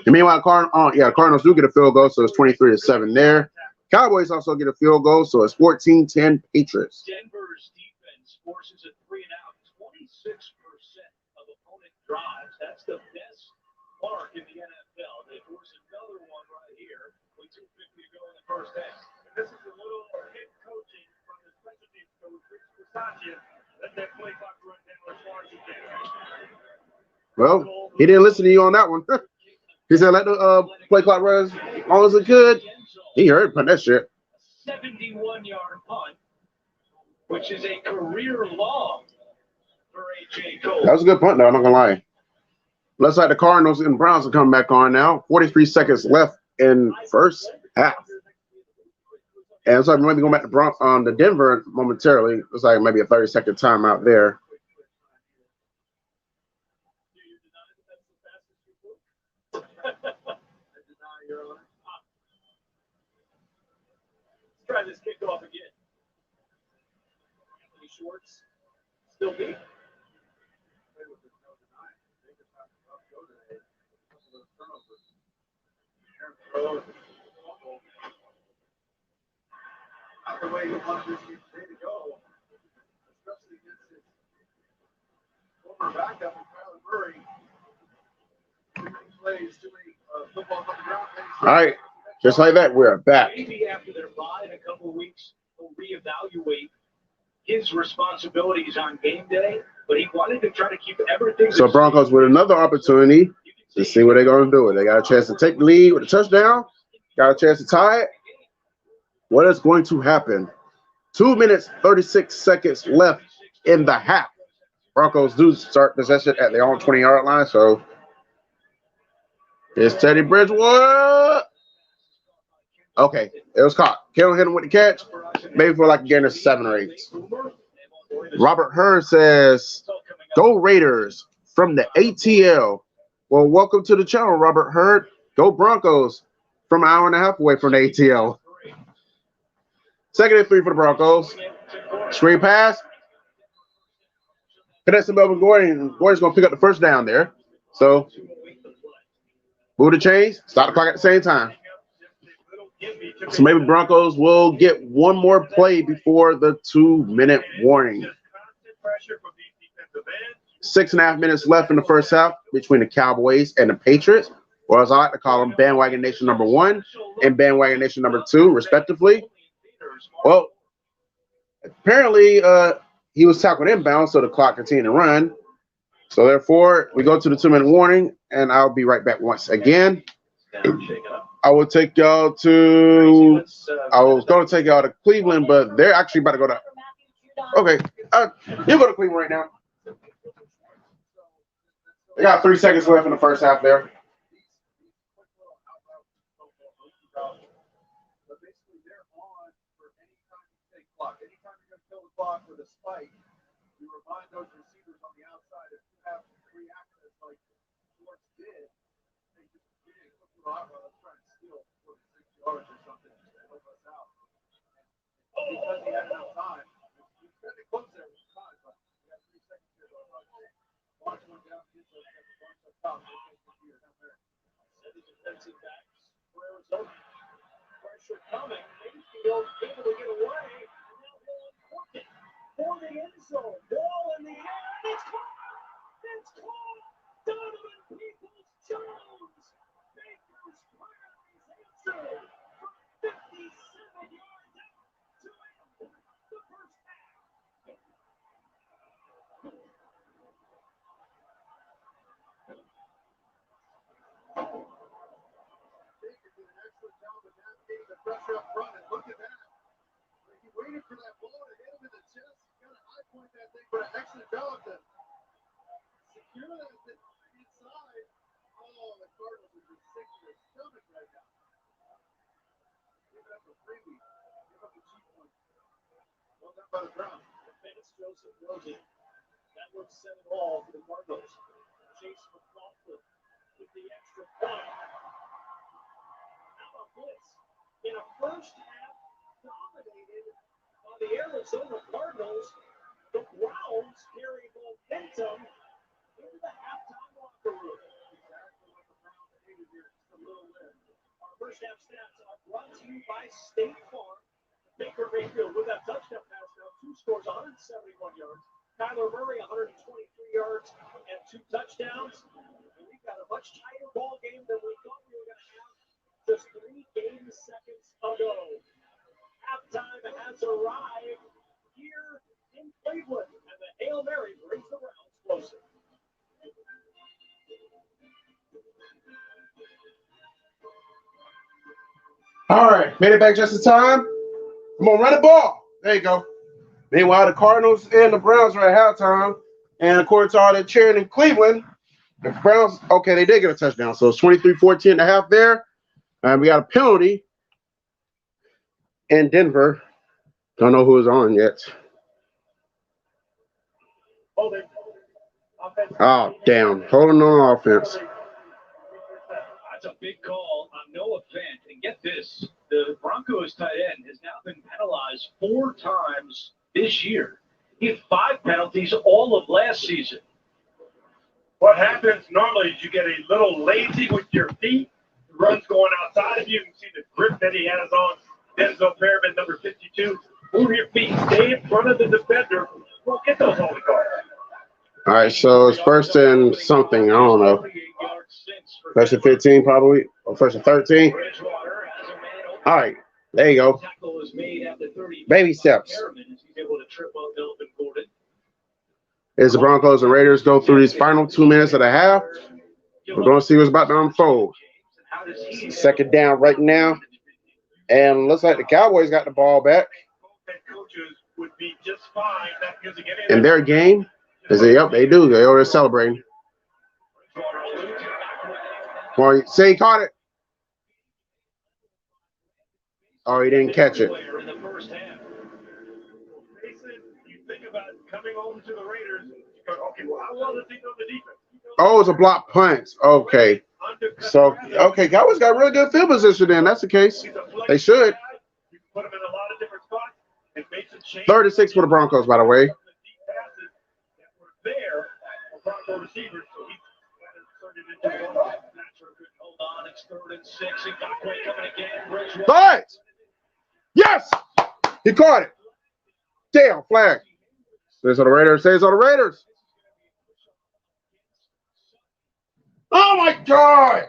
And meanwhile, Cardinals do get a field goal, so it's 23-7 there. Cowboys also get a field goal, so it's 14-10 Patriots. Denver's defense forces a 3 and out, 26% of opponent drives. That's the best mark in the NFL. They force another one right here with 2:50 to go in the first half. This is a little head coaching from the special teams coach, Rich Versace. Let that play clock run down as far as he can. Well, he didn't listen to you on that one. He said, let the play clock run as long as it could. He heard punt that shit. 71-yard punt, which is a career long for A.J. Cole. That was a good punt, though. I'm not going to lie. Looks like the Cardinals and Browns are coming back on now. 43 seconds left in first half. And it's like maybe going back to Denver momentarily. It's like maybe a 30-second timeout there. shorts. Still deep. Not the way he wants this game to go, especially against his former backup, Kyler Murray. Too many plays, too many footballs on the ground. All right, just like that, we're back. Maybe after their bye in a couple of weeks, he'll reevaluate his responsibilities on game day, but he wanted to try to keep everything. So Broncos with another opportunity to see what they're going to do. They got a chance to take the lead with a touchdown. Got a chance to tie it. What is going to happen? 2 minutes, 36 seconds left in the half. Broncos do start possession at their own 20-yard line, so it's Teddy Bridgewater. Okay, it was caught. Kittle hit him with the catch, maybe for like a gain of 7 or 8. Robert Hurd says, "Go Raiders from the ATL." Well, welcome to the channel, Robert Hurd. Go Broncos from an hour and a half away from the ATL. 2nd and 3 for the Broncos. Screen pass. Connects to Melvin Gordon. Gordon's going to pick up the first down there. So, move the chains. Stop the clock at the same time. So maybe Broncos will get one more play before the 2-minute warning. 6.5 minutes left in the first half between the Cowboys and the Patriots, or as I like to call them, Bandwagon Nation number 1 and Bandwagon Nation number 2, respectively. Well, apparently he was tackled inbound, so the clock continued to run. So therefore, we go to the 2-minute warning, and I'll be right back once again. I will take y'all to. I was going to take y'all to Cleveland, but they're actually about to go to. Okay, you go to Cleveland right now. They got 3 seconds left in the first half there. But basically, they're on for any time you take clock. Anytime you're going to kill the clock with a spike, you remind those receivers on the outside if you have free access like Schwartz did, they just get a quick little out route, let's try and steal 46 yards or something just to help us out. And because he had enough time, he was very close there with time, but we got 3 seconds here. Watch one down, get those guys up top. Send the defensive backs for Arizona. Pressure coming. Mayfield able to get away. And now they'll uncork it for the end zone. Ball in the air. And it's caught. It's caught. Donovan Peoples-Jones. Baker's priorities answered from 57 yards out to end the first half. Baker did an excellent job of navigating the pressure up front, and look at that. He waited for that ball to hit him in the chest. He got to high point that thing, but an excellent job to secure that thing inside. Oh, the Cardinals are just sick to their stomach right now. Give it up a freebie. Give up a cheap one. Well done by the Browns. Defense, Joseph Rosen. That would set it all for the Broncos. Chase McLaughlin with the extra point. Now a blitz in a first half dominated by the Arizona Cardinals. The Browns carry momentum into the halftime locker room. Exactly what the Browns needed here. Just a little lift. Our first half stats are brought to you by State Farm. Baker Mayfield with that touchdown pass now, 2 scores, 171 yards. Kyler Murray, 123 yards and 2 touchdowns. And we've got a much tighter ball game than we thought we were going to have just 3 game seconds ago. Halftime has arrived here in Cleveland, and the Hail Mary brings the Browns closer. All right, made it back just in time. Come on, run the ball. There you go. Meanwhile, the Cardinals and the Browns are at halftime. And according to all that cheering in Cleveland, the Browns, okay, they did get a touchdown. So it's 23-14 and a half there. And we got a penalty in Denver. Don't know who is on yet. Oh, damn. Holding on offense. That's a big call on Noah Fant. And get this, the Broncos tight end has now been penalized 4 times this year. He had 5 penalties all of last season. What happens normally is you get a little lazy with your feet. The run's going outside of you. You can see the grip that he has on Denzel Perriman, number 52. Move your feet. Stay in front of the defender. Well, get those holy cards. All right, so it's first and something. I don't know. First and 15, probably, or first and 13. All right, there you go. Baby steps. As the Broncos and Raiders go through these final 2 minutes of the half, we're going to see what's about to unfold. Second down right now, and looks like the Cowboys got the ball back. In their game, yep, they do. They're already celebrating. Well, say he caught it. Oh, he didn't catch it. Oh, it's a block punt. Okay. So, okay, Cowboys got really good field position then. That's the case. They should. 36 for the Broncos, by the way. But yes, he caught it. Damn, flag. Says on the Raiders. Says on the Raiders. Oh my God!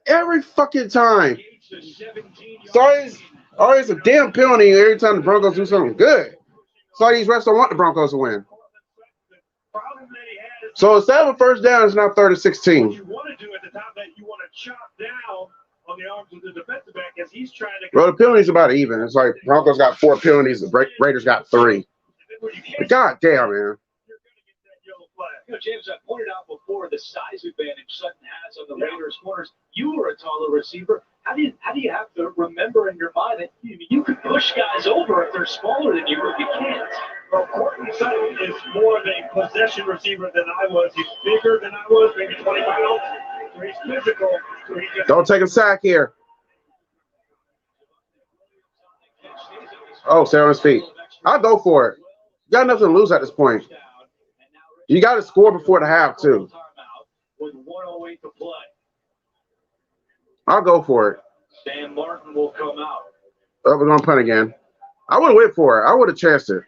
Every fucking time. Always a damn penalty every time the Broncos do something good. So these refs don't want the Broncos to win. So instead of a first down, it's now 3rd and 16. What you want to do at the top that you want to chop down on the arms of the defensive back as he's trying to. Well, the penalties about even. It's like Broncos got 4 penalties, the Raiders got 3. But God damn, man. You know, James, I pointed out before the size advantage Sutton has on the Raiders corners. You were a taller receiver. How do you have to remember in your mind that you could push guys over if they're smaller than you, but you can't? Well, Courtney Sutton is more of a possession receiver than I was. He's bigger than I was, maybe 20 pounds. So he's physical. So he just don't take a sack here. Oh, stay on his feet. I'll go for it. You got nothing to lose at this point. You got to score before the half, too. I'll go for it. Sam Martin will come out. Oh, we're going to punt again. I would have went for it. I would have chanced it.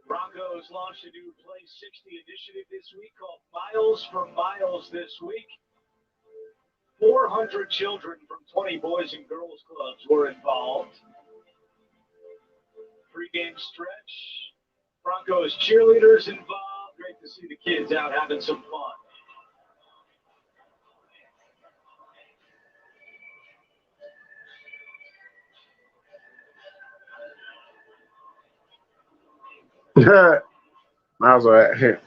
Broncos launched a new Play 60 initiative this week called Miles for Miles this week. 400 children from 20 boys and girls clubs were involved. Pre-game stretch. Broncos cheerleaders involved. Great to see the kids out having some fun. Might as well. Here.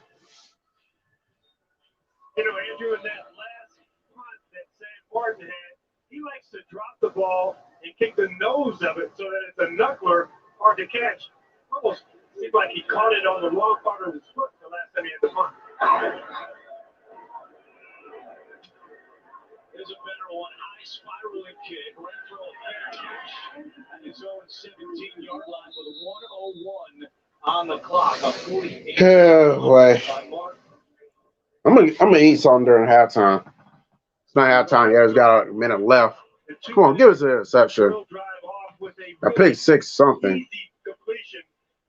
You know, Andrew, in that last punt that Sam Martin had, he likes to drop the ball and kick the nose of it so that it's a knuckler, hard to catch. Almost seemed like he caught it on the wrong part of his foot the last time he had the punt. There's a better one. High spiraling kick. Right throw a fair catch at his own 17-yard line with a 1:01 on the clock. A 48. Oh, boy. I'm gonna eat something during halftime. It's not halftime yet. It's got a minute left. Come on, give us an interception. I picked 6 something. Easy completion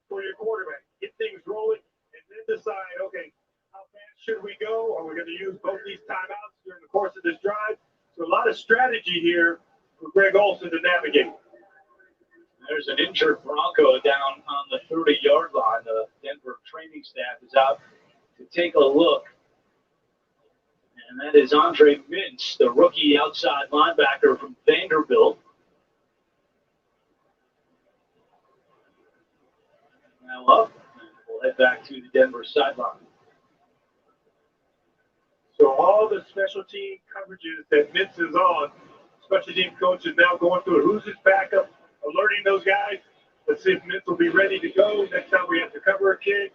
for your quarterback. Get things rolling and then decide, okay, how fast should we go? Are we going to use both these timeouts during the course of this drive? So a lot of strategy here for Greg Olsen to navigate. There's an injured Bronco down on the 30-yard line. The Denver training staff is out to take a look. And that is Andre Mintz, the rookie outside linebacker from Vanderbilt. Now up, and we'll head back to the Denver sideline. So all the special team coverages that Mintz is on, special team coach is now going through it. Who's his backup, alerting those guys. Let's see if Mintz will be ready to go next time we have to cover a kid.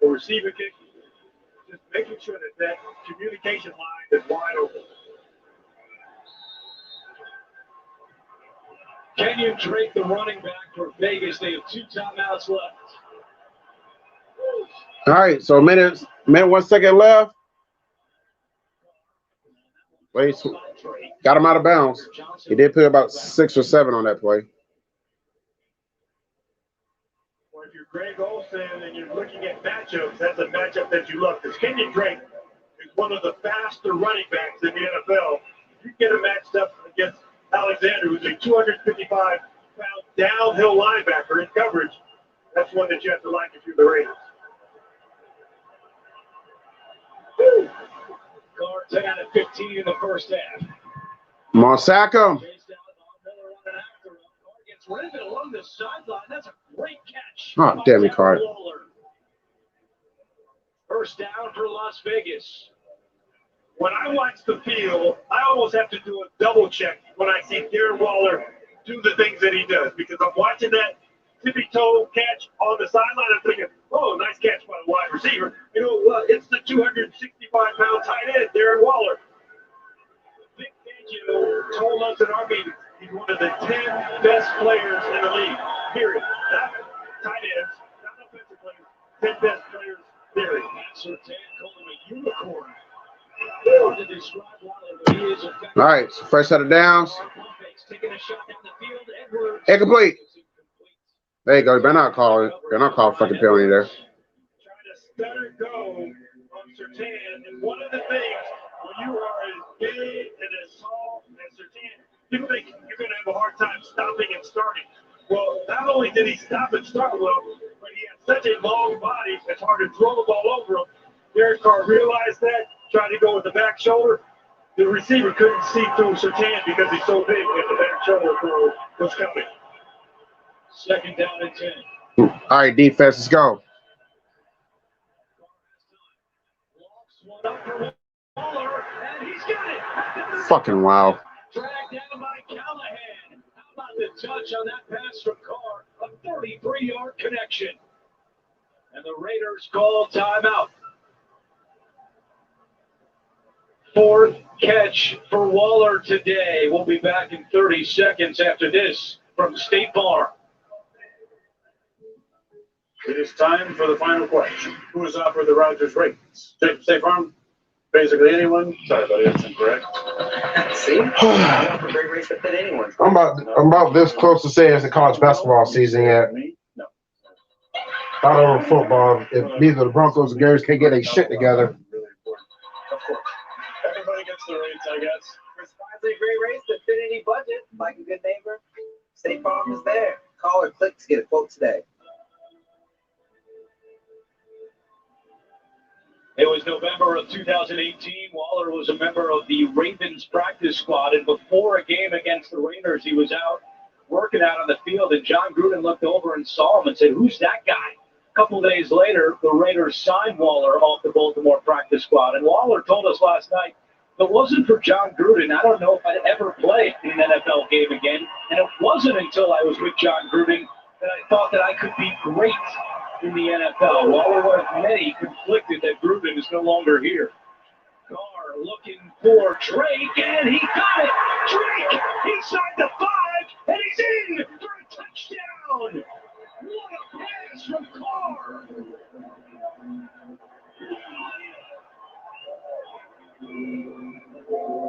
or receiver kick. Just making sure that communication line is wide open. Kenyon Drake, the running back for Vegas. They have 2 timeouts left. All right, so minute 1 second left. Wait, got him out of bounds. He did put about 6 or 7 on that play. Well, if you're Greg Olsen and you're looking at matchups, that's a matchup that you love because Kenyon Drake is one of the faster running backs in the NFL. You get him matched up against Alexander, who's a 255-pound downhill linebacker in coverage. That's one that you have to like if you're the Raiders. Carr taken at 15 in the first half. Come on, sack him. Chased out on Miller running after him. Carr gets ripped along the sideline. That's a great catch. Oh, by damn it, Darren Carr. Waller. First down for Las Vegas. When I watch the field, I almost have to do a double check when I see Darren Waller do the things that he does because I'm watching that tippy-toe catch on the sideline. I'm thinking, oh, nice catch by the wide receiver. You know, it's the 265-pound tight end, Darren Waller. Vic Fangio told us in our meeting he's one of the 10 best players in the league, period. Not tight ends, not offensive players, 10 best players, period. Surtain called him a unicorn. Hard to describe Waller, but he is effective. All right, so first set of downs. Taking a shot down the field. Edwards. Incomplete. There you go. You better not call it. Better not call fucking penalty there. Trying to stutter go on Surtain. And one of the things, when you are as big and as tall as Surtain, you think you're going to have a hard time stopping and starting. Well, not only did he stop and start well, but he had such a long body, it's hard to throw the ball over him. Derek Carr realized that, tried to go with the back shoulder. The receiver couldn't see through Surtain because he's so big and the back shoulder throw was coming. Second down and 10. All right, defense, let's go. One up for Waller, and he's got it. Fucking wow. Dragged down by Callahan. How about the touch on that pass from Carr? A 33-yard connection. And the Raiders call timeout. Fourth catch for Waller today. We'll be back in 30 seconds after this from State Farm. It is time for the final question. Who is offered the Rogers ratings? State Farm? Basically anyone? Sorry, buddy, that's incorrect. See? I offer great rates that fit anyone. I'm about this close to saying it's a college basketball season yet. No. Not over football. If neither the Broncos or Garys can't get their shit together. Really important. Of course. Everybody gets the rates, I guess. For surprisingly great rates that fit any budget, like a good neighbor, State Farm is there. Call or click to get a quote today. It was November of 2018. Waller was a member of the Ravens practice squad, and before a game against the Raiders, he was out working out on the field, and John Gruden looked over and saw him and said, "Who's that guy?" A couple days later, the Raiders signed Waller off the Baltimore practice squad, and Waller told us last night, if it wasn't for John Gruden, I don't know if I'd ever play in an NFL game again, and it wasn't until I was with John Gruden that I thought that I could be great in the NFL. Waller was many conflicted that Gruden is no longer here. Carr looking for Drake, and he got it! Drake inside the 5, and he's in for a touchdown! What a pass from Carr!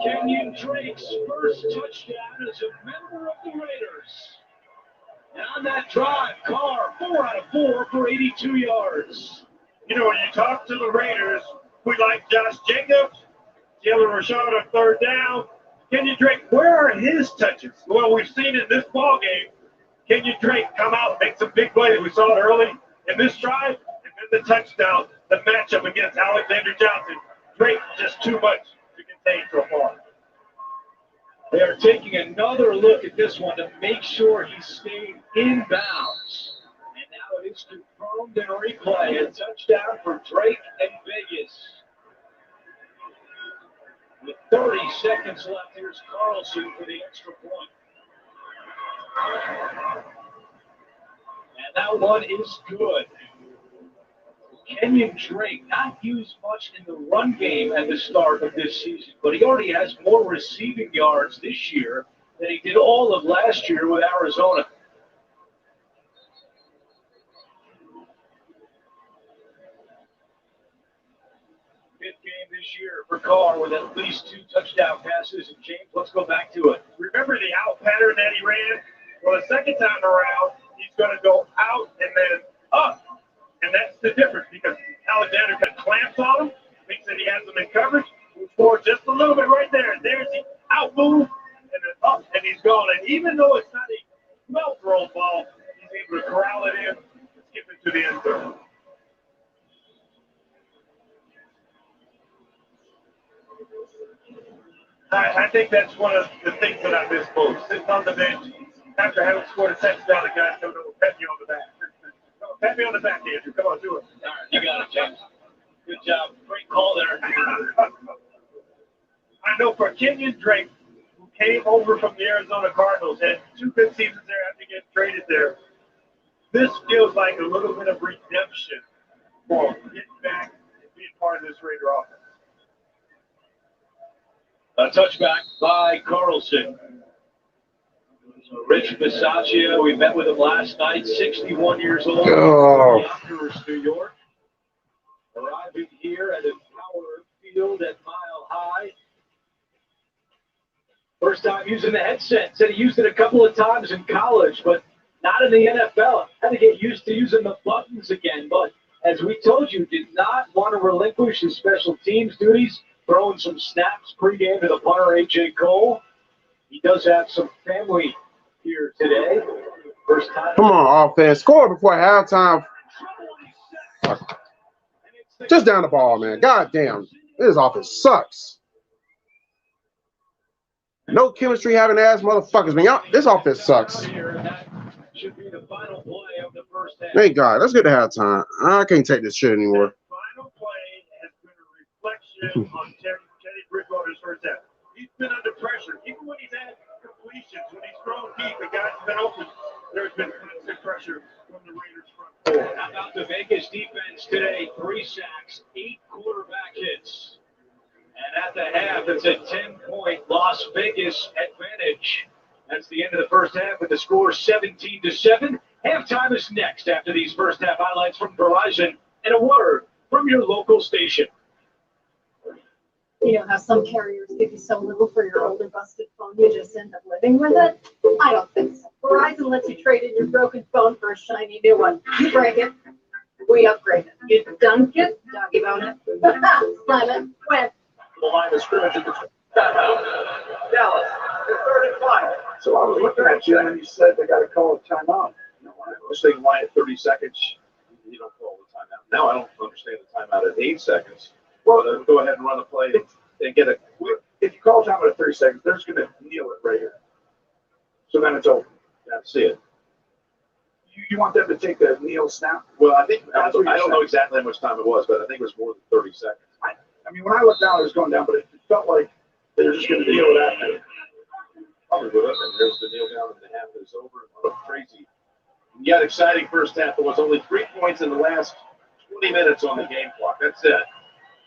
Kenyon Drake's first touchdown as a member of the Raiders. And on that drive, Carr, 4 out of 4 for 82 yards. You know, when you talk to the Raiders, we like Josh Jacobs, Jalen Rashad on third down. Kenyon Drake, where are his touches? Well, we've seen in this ball game, Kenyon Drake come out, make some big plays. We saw it early in this drive, and then the touchdown, the matchup against Alexander Johnson. Drake just too much to contain so far. They are taking another look at this one to make sure he stayed in bounds. And now it is confirmed in replay. A touchdown for Drake and Vegas. With 30 seconds left, here's Carlson for the extra point. And that one is good. Kenyon Drake, not used much in the run game at the start of this season, but he already has more receiving yards this year than he did all of last year with Arizona. Fifth game this year for Carr with at least 2 touchdown passes. And James, let's go back to it. Remember the out pattern that he ran? Well, the second time around, he's going to go out and then up. And that's the difference because Alexander got clamps on him, thinks that he has them in coverage, moves forward just a little bit right there. And there's the out move and then up, and he's gone. And even though it's not a well-thrown ball, he's able to corral it in and skip it to the end zone. I think that's one of the things that I miss most. Sitting on the bench after having scored a touchdown, the guys come to pat me on the back. Come on, pat me on the back, Andrew. Come on, do it. All right, you got it, James. Good job. Great call there. I know for Kenyon Drake, who came over from the Arizona Cardinals, had 2 good seasons there after getting traded there, this feels like a little bit of redemption for him, getting back and being part of this Raider offense. A touchback by Carlson. So Rich Bisaccia, we met with him last night, 61 years old, Yonkers, New York. Arriving here at Empower Field at Mile High. First time using the headset. Said he used it a couple of times in college, but not in the NFL. Had to get used to using the buttons again. But as we told you, did not want to relinquish his special teams duties, throwing some snaps pregame to the punter, A.J. Cole. He does have some family here today. First time. Come on, offense. Score before halftime. Just down the ball, man. God damn. This offense sucks. No chemistry having ass motherfuckers, man. Y'all, this offense sucks. Should be the final play of the first half. Thank God. Let's get to halftime. I can't take this shit anymore. Final play has been a reflection on Teddy Bridgewater's first half. He's been under pressure. Even when he's had completions, when he's thrown deep, the guys have been open. There's been constant pressure from the Raiders front four. How about the Vegas defense today? 3 sacks, 8 quarterback hits. And at the half, it's a 10-point Las Vegas advantage. That's the end of the first half with the score 17-7. Halftime is next after these first half highlights from Verizon and a word from your local station. You know how some carriers give you so little for your older busted phone, you just end up living with it? I don't think so. Verizon lets you trade in your broken phone for a shiny new one. You break it, we upgrade it. You dunk it, doggy bone it, slam it, win. The line of scrimmage at the timeout. Dallas, the 3rd and 5. So I was looking at you and you said they got to call a timeout. You know, I was thinking why at 30 seconds you don't call the timeout. Now I don't understand the timeout at 8 seconds. Well, go ahead and run the play and get a quick. If you call timeout at 30 seconds, they're just going to kneel it right here. So then it's over. That's it. You want them to take the kneel snap? Well, I think I don't know exactly how much time it was, but I think it was more than 30 seconds. I mean, when I looked down, it was going down, but it felt like they were just going to kneel it at me. Probably would have, and there's the kneel down, and the half is over. What a crazy, yet exciting first half. There was only 3 points in the last 20 minutes on the game clock. That's it.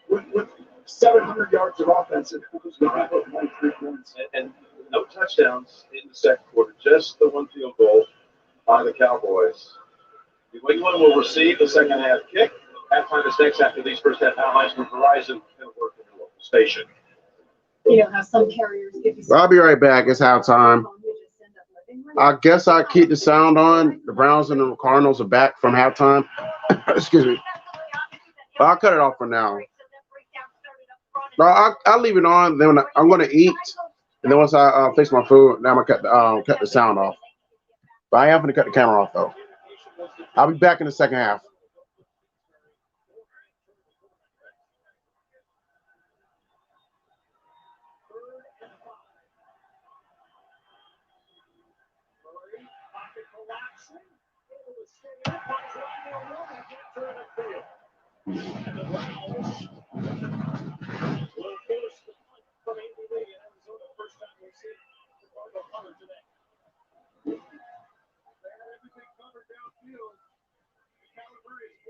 With 700 yards of offense, it was going to put 3 points. And no touchdowns in the second quarter, just the 1 field goal by the Cowboys. New England will receive the second half kick. Halftime is next after these first half highlights from Verizon and work in your local station. You know how some carriers give you. I'll be right back. It's halftime. I guess I keep the sound on. The Browns and the Cardinals are back from halftime. Excuse me. I'll cut it off for now. No, I'll leave it on. Then I'm going to eat, and then once I fix my food, then I'm going to cut the sound off. But I am going to cut the camera off, though. I'll be back in the second half.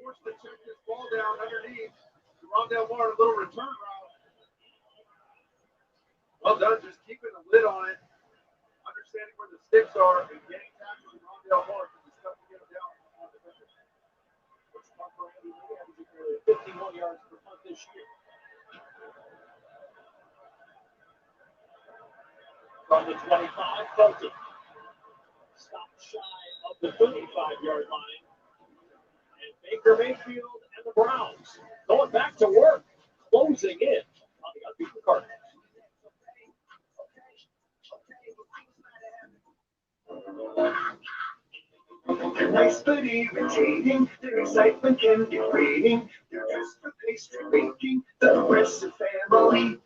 Forced to check his ball down underneath. Rondell Moore, a little return route. Well done, just keeping a lid on it, understanding where the sticks are, and getting tackles from Rondell Moore because it's tough to get him down on the defender. 51 yards per punt this year. From the 25, Felton. Stopped shy of the 35-yard line. And Baker Mayfield and the Browns going back to work, closing in on the unbeaten Cardinals. They're nice but irritating. Their excitement can be grating. They're just for pastry baking. The Progressive Family.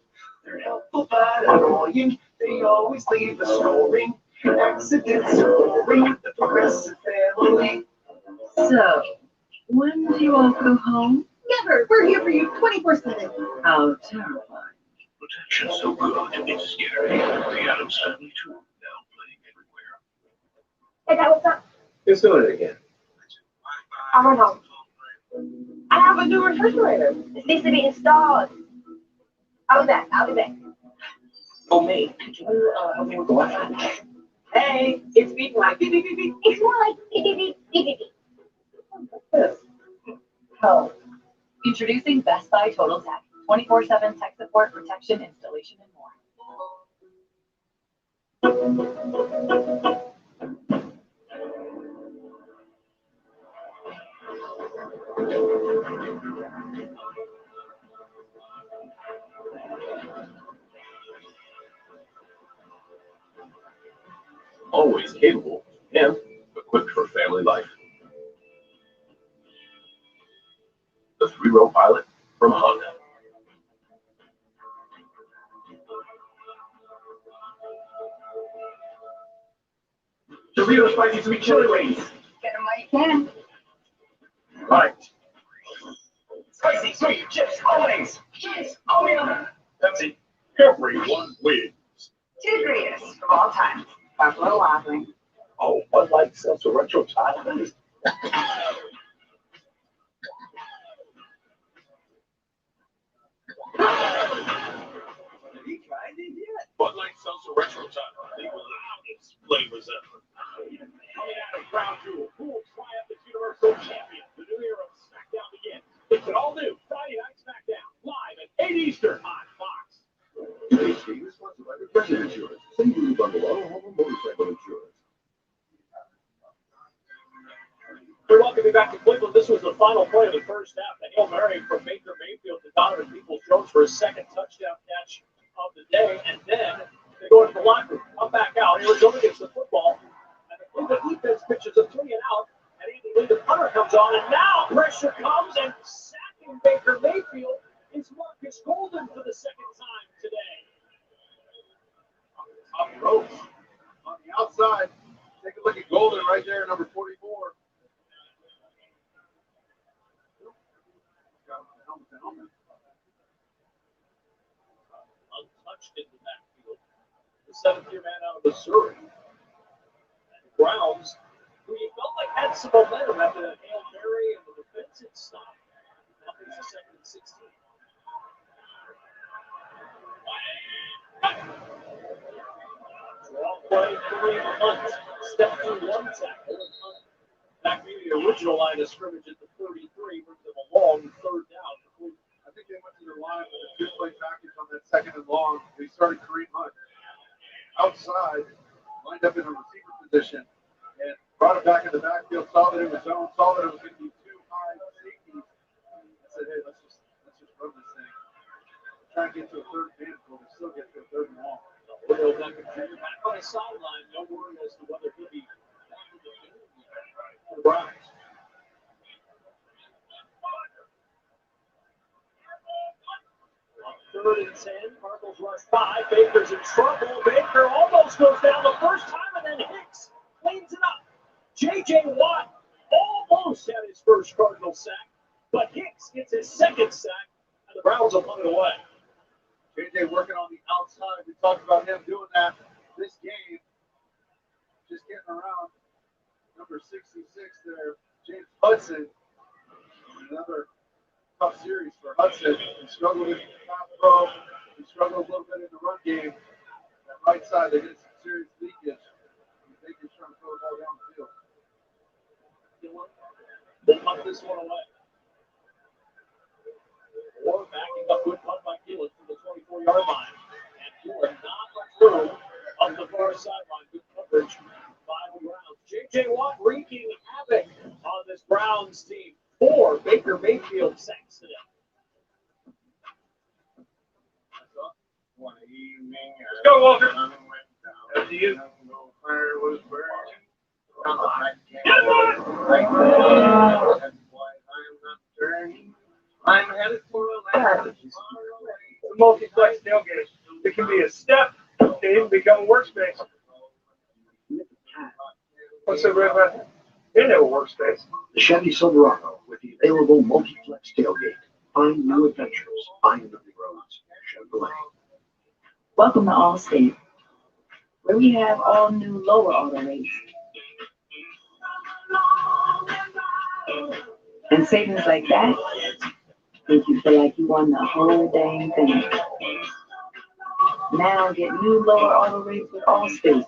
They're helpful but annoying. They always leave us snoring. Accidents are boring. The Progressive Family. So, when do you all go home? Never. We're here for you 24/7. How terrifying. Protection so good, it's scary. The Addams Family too. Now playing everywhere. Hey, that was up. Let's do it again. I run home. I have a new refrigerator. It needs to be installed. I'll be back. Oh, me. Could you help me with the Wi-Fi? Hey, it's beeping like beep, beep, beep, beep. It's more like beep, beep, beep, beep, beep, beep. Yes. Oh. Introducing Best Buy Total Tech. 24/7 tech support, protection, installation, and more. Always capable and equipped for family life. The 3-row pilot from Honda. Doritos spicy sweet chili wings. Get them while you can. Right. Spicy sweet chips always. Chips always. Pepsi. Everyone wins. Two greatest of all time. Buffalo Wild Wings. Oh, Bud Light seltzer retro child. Bud Light seltzer retro child. The loudest flavors ever. Coming out of Crown Jewel, who will triumph as Universal Champion? The new era of SmackDown begins. It's an all-new Friday Night SmackDown, live at 8 Eastern on Fox. Today's game is sponsored by Progressive Insurance. Singly bundle auto, home, and motorcycle insurance. We welcome you back to Cleveland. This was the final play of the first half. The Hail Mary from Baker Mayfield to Donovan Peoples-Jones for his second touchdown catch of the day. And then they go into the locker room, come back out. Arizona gets the football. And the Cleveland defense pitches a 3-and-out. And Andy Lee, the punter, comes on. And now pressure comes, and sacking Baker Mayfield is Marcus Golden for the second time today. Top ropes on the outside. Take a look at Golden right there, number 44. Untouched in the backfield. The seventh-year man out of Missouri. And the Browns, who you felt like had some momentum after that Hail Mary and the defensive stop. Now there's a second and 16. Draw play, 3 punts. Step through 1 tackle. Back maybe the original line of scrimmage at the 33, brings them a long third down. I think they went to their line with a 2-play package on that second and long. They started Kareem Hunt outside, lined up in a receiver position, and brought it back in the backfield, saw that it was zone, saw that it was going to be 2 high safeties, and said, hey, let's just run this thing. Try and get to a third vehicle and still get to a third and long. Odell Beckham Jr. back on the sideline. No word as to whether he'll be back in the game for the Browns. On 3rd and 10, Cardinals rush 5. Baker's in trouble. Baker almost goes down the first time, and then Hicks cleans it up. J.J. Watt almost had his first Cardinal sack, but Hicks gets his second sack, and the Browns will punt it away. JJ working on the outside. We talked about him doing that this game. Just getting around. Number 66 there, James Hudson. Another tough series for Hudson. He struggled in the pass pro. He struggled a little bit in the run game. That right side, they get some serious leakage. They just trying to throw the ball down the field. They punt this one away. Or backing up good punt by Keelan to the 24-yard line. And Keelan not through up the far sideline. Good coverage by the Browns. J.J. Watt wreaking havoc on this Browns team. 4 Baker Mayfield sacks today. One evening, Let's go, Walker. As the fire was burning. I'm headed for a land. Multiplex tailgate. It can be a step. It can even become a workspace. What's so great about that? It never workspace. The Chevy Silverado with the available multiplex tailgate. Find new adventures. Find new roads. Chevrolet. Welcome to Allstate, where we have all new lower auto rates. And savings like that make you feel like you won the whole dang thing. Now get new lower auto rates with Allstate.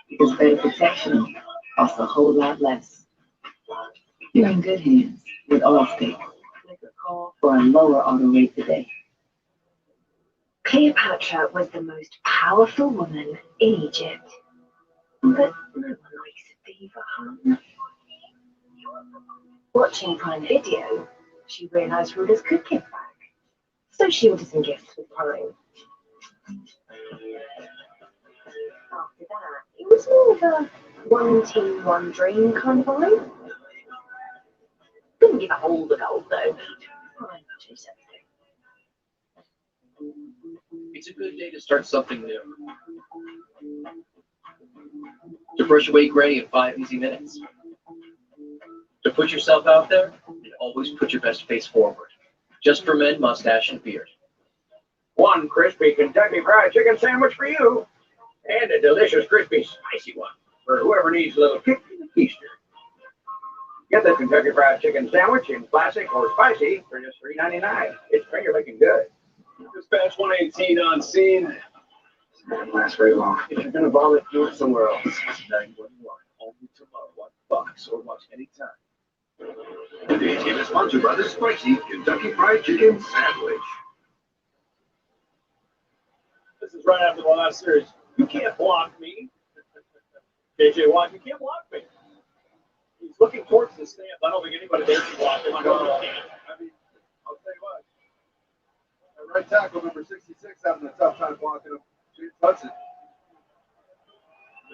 Because better protection costs a whole lot less. You're in good hands with Allstate. Make a call for a lower auto rate today. Cleopatra was the most powerful woman in Egypt. But no one likes a diva, huh? Watching Prime Video, she realised rulers could give back. So she ordered some gifts with Prime. After that, it was more of a one team, one dream kind of vibe. Couldn't give up all the gold though. Prime chose everything. It's a good day to start something new. To brush away gray in 5 easy minutes. To put yourself out there and always put your best face forward. Just for men, mustache, and beard. One crispy Kentucky Fried Chicken sandwich for you. And a delicious crispy spicy one for whoever needs a little kick in the keister. Get the Kentucky Fried Chicken sandwich in classic or spicy for just $3.99. It's finger licking good. Dispatch 118 on scene. This doesn't last very long. If you're going to vomit, do it somewhere else. 911. Only tomorrow. Watch Fox or watch anytime. Today's game is sponsored by the spicy Kentucky Fried Chicken sandwich. This is right after the last series. You can't block me. J.J. Watt, you can't block me. He's looking towards the stands. I don't think anybody there can block him. I know you can't. I mean, I'll tell you what. That right tackle, number 66, having a tough time blocking him. James Hudson.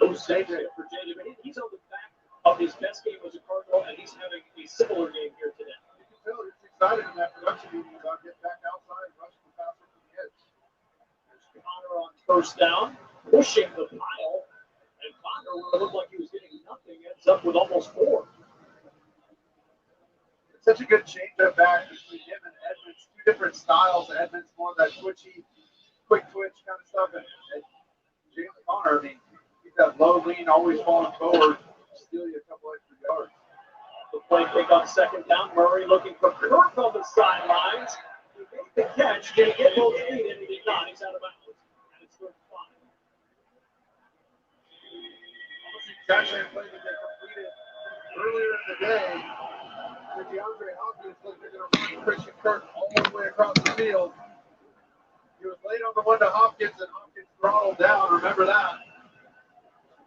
No save for J.J. But he's on the back of his best game as a Cardinal, and he's having a similar game here today. You can tell he's excited in that production meeting about getting back outside and rushing the passer to the edge. There's Connor on first down, pushing the pile, and Connor, where it looked like he was getting nothing, ends up with almost 4. It's such a good change-up back between him and Edmonds. 2 different styles. Edmonds more that twitchy, quick twitch kind of stuff, and Jalen Connor, I mean, he's that low lean, always falling forward, steal you a couple extra yards. The play pick up second down. Murray looking for Kirk on the sidelines. He made the catch. Did he get both feet in? He did not. He's out of bounds. And it's 35. Almost the exact same play that they completed earlier in the day. With DeAndre Hopkins, look, they're going to run Christian Kirk all the way across the field. He was late on the one to Hopkins, and Hopkins throttled down. Remember that.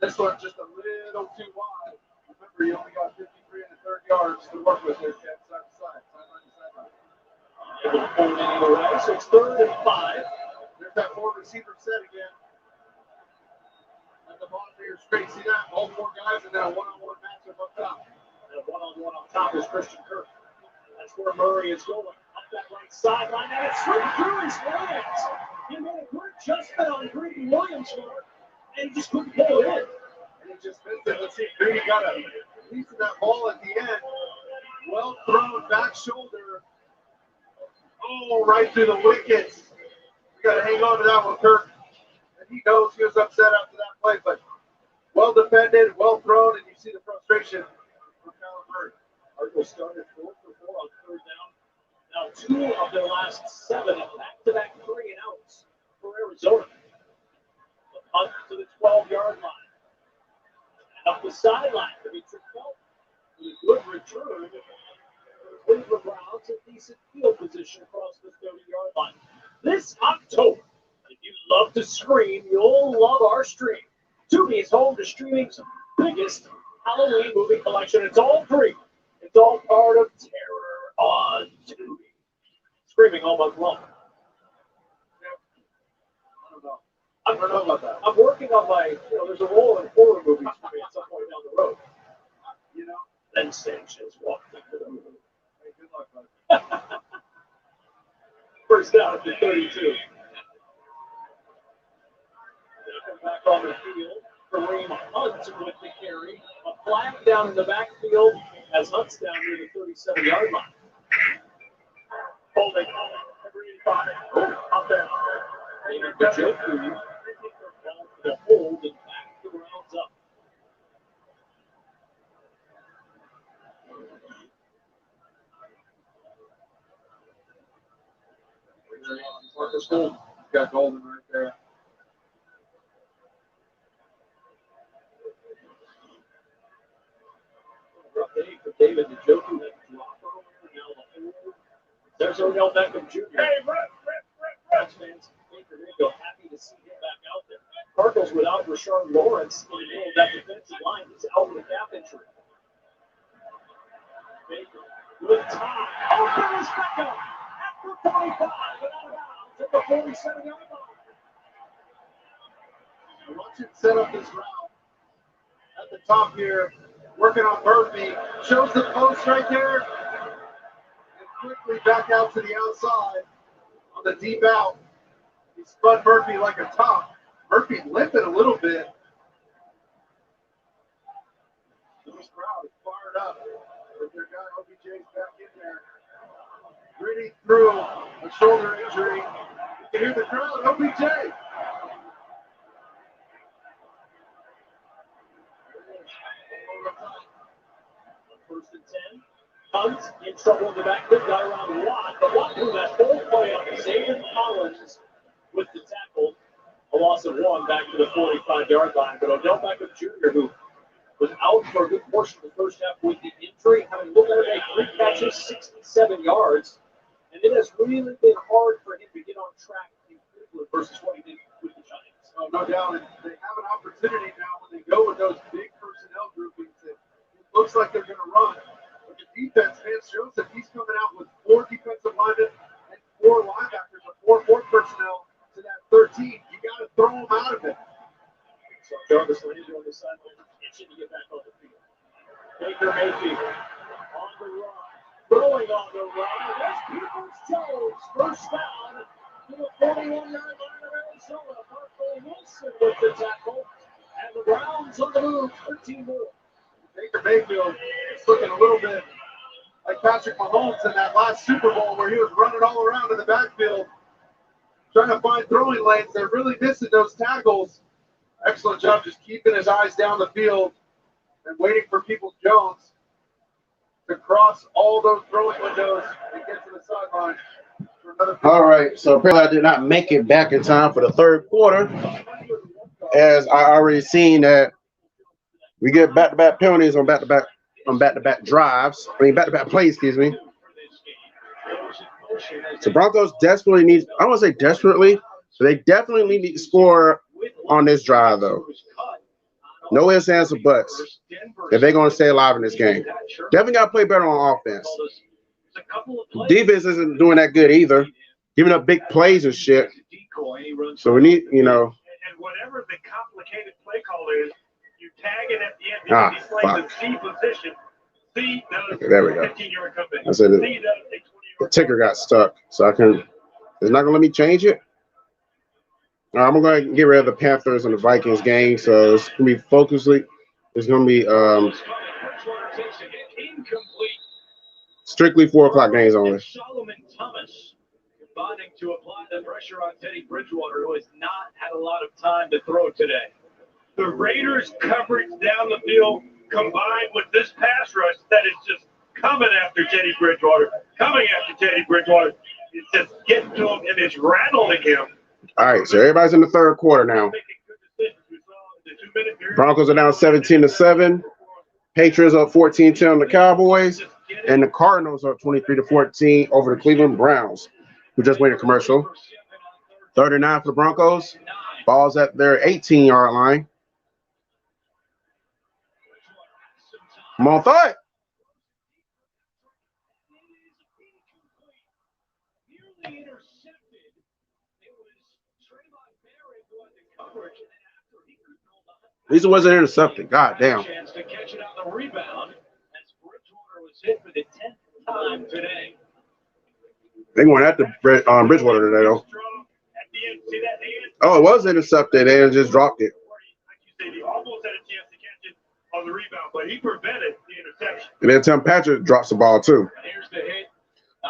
This one's just a little too wide. Remember, you only got 53 and a third yards to work with there, Ken, side to side, sideline to sideline. Able to pull it away, so it's 3rd and 5. There's that 4 receiver set again. At the bottom of your screen, see that? All 4 guys in that one-on-one matchup up top. And a one-on-one up top is Christian Kirk. That's where Murray is going. Up that right sideline, and it's straight through his hands. He made a good adjustment on Greedy Williams' mark, and he just couldn't pull it in. And he just missed it. Let's see if Greedy got a piece of that ball at the end. Well thrown, back shoulder. Oh, right through the wickets. You got to hang on to that one, Kirk. And he knows he was upset after that play, but well defended, well thrown, and you see the frustration from Kyler Murray. Cardinals started 4 for 4 on third down. Now 2 of their last 7 back-to-back 3 and outs for Arizona. The punt to the 12-yard line. And up the sideline, Dimitri Felton with a good return. The Cleveland Browns a decent field position across the 30-yard line. This October, if you love to scream, you'll love our stream. Tubi is home to streaming's biggest Halloween movie collection. It's all free. It's all part of Terror on Tubi. Screaming all month long. I don't know about that. I'm working on my, there's a role in horror movies for me at some point down the road. Then Sanchez walked into the movie. Hey, good luck, bud. First down at the 32. Back on the field. Kareem Hunt with the carry. A flag down in the backfield as Hunt's down near the 37-yard line. Holding. Number 85. Up there. The hold and back the rounds up. Marcus Gold got Golden right there. Rough day for David Njoku. That drop earlier. Now the hold. There's Odell Beckham Jr. Hey, Reds fans, Baker Mayfield happy to see him back out there. Cardinals without Rashard Lawrence in the middle of that defensive line. He's out with a calf injury. Baker with time. Open is Beckham at the 25, but out of bounds at the 47-yard line. Watch it set up this route at the top here, working on Murphy. Shows the post right there. And quickly back out to the outside on the deep out. He spun Murphy like a top. Murphy limping a little bit. This crowd is fired up. But their guy OBJ's back in there. Gritty through a shoulder injury. You can hear the crowd, OBJ. First and 10. Hunt in trouble in the backfield. Got around Watt. But Watt threw that whole play up. Xavier Collins with the tackle. A loss of 1 back to the 45-yard line. But Odell Beckham Jr., who was out for a good portion of the first half with the injury, having looked at it, 3 catches, 67 yards. And it has really been hard for him to get on track in Cleveland versus what he did with the Giants. Oh, no doubt. And they have an opportunity now when they go with those big personnel groupings that it looks like they're going to run. But the defense, Vance Joseph, he's coming out with 4 defensive linemen and 4 linebackers, or 4 personnel to that 13. You got to throw them out of it. So Jarvis Landry on the sideline, itching to get back on the field. Baker Mayfield on the run, throwing on the run. There's Peoples-Jones, first down to the 41-yard line of Arizona. Marco Wilson with the tackle, and the Browns on the move, 13 more. Baker Mayfield is looking a little bit like Patrick Mahomes in that last Super Bowl where he was running all around in the backfield, trying to find throwing lanes. They're really missing those tackles. Excellent job just keeping his eyes down the field and waiting for Peoples-Jones to cross all those throwing windows and get to the sideline. All right, so apparently I did not make it back in time for the third quarter, as I already seen that we get back-to-back penalties on back-to-back drives. I mean, back-to-back plays, excuse me. So Broncos desperately need, I don't want to say desperately, but they definitely need to score on this drive, though. No ifs, ands, or buts if they're going to stay alive in this game. Definitely got to play better on offense. Defense isn't doing that good either, giving up big plays and shit. So we need, And whatever the complicated play call is, you tag it at the end. He plays in C position. C does okay, there we go. 15-yard comeback. I said C does a 20-yard. the ticker got stuck, so I can. It's not gonna let me change it. All right, I'm gonna get rid of the Panthers and the Vikings game, so it's gonna be focusly. It's gonna be strictly 4 o'clock games only. Solomon Thomas combining to apply the pressure on Teddy Bridgewater, who has not had a lot of time to throw today. The Raiders' coverage down the field combined with this pass rush that is just coming after Teddy Bridgewater. It's just getting to him, and it's rattling him. All right, so everybody's in the third quarter now. Broncos are down 17-7. Patriots up 14-10 on the Cowboys. And the Cardinals are 23-14 over the Cleveland Browns, who just went a commercial. 39 for the Broncos. Ball's at their 18-yard line. Come on, thought. At least it wasn't intercepted. God damn. Chance to catch it on the rebound as Bridgewater was hit for the 10th time today. They went after Bridgewater today, though. Oh, it was intercepted and just dropped it. He almost had a chance to catch it on the rebound, but he prevented the interception. And then Tim Patrick drops the ball, too.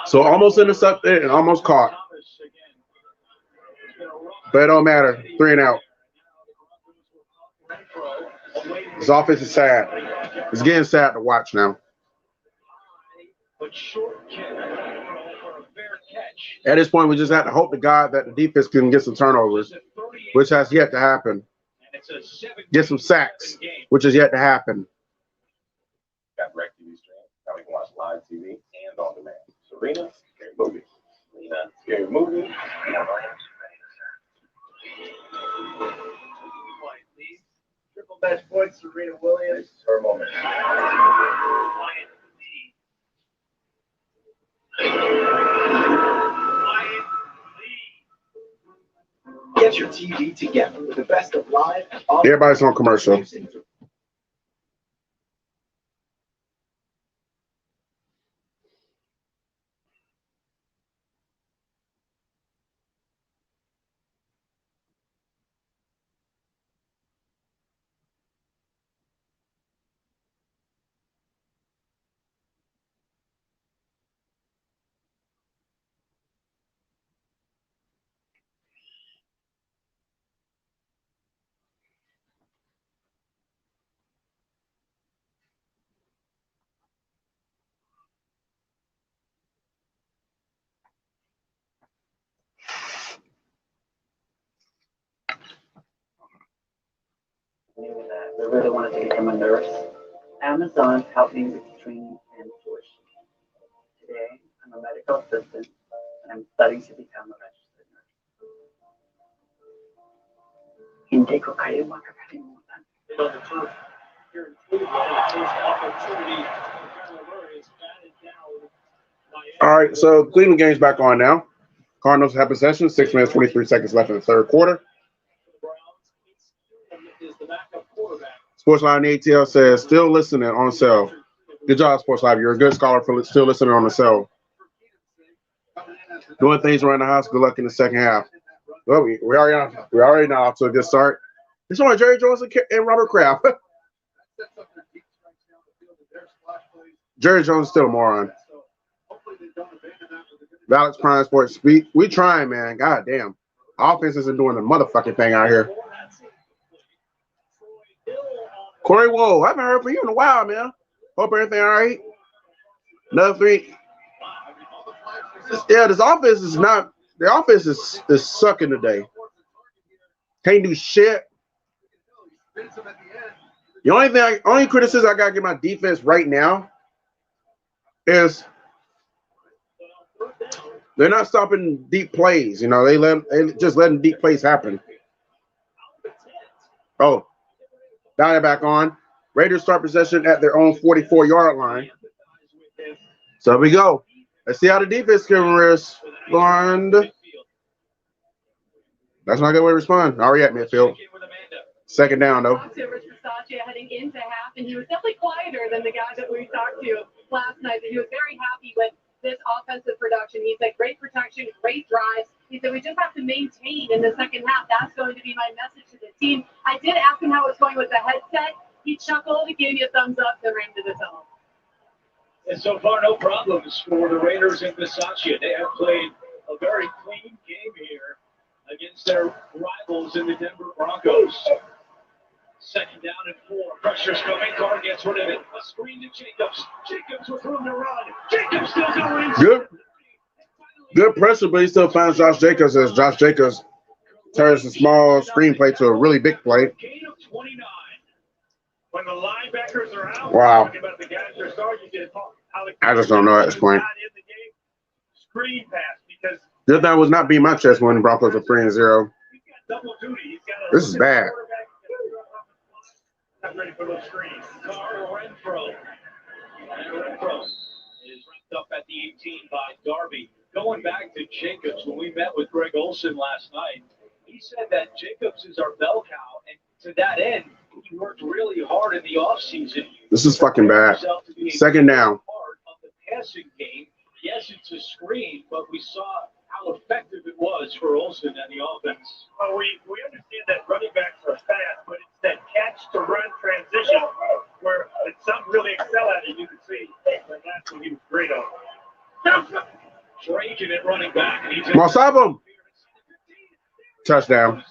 So almost intercepted and almost caught. But it don't matter. 3 and out. This offense is sad. It's getting sad to watch now. At this point, we just have to hope to God that the defense can get some turnovers, which has yet to happen. Get some sacks, which has yet to happen. Got DirecTV stream. Now we can watch live TV and on demand. Serena, scary movie. Lena, scary movie. Triple match points, Serena Williams. This is her moment. Get your TV together with the best of live. Everybody's on commercial. Knew that I really wanted to become a nurse. Amazon helped me with training and tuition. Today, I'm a medical assistant and I'm studying to become a registered nurse. Hindi ko kayo makakalimutan. On the turf here in Cleveland, the first opportunity is batted down. All right, so Cleveland game's back on now. Cardinals have possession. 6 minutes, 23 seconds left in the third quarter. Sportsline ATL says, still listening on cell. Good job, Sportsline. You're a good scholar for still listening on the cell. Doing things around the house. Good luck in the second half. Well, we already know off to a good start. It's only Jerry Jones and Robert Kraft. Jerry Jones is still a moron. Alex Prime Sports Speak. We trying, man. God damn. Offense isn't doing the motherfucking thing out here. Corey Woe, I haven't heard from you in a while, man. Hope everything all right. Another 3. Yeah, this offense is not. The offense is sucking today. Can't do shit. The only criticism I gotta give my defense right now is they're not stopping deep plays. You know, they just letting deep plays happen. Oh, now they're back on. Raiders start possession at their own 44-yard line. So here we go. Let's see how the defense can respond. That's not a good way to respond. Already at midfield. Second down, though. Heading into half, and he was definitely quieter than the guy that we talked to last night. That he was very happy with this offensive production. He said, great protection, great drives. He said, we just have to maintain in the second half. That's going to be my message to the team. I did ask him how it's going with the headset. He chuckled, he gave me a thumbs up, then ran to the tunnel. And so far, no problems for the Raiders in Versace. They have played a very clean game here against their rivals in the Denver Broncos. Second down and 4. Pressure's coming. Carr gets rid of it. A screen to Jacobs. Jacobs with room to run. Jacobs still going. Good pressure, but he still finds Josh Jacobs as Josh Jacobs turns the small screen play to a really big play. Gain of 29. When the linebackers are out, Wow. talking about the guys that are starting, you get how the I just don't know how to explain. Screen pass because Good thing was not being my chest when the Broncos are 3-0. double duty. He's got This is bad. not ready for those screens. Carr Renfro. And Renfro is wrapped up at the 18 by Darby. Going back to Jacobs, when we met with Greg Olson last night, he said that Jacobs is our bell cow, and to that end, he worked really hard in the offseason. This is fucking bad. Second down. Part of the passing game. Yes, it's a screen, but we saw how effective it was for Olsen and the offense. Well, we understand that running backs are fast, but it's that catch-to-run transition where it's some really excel at it. You can see, and that's what he was great on. Draken at running back. And Come on, stop him. Touchdown.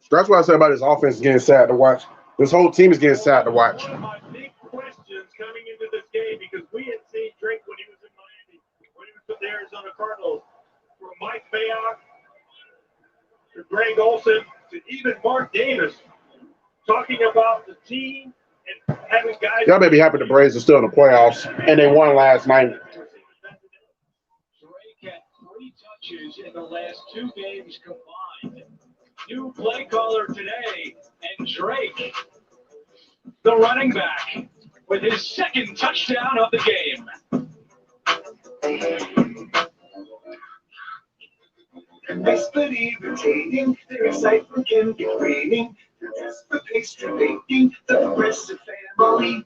That's what I said about his offense is getting sad to watch. This whole team is getting sad to watch. One of my big questions coming into this game, because we had seen Drake when he was in Miami, when he was with the Arizona Cardinals, from Mike Mayock to Greg Olson to even Mark Davis, talking about the team and having guys. Y'all may be happy the Braves are still in the playoffs, and they won last night. Drake had 3 touches in the last 2 games combined. New play caller today, and Drake, the running back, with his second touchdown of the game. Nice but irritating, their excitement can get raining. They're just for pastry baking, the Progressive family.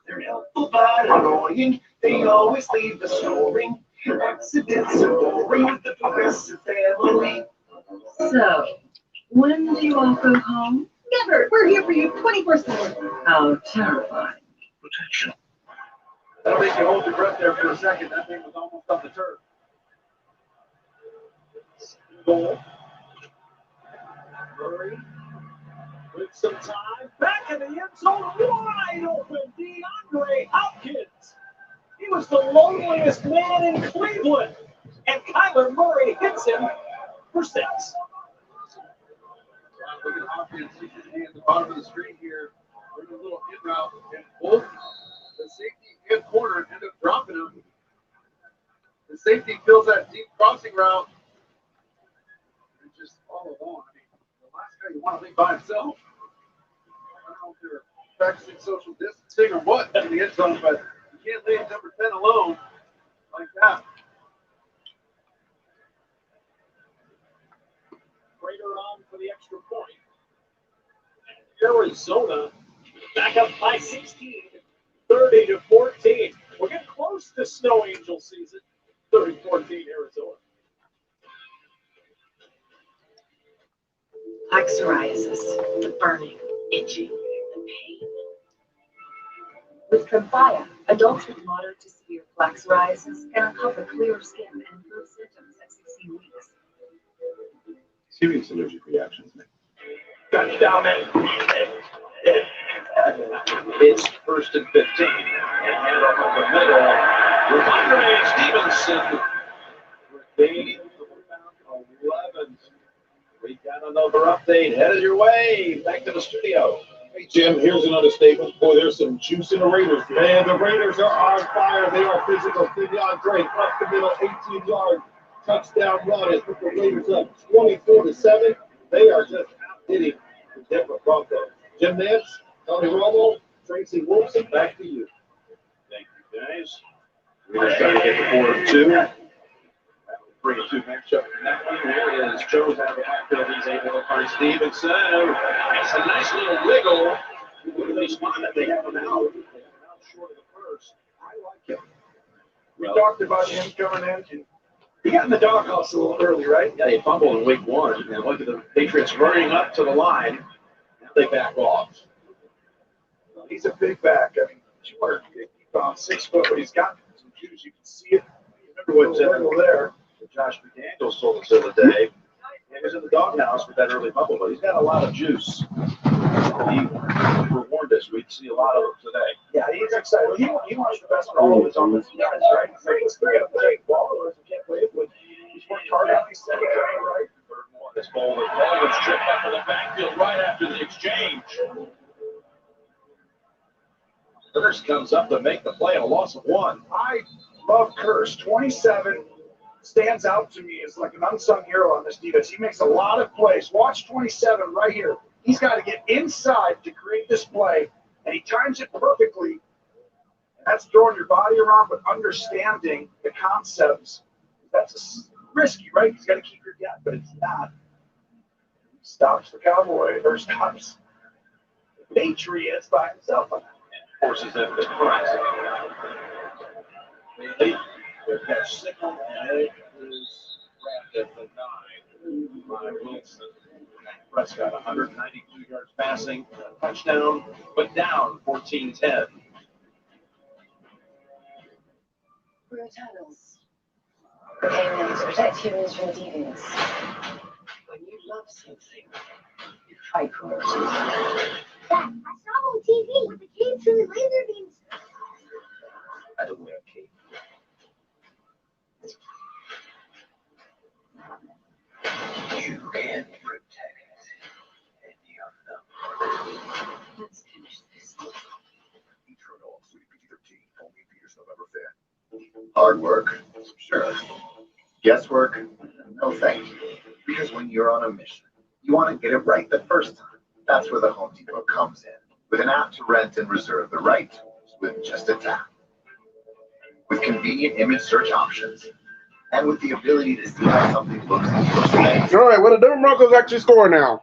They're helpful but annoying, they always leave us snoring. Accidents are boring with the Progressive family. So, when do you all go home? Never. We're here for you 24/7. How terrifying. Protection. That'll make you hold your breath there for a second. That thing was almost on the turf. Goal. Murray with some time. Back in the end zone, wide open. DeAndre Hopkins. He was the loneliest man in Cleveland. And Kyler Murray hits him for 6. Look at Hopkins. He should be at the bottom of the screen here. There's a little in route, and both the safety and corner end up dropping him. The safety fills that deep crossing route and just follow along. I mean, the last guy you want to leave by himself. I don't know if they're practicing social distancing or what in the end zone, but you can't leave number 10 alone like that. Prater on for the extra point. Arizona back up by 16, 30-14. We're getting close to Snow Angel season. 30-14 Arizona. Plaque psoriasis, the burning, itching, the pain. With Tremfya, adults with moderate to severe plaque psoriasis can uncover clear skin and improve symptoms at 16 weeks. Serious allergic reactions. Touchdown, man. It's 1st and 15. And handoff up the middle. Ramondre Stevenson. Gain of about 11. We got another update headed your way. Back to the studio. Hey, Jim, here's another statement. Boy, there's some juice in the Raiders. Man, the Raiders are on fire. They are physical. DeAndre up the middle, 18-yard touchdown run. It put the Raiders up 24-7. They are just outditting the Denver Broncos. Jim Nance, Tony Romo, Tracy Wilson, back to you. Thank you, guys. We're just trying to get the 4-2. That will bring a 2 matchup in that one. Here is Joe's out of the backfield. He's able to find Stevenson. It's a nice little wiggle. Look at the spot that they have him out. They have him out short of the first. I like him. We talked about him coming in. And he got in the doghouse a little early, right? Yeah, he fumbled in week 1. And look at the Patriots running up to the line. Now they back off. He's a big back. I mean, 250 pounds, 6 foot, but he's got some juice. You can see it. Remember what General there, Josh McDaniels told us the other day. He was in the doghouse with that early bubble, but he's got a lot of juice. He warned us we'd see a lot of them today. Yeah, he's excited. He wants the best for all of his offensive guys, right? He's like, let's get a play ball, or we can't play it. He's worked hard on these seven, right? Third one, this ball, the ball was stripped up in the backfield right after the exchange. Curse comes up to make the play, a loss of 1. I love Curse. 27 stands out to me as like an unsung hero on this defense. He makes a lot of plays. Watch 27 right here. He's got to get inside to create this play, and he times it perfectly. And that's throwing your body around, but understanding the concepts. That's risky, right? He's got to keep your gap, but it's not. Stops the Cowboy, or stops the Patriots by himself on that. Forces them to press. They lead. Their catch signal, and it is wrapped at the 9 by Wilson. Prescott, 192 yards passing, touchdown, but down 14-10. We're eternals. We came here to protect humans from deviants. When you love something, you fight for it. Dad, I saw on TV with the kids shooting laser beams. I don't wear a cape. You can't protect any of them. Let's finish this. Eternal, sweet PG-13, only Peter's November 5th. Hard work? Sure. Guesswork? No thank you. Because when you're on a mission, you want to get it right the first time. That's where the Home Depot comes in. With an app to rent and reserve the right tools with just a tap. With convenient image search options. And with the ability to see how something looks in your space. All right, well, the Denver Broncos actually scored now.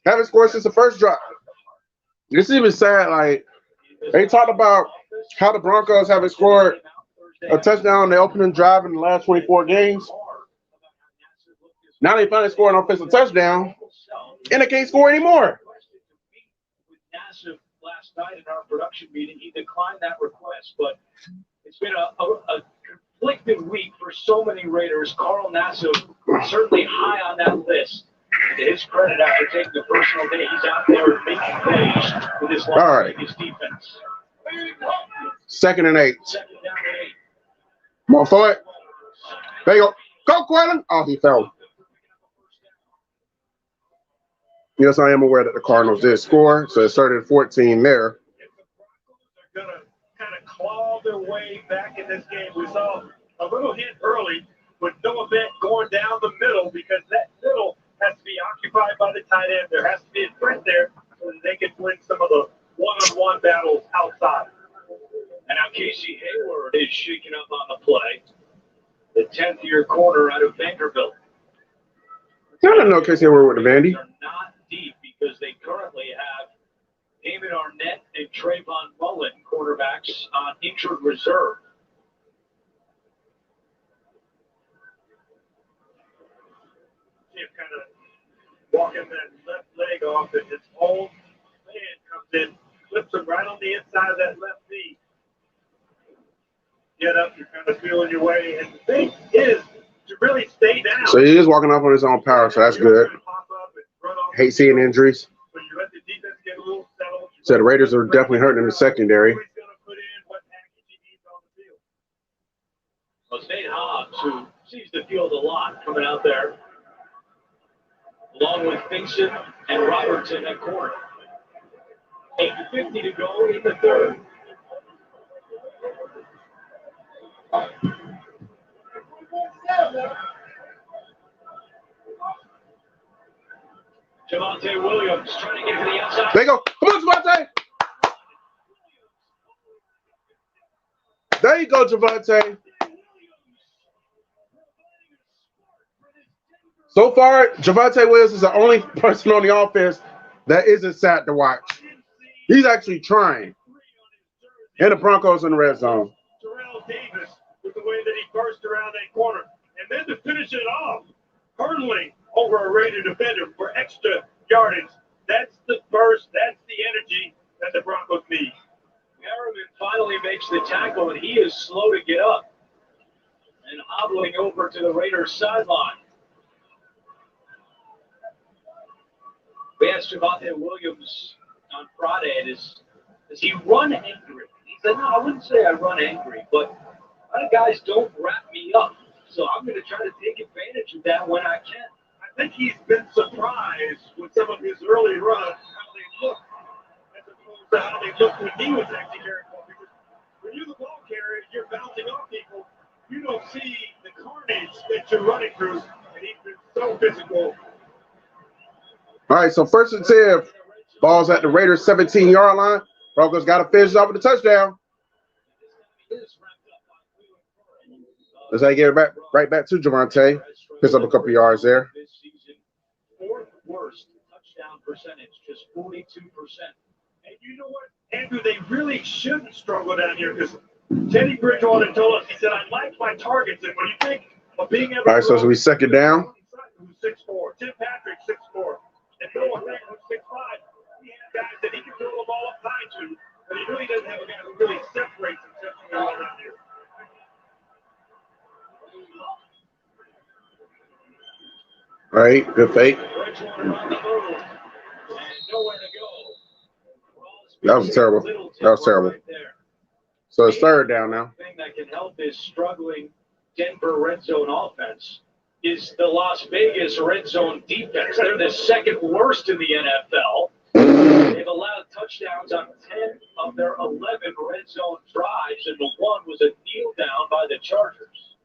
Haven't scored since the first drive. It's even sad, like, they talked about how the Broncos haven't scored a touchdown on the opening drive in the last 24 games. Now they finally scored an offensive touchdown, and they can't score anymore. Last night in our production meeting, he declined that request, but it's been a conflicted week for so many Raiders. Carl Nassib certainly high on that list. To his credit, after taking the personal day, he's out there making plays with his line, right. His defense. 2nd and 8. Second down and 8. More for it. There you go. Go, Quillen. Oh, he fell. Yes, I am aware that the Cardinals did score, so it's 3rd and 14 there. They're going to kind of claw their way back in this game. We saw a little hit early with Noah Bent going down the middle because that middle has to be occupied by the tight end. There has to be a threat there so that they can win some of the one-on-one battles outside. And now Casey Hayward is shaking up on the play. The 10th-year corner out of Vanderbilt. I don't know Casey Hayward with the Vandy. They're not deep because they currently have David Arnett and Trayvon Mullen, quarterbacks, on injured reserve. See him kind of walking that left leg off, and his own man comes in, flips him right on the inside of that left knee. Get up, you're kind of feeling your way, and the thing is to really stay down. So he is walking off on his own power, so that's good. Hate seeing injuries. But you let the defense get a little settled. So the Raiders are definitely hurting in the secondary. Well, Nate Hobbs, who sees the field a lot coming out there, along with Vincent and Robertson at corner. 8:50 to go in the 3rd. Javonte Williams trying to get to the outside. There you go. Come on, Javonte. There you go, Javonte. So far, Javonte Williams is the only person on the offense that isn't sad to watch. He's actually trying. And the Broncos in the red zone. Terrell Davis with the way that he burst around that corner. And then to finish it off, hurdling over a Raider defender for extra yardage. That's the burst. That's the energy. that the Broncos need. Merriman finally makes the tackle, and he is slow to get up and hobbling over to the Raiders sideline. We asked Javonte Williams on Friday, does he run angry? He said, no, I wouldn't say I run angry, but a lot of guys don't wrap me up. So I'm going to try to take advantage of that when I can. I think he's been surprised with some of his early runs, how they look, as opposed to how they looked when he was actually carrying the ball. Because when you're the ball carrier, you're bouncing off people, you don't see the carnage that you're running through, and he's been so physical. All right, so 1st and 10. Ball's at the Raiders 17-yard line. Broncos got to finish off with a touchdown. As I get it back, right back to Javonte. Picks up a couple yards there. Fourth worst touchdown percentage, just 42%. And you know what, Andrew, they really shouldn't struggle down here because Teddy Bridgewater told us, he said, I like my targets. And when you think of being able to. All right, so as we second down. Who's 6'4", Tim Patrick 6'4", and Noah Grant who's 6'5". He has guys that he can throw the ball up high to, but he really doesn't have a guy who really separates himself from all around here. All right, good fake. That was terrible. That was terrible. So it's third down now. The thing that can help this struggling Denver red zone offense is the Las Vegas red zone defense. They're the second worst in the NFL. They've allowed touchdowns on 10 of their 11 red zone drives, and the one was a kneel down by the Chargers.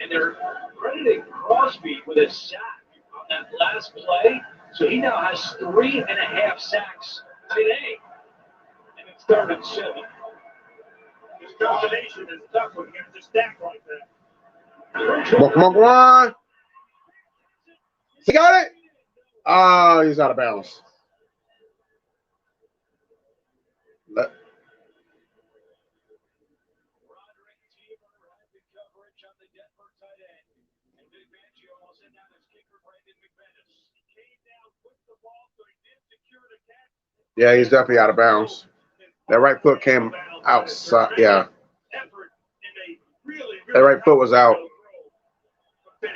And they're crediting Crosby with a sack on that last play, so he now has 3.5 sacks today. And it's 3rd and 7. This combination is tough when you have to stack like that. Come on. He got it. Oh, he's out of bounds. Yeah, he's definitely out of bounds. That right foot came outside. Yeah. That right foot was out. Wow. Man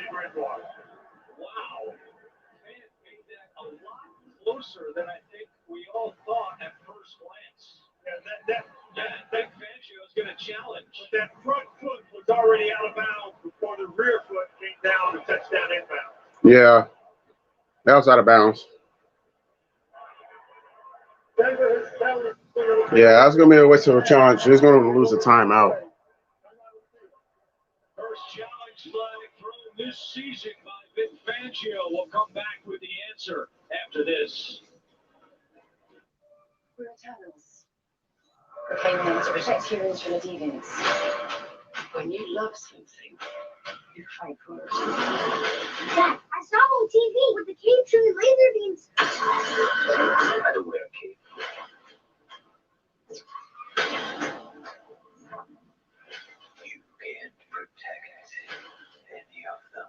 made that a lot closer than I think we all thought at first glance. That Fangio is going to challenge. But that front foot was already out of bounds before the rear foot came down to touchdown inbound. Yeah. That was out of bounds. Yeah, that's going to be a waste of a challenge. He's going to lose a timeout. First challenge flag thrown this season by Vic Fangio. We'll come back with the answer after this. We're eternals. Proclaiming to protect humans from the deviants. When you love something, you fight for it. Dad, I saw on TV with the cave shooting laser beams. I don't wear a cape. You can't protect any of them.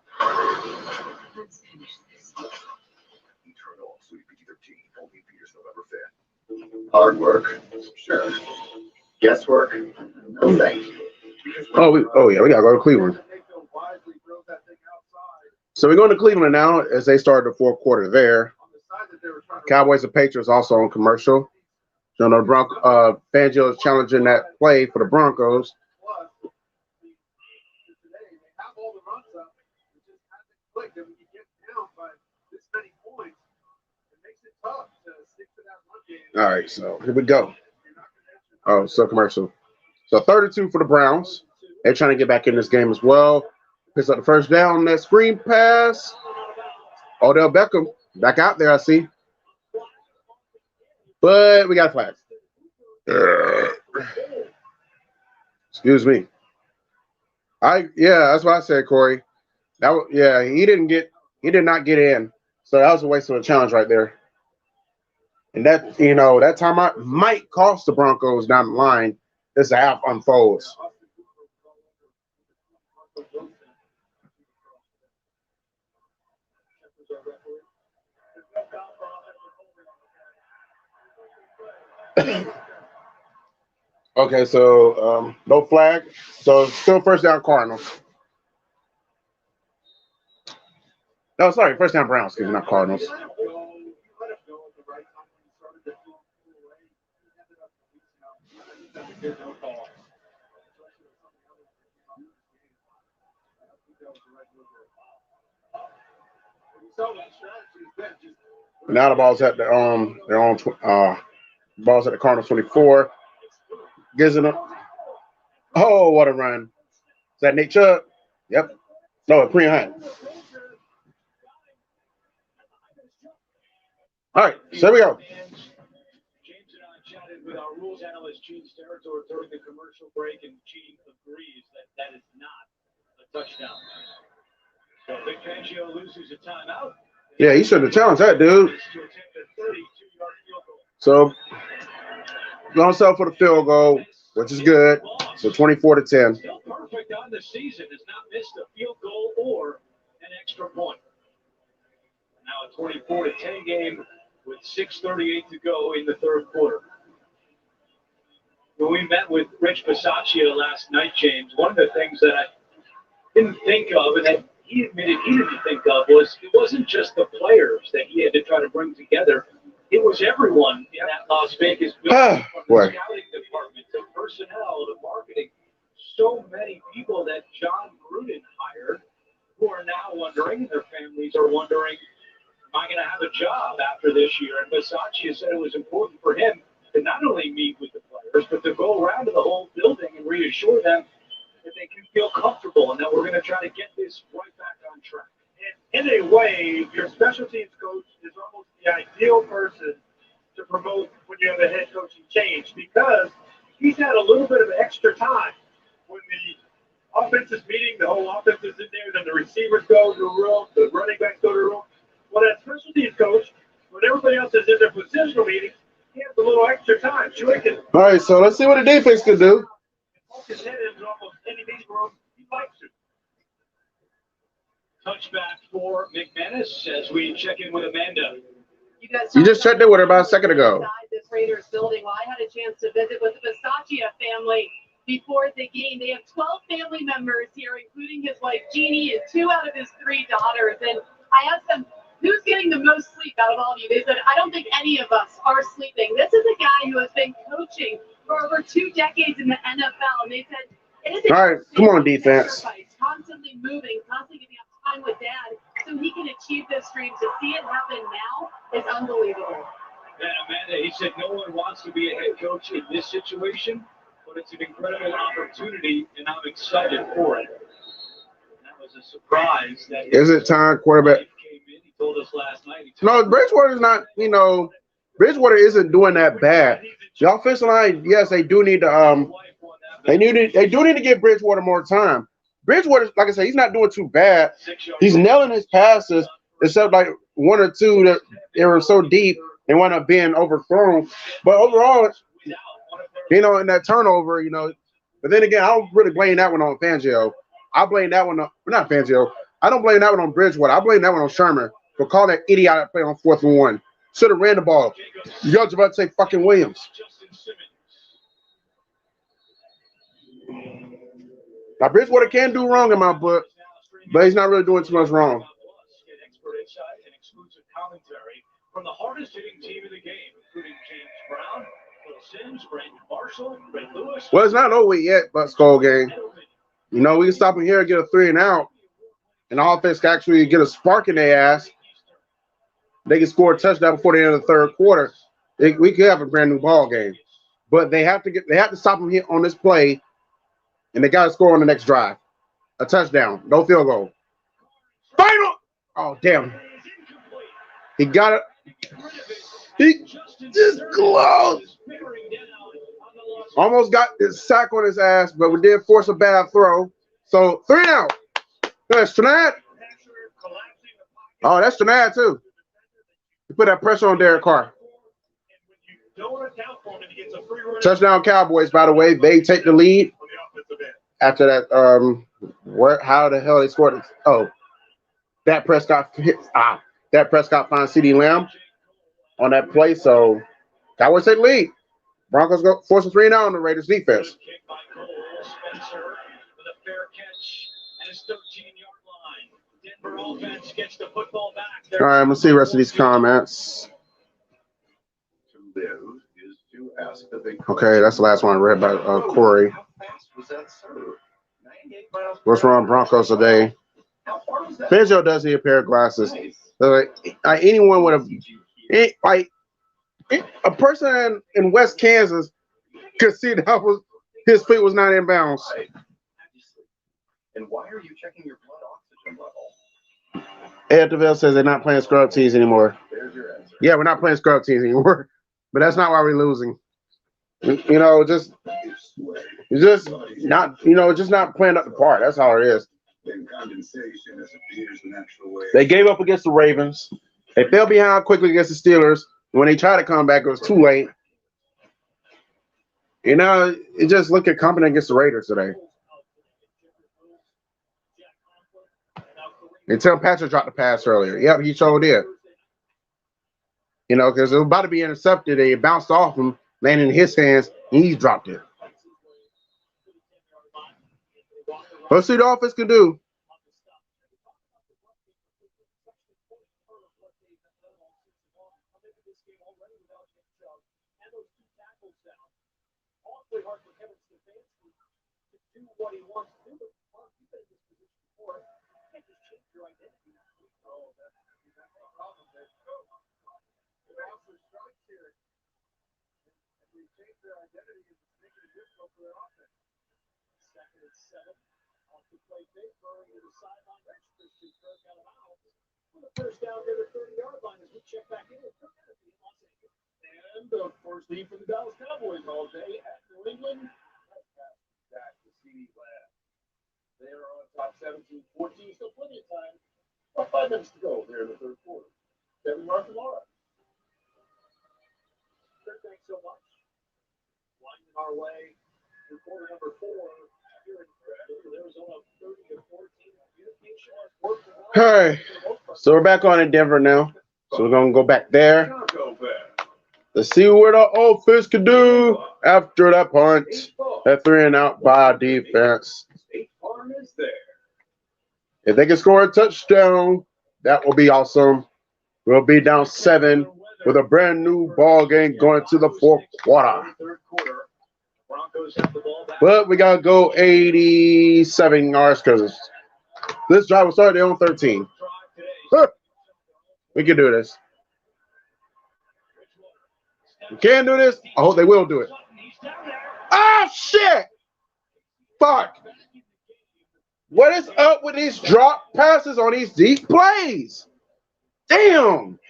Let's finish this. Eternal, sweet PG-13, only Peter's November 5th. Hard work, sure. Guesswork, no thank you. Oh yeah, we got to go to Cleveland. So we're going to Cleveland now as they start the fourth quarter there. Cowboys and Patriots also on commercial. So the Fangio is challenging that play for the Broncos. All right, so here we go. Oh, so commercial. So 32 for the Browns. They're trying to get back in this game as well. Picks up the first down. That screen pass. Odell Beckham back out there, I see. But we got a flag. Excuse me. That's what I said, Corey. He did not get in. So that was a waste of a challenge right there. And that timeout might cost the Broncos down the line as the half unfolds. Okay, so no flag. So still first down Cardinals. No, sorry, first down Browns, excuse me, not Cardinals. Now the ball's at their own ball's at the Cardinals 24. Gives it up. Oh, what a run. Is that Nick Chubb? Yep. No, Kareem Hunt. All right, so here we go. James and I chatted with our rules analyst, Gene Steratore, during the commercial break, and Gene agrees that is not a touchdown. So Vic Fangio loses a timeout. Yeah, he shouldn't have challenged that, dude. So, going self for the field goal, which is good. So 24-10. Still perfect on the season. Has not missed a field goal or an extra point. Now a 24-10 game with 6:38 to go in the third quarter. When we met with Rich Bisaccia last night, James, one of the things that I didn't think of, and that he admitted he didn't think of, was it wasn't just the players that he had to try to bring together. It was everyone in that Las Vegas building, from the scouting department to personnel to marketing. So many people that John Gruden hired who are now wondering, their families are wondering, am I going to have a job after this year? And Bisaccia said it was important for him to not only meet with the players, but to go around to the whole building and reassure them that they can feel comfortable and that we're going to try to get this right back on track. In a way, your special teams coach is almost the ideal person to promote when you have a head coaching change, because he's had a little bit of extra time. When the offense is meeting, the whole offense is in there, then the receivers go to the room, the running backs go to the room. Well, that special teams coach, when everybody else is in their positional meetings, he has a little extra time. So he can All right, so let's see what the defense can do. focus in in almost any meeting room he likes to. Touchback for McManus as we check in with Amanda. You just checked in with her about a second ago. This Raiders building. Well, I had a chance to visit with the Bisaccia family before the game. They have 12 family members here, including his wife Jeannie and 2 out of his 3 daughters. And I asked them, who's getting the most sleep out of all of you? They said, I don't think any of us are sleeping. This is a guy who has been coaching for over 2 decades in the NFL. And they said, it is All right, come on, defense. Constantly moving, constantly giving up time with dad so he can achieve this dream. To see it happen now is unbelievable. And Amanda, he said no one wants to be a head coach in this situation, but it's an incredible opportunity, and I'm excited for it. And that was a surprise. That Is it time, quarterback? Came in. He told us last night. No, Bridgewater's not, Bridgewater isn't doing that bad. The offensive line, yes, they do need to they do need to give Bridgewater more time. Bridgewater, like I said, he's not doing too bad. He's nailing his passes, except like 1 or 2 that they were so deep they wound up being overthrown. But overall, in that turnover, But then again, I don't really blame that one on Fangio. I blame that one on not Fangio. I don't blame that one on Bridgewater. I blame that one on Sherman for calling that idiotic play on 4th and 1. Should have ran the ball. You guys about to say fucking Williams. Now Bridgewater can do wrong in my book, but he's not really doing too much wrong. Expert insight and exclusive commentary from the hardest hitting team in the game, including James Brown, Phil Simms, Brandon Marshall, Ray Lewis. Well, it's not over yet, but Skull game. We can stop him here and get a 3 and out, and the offense can actually get a spark in their ass. They can score a touchdown before the end of the third quarter. We could have a brand new ball game, but they have to stop him here on this play. And they got to score on the next drive. A touchdown. No field goal. Final. Oh, damn. He got it. He just close. Almost got his sack on his ass, but we did force a bad throw. So 3 out. That's Stranad. Oh, that's Stranad, too. He put that pressure on Derek Carr. Touchdown Cowboys, by the way. They take the lead. After that, how the hell they scored it? Oh, Dak Prescott finds CeeDee Lamb on that play. So Cowboys take the lead. Broncos go force a 3 and out on the Raiders defense. Kick by Cole Spencer with a fair catch at his 13-yard line. Denver offense gets the football back. All right, let's see the rest of these comments. To live is to ask the big Okay, that's the last one I read by Corey. How fast was that serve? 98 miles per What's wrong, Broncos today? How far was that? Fizzo does need a pair of glasses. Anyone would have, like, a person in West Kansas could see that was his feet was not in bounds. And why are you checking your blood oxygen level? Ed DeVille says they're not playing scrub teams anymore. There's your answer. Yeah, we're not playing scrub teams anymore, but that's not why we're losing. You know, just not, just not playing up the part. That's how it is. Condensation appears the natural way. They gave up against the Ravens. They fell behind quickly against the Steelers. When they tried to come back, it was too late. You just look at competent against the Raiders today. And Tim Patrick dropped the pass earlier. Yep, he sure did. Because it was about to be intercepted. They bounced off him, landed in his hands, and he's dropped it. Let's see what the offense can do. What he wants to do, but you've been in this position before. You can't just change your identity. Oh, that's the problem there. The bouncer strikes here. And we change their identity and make it difficult for their offense. 2nd and 7. Off the play, big Murray to the sideline. Registers to Kirk out of bounds. For the first down near the 30-yard line as we check back in. And the first lead for the Dallas Cowboys all day at New England. Back to CD Lamb. They are on top 17-14, still plenty of time. About 5 minutes to go there in the third quarter. Kevin Mark tomorrow. Kirk, thanks so much. Winding our way to quarter number 4 here in Arizona, 30-14. Communication has worked well. All right. So we're back on in Denver now. So we're going to go back there. Let's see what the offense can do after that punt. That 3 and out by defense. If they can score a touchdown, that will be awesome. We'll be down 7 with a brand new ball game going to the 4th quarter. But we got to go 87 yards because this drive will start there on 13. We can do this. We can do this. I hope they will do it. Ah, shit! Fuck! What is up with these drop passes on these deep plays? Damn!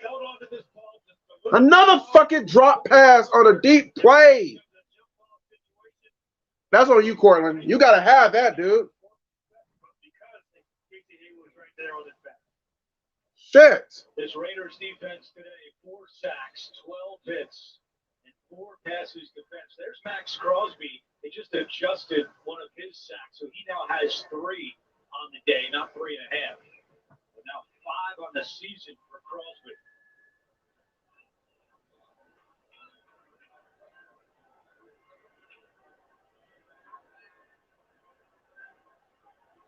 Another fucking drop pass on a deep play. That's on you, Cortland. You gotta have that, dude. Shit. This Raiders defense today, 4 sacks, 12 hits. 4 passes defense. There's Max Crosby. They just adjusted one of his sacks, so he now has 3 on the day, not 3.5. But now 5 on the season for Crosby.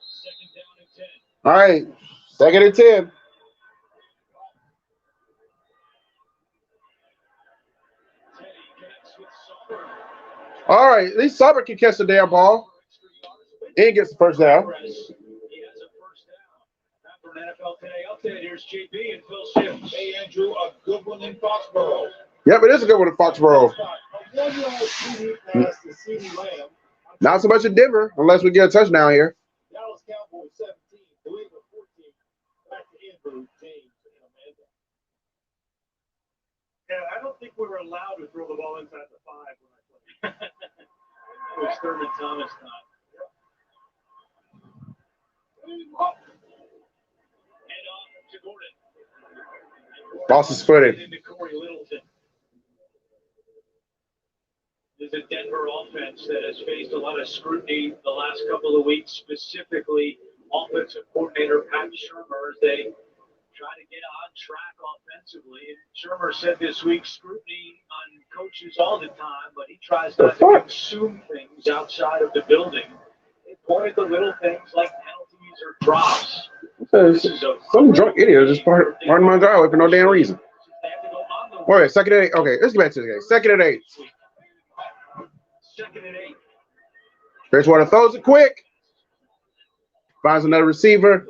Second down and 10. All right, 2nd and 10. All right, at least Sauber can catch the damn ball and gets the first down. He has a first down. Now for an NFL Today update, here's JB and Phil Sims. Hey, Andrew, a good one in Foxborough. Yep, it is a good one in Foxborough. Not so much in Denver, unless we get a touchdown here. Dallas Cowboys 17, New England 14. Back to Andrew, James, and Amanda. Yeah, I don't think we were allowed to throw the ball inside the 5 when I played. It was Thurman Thomas time. Hand off to Gordon. Lost his footing. Into Corey Littleton. This is a Denver offense that has faced a lot of scrutiny the last couple of weeks, specifically offensive coordinator Pat Shermer, as they try to get on track offensively. And Shermer said this week, scrutiny on coaches all the time, but he tries not to consume things outside of the building. They pointed to little things like penalties or drops. Some drunk idiot just parting my driveway for no damn reason. All right, second and 8. Okay, let's get back to the game. Second and 8. Second and 8. Bridgewater throws it quick. Finds another receiver.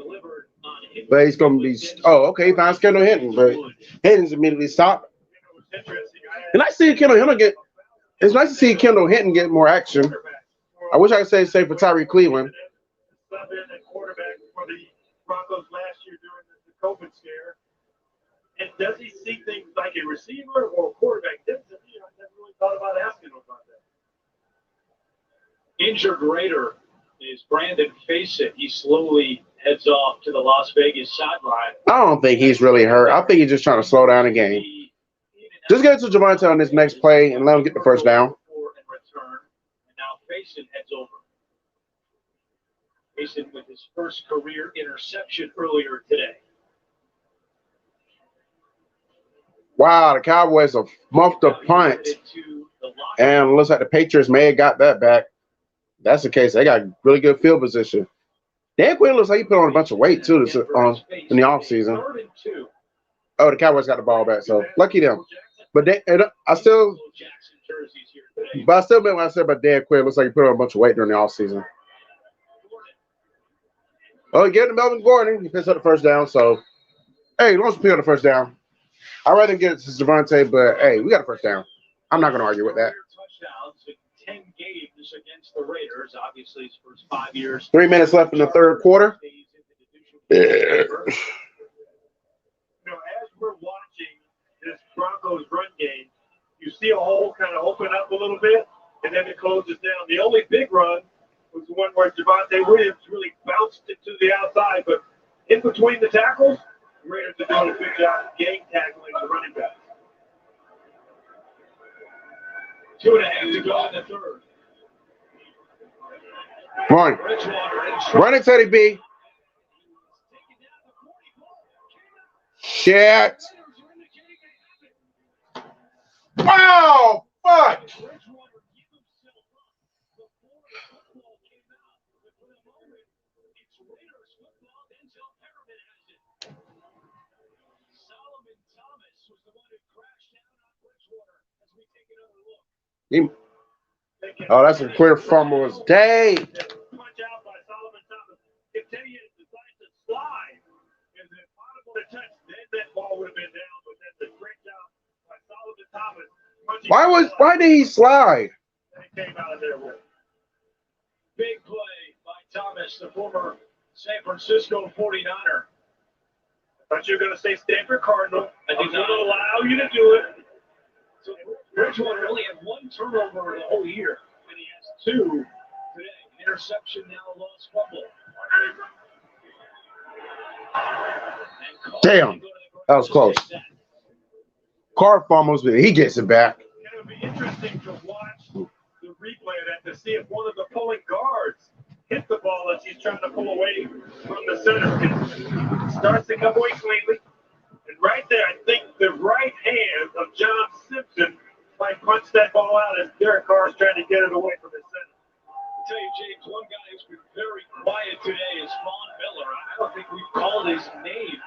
But he's going to be... Oh, okay, he finds Kendall Hinton. But Hinton's immediately stopped. And I see Kendall Hinton get... It's nice to see Kendall Hinton get more action. I wish I could say for Tyree Cleveland. Quarterback for the Broncos last year during the COVID scare. And does he see things like a receiver or a quarterback? I never really thought about asking him about that. Injured Raider is Brandon Facet. He slowly heads off to the Las Vegas sideline. I don't think he's really hurt. I think he's just trying to slow down the game. Just get it to Javonte on this next play and let him get the first down. And now Facet heads over. Facet with his first career interception earlier today. Wow, the Cowboys have muffed a punt. And looks like the Patriots may have got that back. That's the case. They got really good field position. Dan Quinn looks like he put on a bunch of weight, too, in the offseason. Oh, the Cowboys got the ball back, so lucky them. But I still meant what I said about Dan Quinn. Looks like he put on a bunch of weight during the offseason. Oh, he gave it to Melvin Gordon. He picks up the first down, so, hey, let's pick up the first down. I'd rather get it to Javonte, but, hey, we got a first down. I'm not going to argue with that. Touchdowns in 10 games against the Raiders. Obviously, his first 5 years. 3 minutes left in the third quarter. You know, as we're watching this Broncos run game, you see a hole kind of open up a little bit, and then it closes down. The only big run was the one where Javonte Williams really bounced it to the outside, but in between the tackles, the Raiders are doing a good job gang tackling the running back. 2.5 to go in the third. Run. Run it, Teddy B. Shit. Oh, fuck. Oh, that's a clear fumble. It's day. Punch out by Solomon Thomas. If Teddy had decided to slide and then possible to touch, then that ball would have been down. But that's a great job by Solomon Thomas. Why did he slide? And he came out of there with big play by Thomas, the former San Francisco 49er. Thought you were going to say Stanford Cardinal. I did not allow you to do it. So Bridgewater only had 1 turnover the whole year, and he has 2 today. Interception, now lost fumble. Damn, that was close. Carr fumbles, but he gets it back. It'll be interesting to watch the replay of that to see if one of the pulling guards hit the ball as he's trying to pull away from the center. Starts to come away cleanly. And right there, I think the right hand of John Simpson might punch that ball out as Derek Carr is trying to get it away from his center. I'll tell you, James, one guy who's been very quiet today is Von Miller. I don't think we've called his name,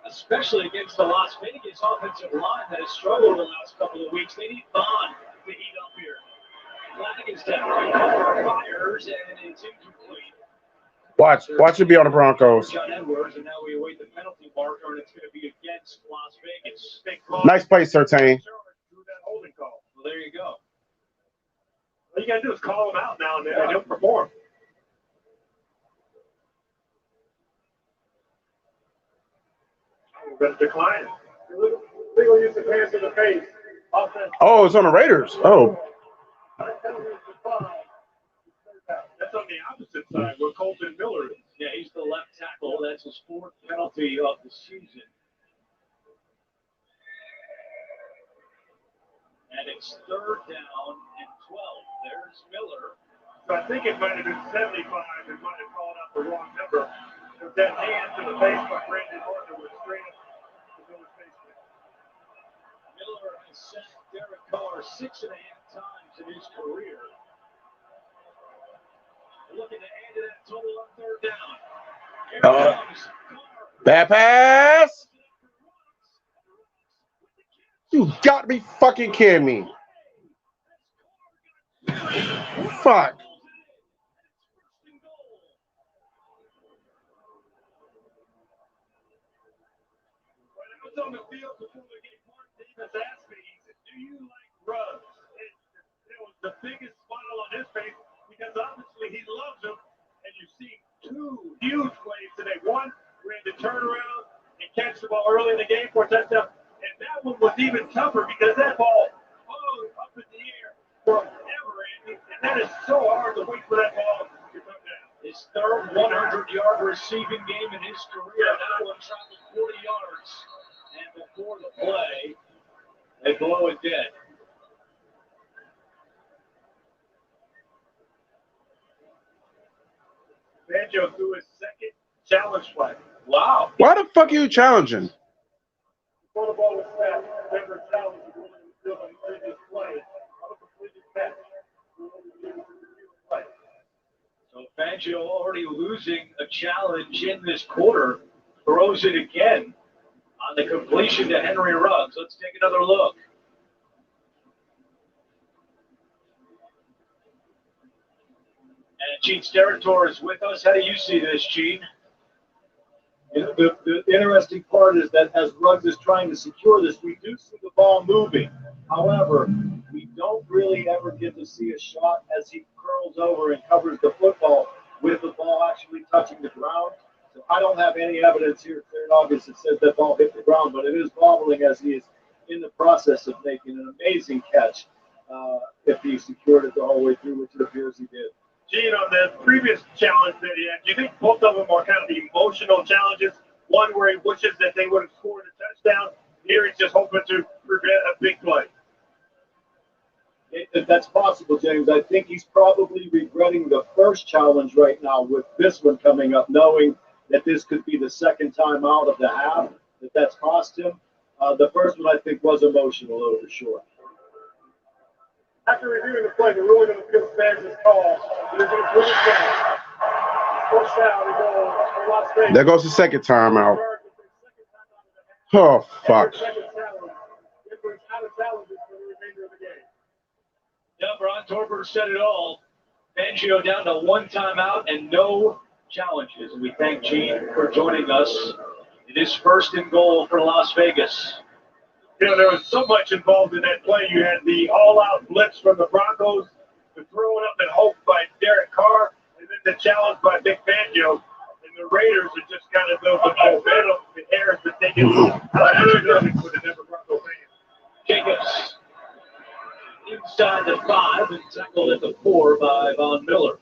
especially against the Las Vegas offensive line that has struggled the last couple of weeks. They need Von to heat up here. Flag is down. Fires, and it's incomplete. Watch it be on the Broncos. John Edwards, and now we await the penalty marker, and it's going to be against Las Vegas. Nice play, Surtain. Well, there you go. All you got to do is call him out now and then, and he'll perform. But decline. Legal use of hands to the face. Offense. Oh, it's on the Raiders. Oh. That's on the opposite side where Colton Miller is. Yeah, he's the left tackle. That's his 4th penalty of the season. And it's 3rd down and 12. There's Miller. So I think it might have been 75. It might have called out the wrong number. But that hand to the face by Brandon Horton was straight up 6.5 times in his career. Looking to add to that total on third down. Here comes Bad pass. You got to be fucking kidding me. Fuck. On the field before the game, Mark Davis asked me, he said, do you like Ruggs? It was the biggest smile on his face because obviously he loves him. And you see two huge plays today. One, we had to turn around and catch the ball early in the game for a touchdown. And that one was even tougher because that ball hung up in the air forever, Andy. And that is so hard to wait for that ball to come down. His third 100-yard receiving game in his career. That one traveled 40 yards. And before the play, they blow it dead. Banjo threw his second challenge play. Wow. Why the fuck are you challenging? Before the ball was snapped, Denver challenged the woman who was still on the previous play. On a completed catch. So Fangio already losing a challenge in this quarter, throws it again on the completion to Henry Ruggs. Let's take another look. And Gene Steratore is with us. How do you see this, Gene? You know, the interesting part is that as Ruggs is trying to secure this, we do see the ball moving. However, we don't really ever get to see a shot as he curls over and covers the football with the ball actually touching the ground. So I don't have any evidence here, clear and obvious, that says that ball hit the ground, but it is wobbling as he is in the process of making an amazing catch if he secured it the whole way through, which it appears he did. Gene, on the previous challenge that he had, do you think both of them are kind of emotional challenges? One where he wishes that they would have scored a touchdown. Here he's just hoping to prevent a big play. That's possible, James. I think he's probably regretting the first challenge right now with this one coming up, knowing that this could be the second time out of the half that's cost him. The first one, I think, was emotional, though, for sure. After reviewing the play, the ruling of the field stands is called. They're going to bring it down. First down, they go to Las Vegas. There goes the second time out. Oh, fuck. Yeah, Ron Torber said it all. Fangio down to one timeout and no challenges. We thank Gene for joining us. It is first and goal for Las Vegas. You know, there was so much involved in that play. You had the all-out blitz from the Broncos, the throw it up and hope by Derek Carr, and then the challenge by Vic Fangio. And the Raiders are just kind of those momentum, the errors that they get for the Denver Broncos fans. Jacobs inside the 5 and tackled at the 4 by Von Miller.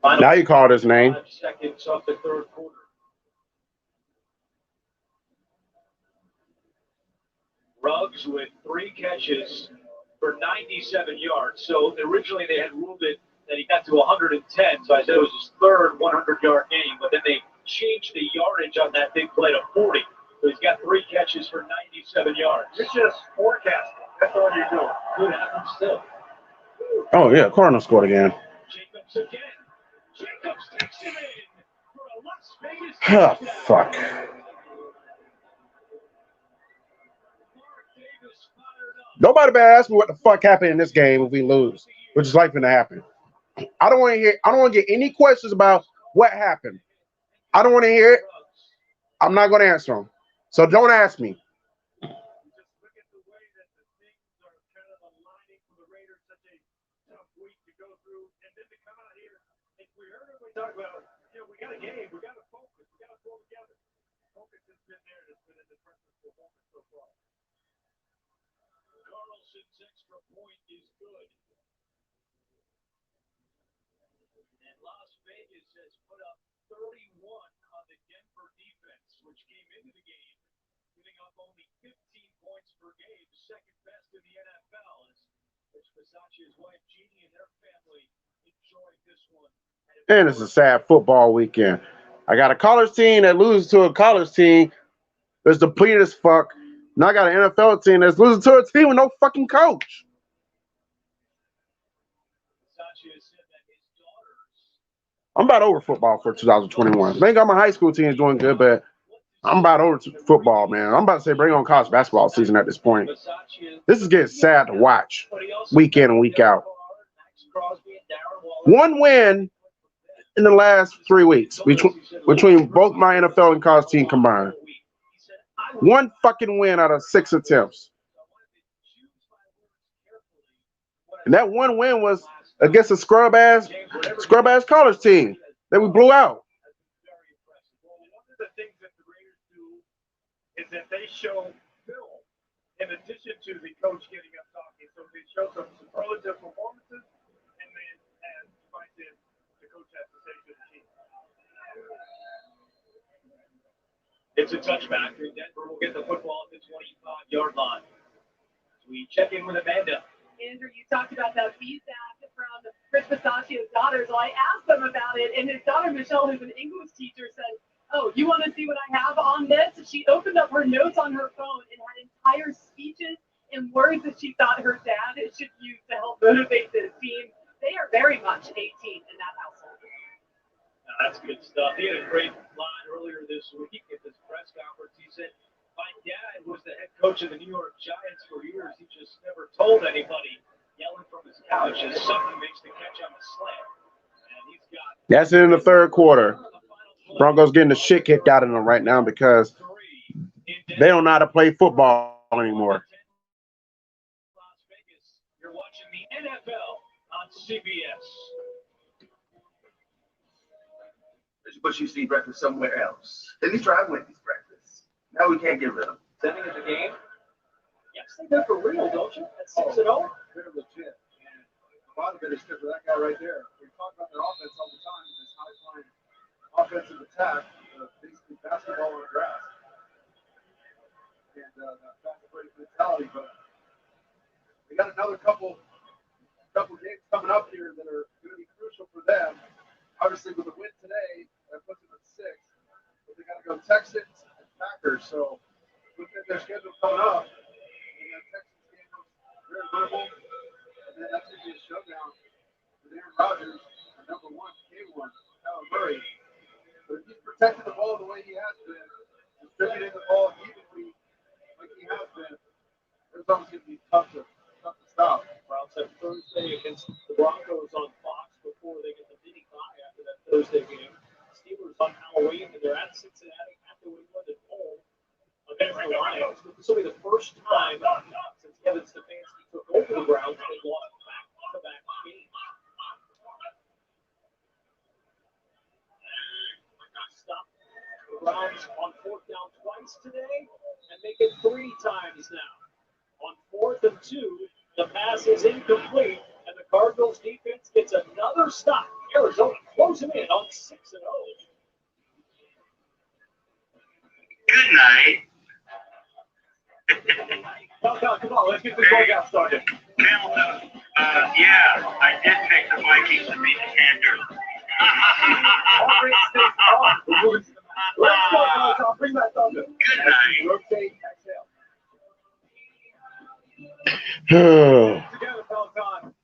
Final now you called his name. 5 seconds of the third quarter. Ruggs with 3 catches for 97 yards. So originally they had ruled it that he got to 110. So I said it was his third 100-yard game. But then they changed the yardage on that big play to 40. So he's got 3 catches for 97 yards. You're just forecasting. That's all you're doing. Good happen still. Oh, yeah. Cardinals scored again. Jacobs again. Jacobs takes him in for a Las Vegas touchdown. Oh, fuck. Nobody better ask me what the fuck happened in this game if we lose, which is likely to happen. I don't want to get any questions about what happened. I don't want to hear it. I'm not going to answer them. So don't ask me. Talk about, you know, we got a game, we got to focus, we got to pull together. Focus has been there, it's been an impressive performance so far. Carlson's extra point is good. And Las Vegas has put up 31 on the Denver defense, which came into the game, giving up only 15 points per game, second best in the NFL. As Versace's wife Jeannie and their family enjoyed this one. And it's a sad football weekend. I got a college team that loses to a college team that's depleted as fuck. Now I got an NFL team that's losing to a team with no fucking coach. I'm about over football for 2021. Thank God my high school team is doing good, but I'm about over football, man. I'm about to say bring on college basketball season at this point. This is getting sad to watch week in and week out. One win in the last 3 weeks between both my NFL and college team combined. One fucking win out of 6 attempts. And that one win was against a scrub ass college team that we blew out. One of the things that the Raiders do is that they show film in addition to the coach getting up talking. So they show some superlative performances, and then as find in the coach has to say to the team. It's a touchback. Denver will get the football at the 25-yard line. We check in with Amanda. Andrew, you talked about that feedback from Chris Pistachio's daughters. Well, I asked them about it, and his daughter, Michelle, who's an English teacher, said, "Oh, you want to see what I have on this?" She opened up her notes on her phone and had entire speeches and words that she thought her dad should use to help motivate this team. They are very much a team in that household. Now, that's good stuff. He had a great line earlier this week at this press conference. He said, "My dad was the head coach of the New York Giants for years. He just never told anybody." Yelling from his couch as something makes the catch on the slant. And he's got. That's it in the third quarter. Broncos getting the shit kicked out of them right now because they don't know how to play football anymore. Las Vegas, you're watching the NFL on CBS. But you see breakfast somewhere else. At least try Wendy's breakfast. Now we can't get rid of them. Sending it the game? Yes, they go for real, don't you? At 6-0? They're legit. And a lot of it is because of that guy right there. We talk about their offense all the time, this high-flying offensive attack, basically basketball on the grass. And that fast-break mentality. But we got another couple games coming up here that are going to be crucial for them. Obviously, with a win today, that puts them at 6. But they got to go Texans and Packers. So looking at their schedule coming up, and that Texans game was very winnable. And then that's going to be a showdown with Aaron Rodgers, and number 1, K1, Kyler Murray. But if he's protecting the ball the way he has been, distributing the ball evenly like he has been, Arizona's going to be tough to stop. Browns have Thursday against the Broncos on Fox before they get the mini bye after that Thursday game. Steelers on Halloween, and they're at Cincinnati after we won at home against the Lions. This will be the first time since Kevin Stefanski took over the Browns they've lost back-to-back games. Stop the Browns on 4th down twice today, and make it 3 times now. On 4th and 2, the pass is incomplete, and the Cardinals defense gets another stop. Arizona closing in on 6-0. Good night. Come on, let's get this workout started. Hamilton, yeah, I did pick the Vikings to beat the Commanders. Let's go, coach. I'll bring that thunder. Good night. Rotate, exhale. Together, Peloton.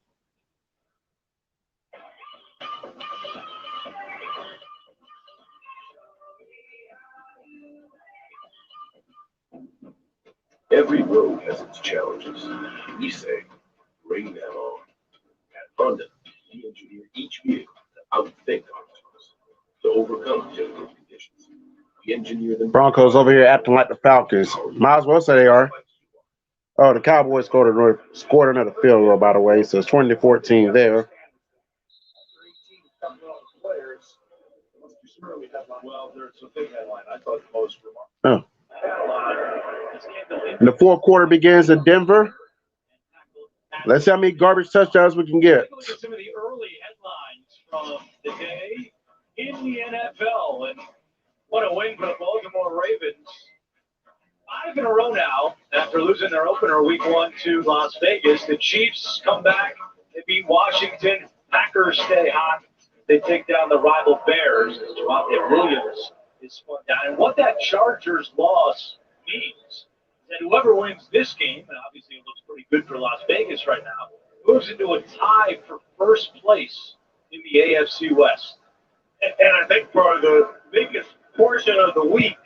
Every road has its challenges. We say, bring them on. At Honda, we engineer each vehicle to outthink obstacles, to overcome difficult conditions. We engineer them. Broncos over here acting like the Falcons. Might as well say they are. Oh, the Cowboys scored another field goal, by the way, so it's 20-14 there. Well, there's a big headline. I thought the most remarkable. Oh. And the fourth quarter begins in Denver. Let's see how many garbage touchdowns we can get. Some of the early headlines from the day in the NFL, and what a win for the Baltimore Ravens. 5 in a row now after losing their opener week 1 to Las Vegas. The Chiefs come back. They beat Washington. Packers stay hot. They take down the rival Bears. Javonte Williams is spun down. And what that Chargers loss means is And whoever wins this game, and obviously it looks pretty good for Las Vegas right now, moves into a tie for first place in the AFC West. And I think for the biggest portion of the week,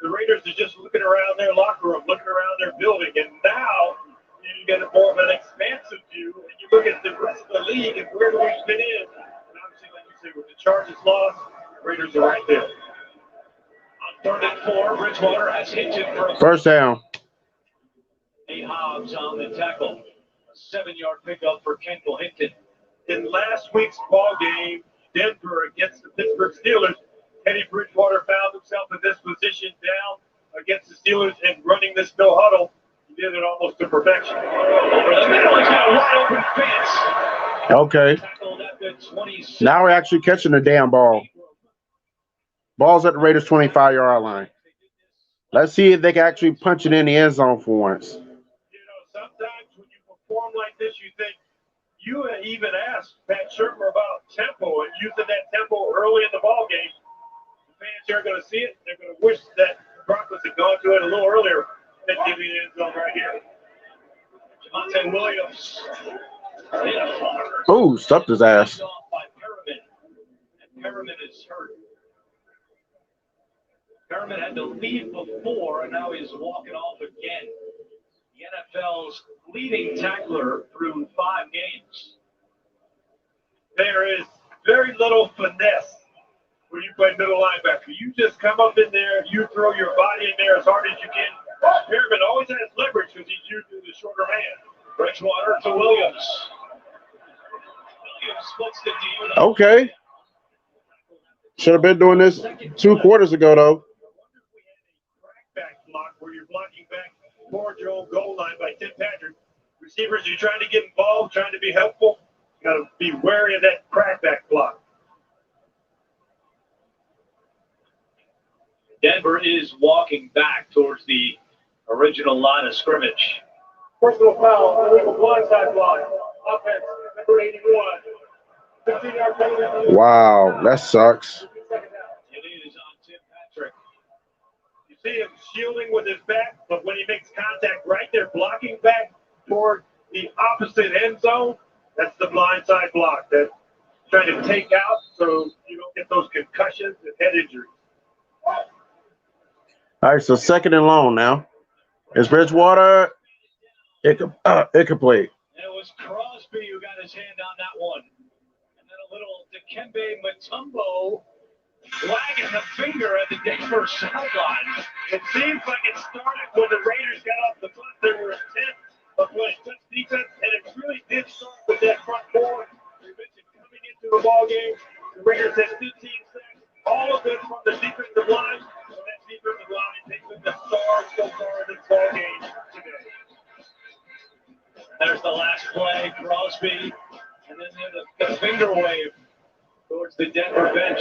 the Raiders are just looking around their locker room, looking around their building, and now you get more of an expansive view, and you look at the rest of the league and where do we fit in. And obviously, like you say, with the Chargers loss, the Raiders are right there. On 3rd and 4, Bridgewater has Hinton for First down. A. Hobbs on the tackle. A 7-yard pickup for Kendall Hinton. In last week's ball game, Denver against the Pittsburgh Steelers, Teddy Bridgewater found himself in this position down against the Steelers and running this no huddle. He did it almost to perfection. Over the middle, he's got a wide open fence. Okay. Tackled at the 26. Now we're actually catching the damn ball. Ball's at the Raiders' 25-yard line. Let's see if they can actually punch it in the end zone for once. You know, sometimes when you perform like this, you think, you even asked Pat Shermer about tempo and using that tempo early in the ball game. The fans are going to see it. They're going to wish that the Broncos had gone to it a little earlier than giving the end zone right here. Javonte Williams. Oh, stuffed his ass. Off by Perriman. And Perriman is hurt. Perriman had to leave before, and now he's walking off again. The NFL's leading tackler through 5 games. There is very little finesse when you play middle linebacker. You just come up in there, you throw your body in there as hard as you can. Perriman always has leverage because he's usually the shorter man. Bridgewater to Williams. Williams splits the D. Okay. Should have been doing this 2 quarters ago, though. Back block where you're blocking back towards your own goal line by Tim Patrick. Receivers, you're trying to get involved, trying to be helpful. You got to be wary of that crackback block. Denver is walking back towards the original line of scrimmage. Personal foul, illegal blindside block. Offense, number 81. 15-yard penalty. Wow, that sucks. It is on Tim Patrick. You see him shielding with his back, but when he makes contact right there, blocking back toward the opposite end zone, that's the blindside block. That's trying to take out so you don't get those concussions and head injuries. All right, so 2nd and long now. It's Bridgewater. Incomplete. And it was Crosby who got his hand on that one. And then a little Dikembe Mutombo wagging the finger at the Denver sideline. It seems like it started when the Raiders got off the foot. They were intent of playing touch defense, and it really did start with that front four. We mentioned coming into the ball game, the Raiders had 15 sacks, all of them from the defensive line. And that defensive line has been the star so far in this ball game today. There's the last play, Crosby, and then the finger wave towards the Denver bench.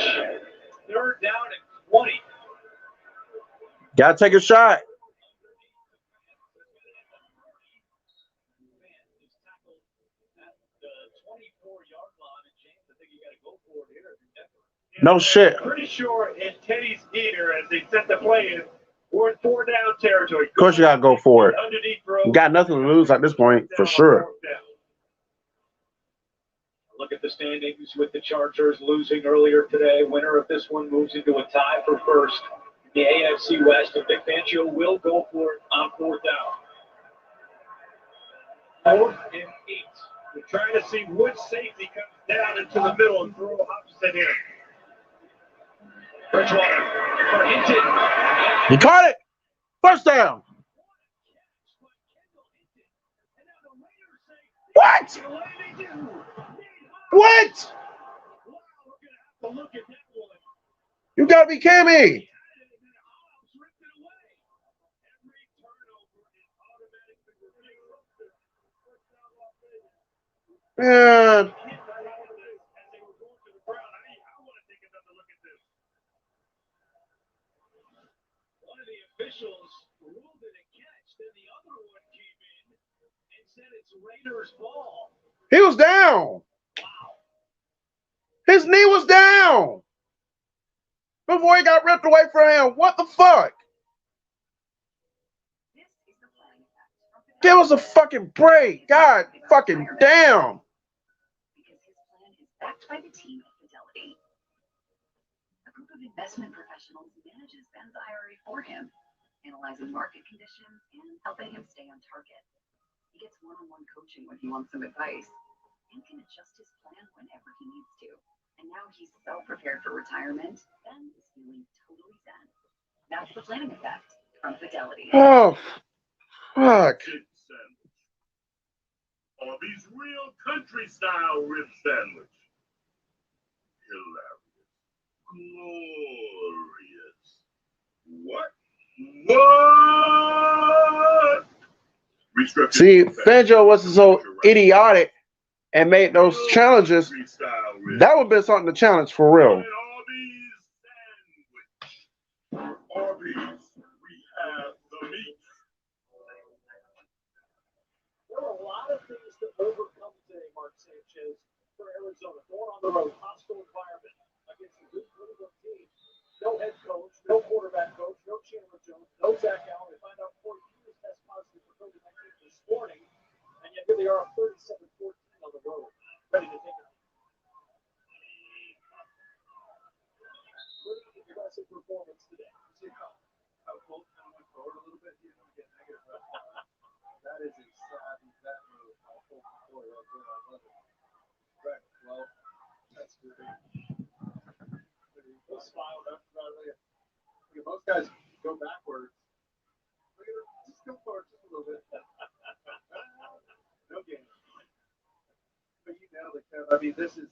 3rd down and 20. Gotta take a shot. No shit. Pretty sure in Teddy's ear as they set the play in, we're in 4 down territory. Of course you gotta go for it. Underneath throw. You got nothing to lose at this point, for sure. Look at the standings with the Chargers losing earlier today. Winner of this one moves into a tie for first in the AFC West. And Vic Fangio will go for it on 4th down. 4th and 8. We're trying to see which safety comes down into the middle and throw Hobson in. Bridgewater for Hinton. He caught it. First down. What? What? You gotta be kidding me. Man. Officials ruled it a catch, then the other one came in and said it's Raiders' ball. He was down. Wow. His knee was down before he got ripped away from him. What the fuck? This is the There was a fucking break. God fucking damn. Because his plan is backed by the team at Fidelity. A group of investment professionals manages Ben's IRA for him, analyzing market conditions and helping him stay on target. He gets one-on-one coaching when he wants some advice and can adjust his plan whenever he needs to. And now he's so prepared for retirement, Ben is feeling totally zen. That's the planning effect from Fidelity. Oh, fuck. Are these real country style rib sandwich? Hilarious. Glorious. What? See, Fangio wasn't so idiotic and made those challenges. That would have been something to challenge for real. Arby's, we have the meat. There were a lot of things to overcome today, Mark Sanchez, for Arizona. Going on the road, hostile environment against a good political team. No head coach, no quarterback coach, no Chandler Jones, no Zach Allen. They find out 4 years test positive for COVID-19 this morning, and yet here they are 37-14 on the road, ready to take it. Pretty impressive performance today. I was both kind of went forward a little bit, you know, get negative. That is a savvy vet move. I'll pull the boy right there. I love it. Right. Well, that's good. He'll smile up. Most guys go backwards. Look at him. Just go forward just a little bit. No game. But you nailed it, Kev. I mean, this is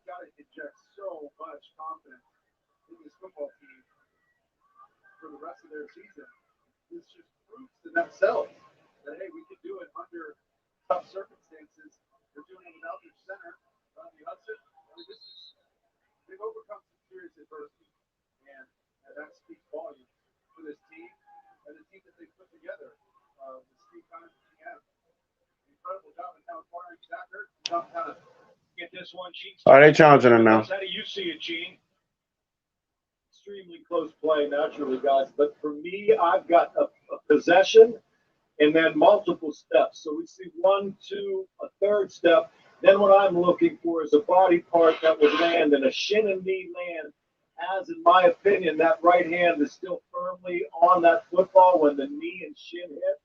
got to inject so much confidence in this football team for the rest of their season. This just proves to themselves that, hey, we can do it under tough circumstances. They're doing it without their center, Rodney Hudson. I mean, they've overcome some serious adversity, and that speaks volumes for this team and the team that they put together. The Steve Conn GM, incredible job in now acquiring Zach Ertz. Kind of Get this one, Gene. Are they challenging him now? How do you see it, Gene? Extremely close play, naturally, guys. But for me, I've got a possession and then multiple steps. So we see 1, 2, a third step. Then what I'm looking for is a body part that would land and a shin and knee land. As in my opinion, that right hand is still firmly on that football when the knee and shin hit.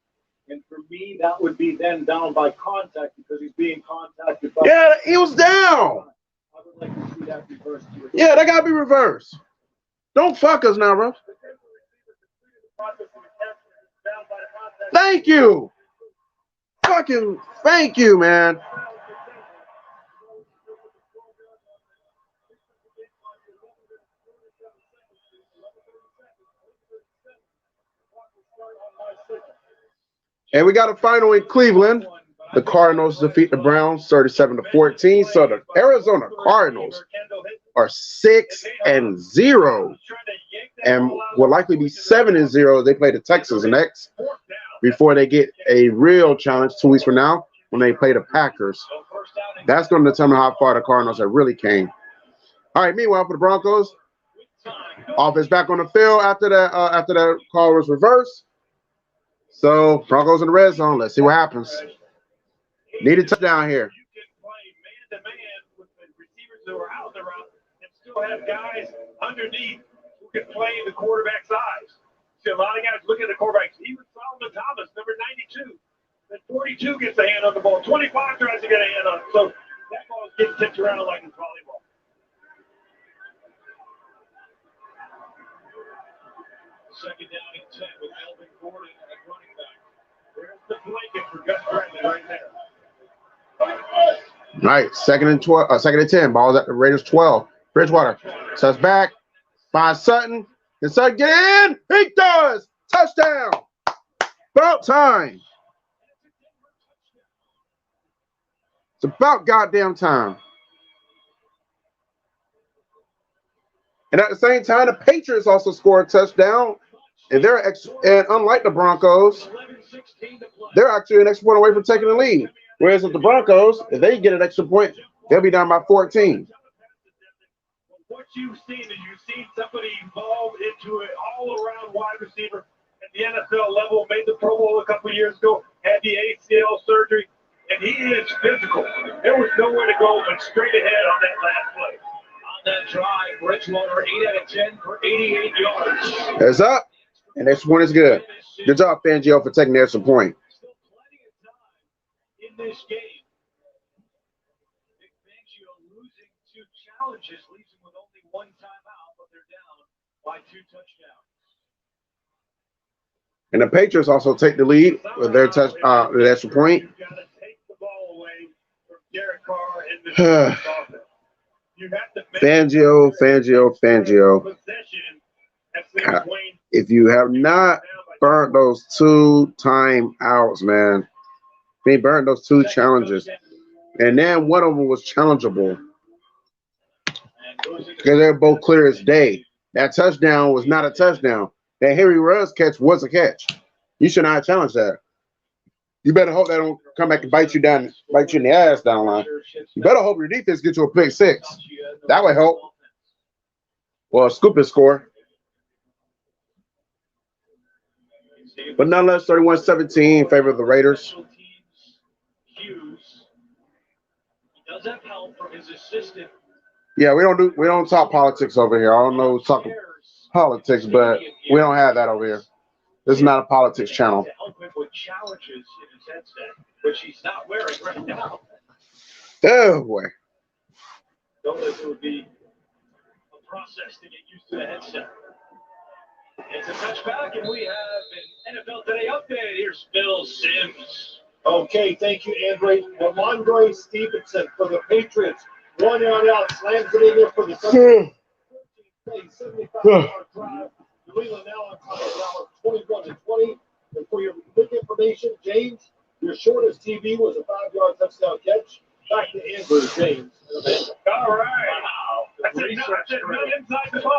And for me, that would be then down by contact because he's being contacted by. Yeah, he was down. I would like to see that reversed. Yeah, that got to be reversed. Don't fuck us now, bro. Thank you. Fucking thank you, man. And we got a final in Cleveland. The Cardinals defeat the Browns 37-14. So the Arizona Cardinals are 6-0 and will likely be 7-0. They play the Texans next before they get a real challenge 2 weeks from now when they play the Packers. That's going to determine how far the Cardinals have really came. All right, meanwhile, for the Broncos, offense back on the field after that call was reversed. So Broncos in the red zone. Let's see what happens. Need a touchdown here. You can play man-to-man with the receivers who are out of the route and still have guys underneath who can play the quarterback's eyes. See, a lot of guys look at the quarterbacks. Even Solomon Thomas, number 92. Then 42 gets a hand on the ball. 25 tries to get a hand on it. So that ball is getting tipped around like in volleyball. Second down and 10 with Melvin Gordon at running back. There's the blanket for Gus Bradley right there. All right, second and 10. Ball's at the Raiders 12. Bridgewater sets back. Finds Sutton. Can Sutton get in? He does. Touchdown. About time. It's about goddamn time. And at the same time, the Patriots also scored a touchdown. And and unlike the Broncos, they're actually an extra point away from taking the lead. Whereas with the Broncos, if they get an extra point, they'll be down by 14. What you've seen is you've seen somebody evolve into an all-around wide receiver at the NFL level, made the Pro Bowl a couple years ago, had the ACL surgery, and he is physical. There was nowhere to go but straight ahead on that last play. On that drive, Bridgewater 8 out of 10 for 88 yards. Heads up, and next one is good. Good job, Fangio, for taking the extra point. Still plenty of time in this game. Big Fangio losing 2 challenges leaves him with only 1 timeout, but they're down by 2 touchdowns. And the Patriots also take the lead with their the extra point. You've got to take the ball away from Derek Carr and the offense. You have to Fangio. possession at St. Wayne. If you have not burnt those 2 timeouts, man, they burned those 2 challenges. And then one of them was challengeable because they're both clear as day. That touchdown was not a touchdown. That Henry Ruggs catch was a catch. You should not challenge that. You better hope they don't come back and bite you in the ass down the line. You better hope your defense gets you a pick 6. That would help. Well, scoop and score. But nonetheless, 31-17 in favor of the Raiders. Does have help from his assistant. Yeah, we don't talk politics over here. I don't know who's talking politics, but we don't have that over here. This is not a politics channel. To help him with challenges in his headset, which he's not wearing right now. Oh boy. Don't think it would be a process to get used to the headset. It's a touchback, and we have an NFL Today update. Here's Bill Sims. Okay, thank you, Andre. Ramondre Stevenson for the Patriots. 1 yard out, slams it in there for the 75-yard drive. New England now on top of 21-20. And for your quick information, James, your shortest TV was a 5-yard touchdown catch. Back to Andrew James. All right. Wow. That's not inside the 5. All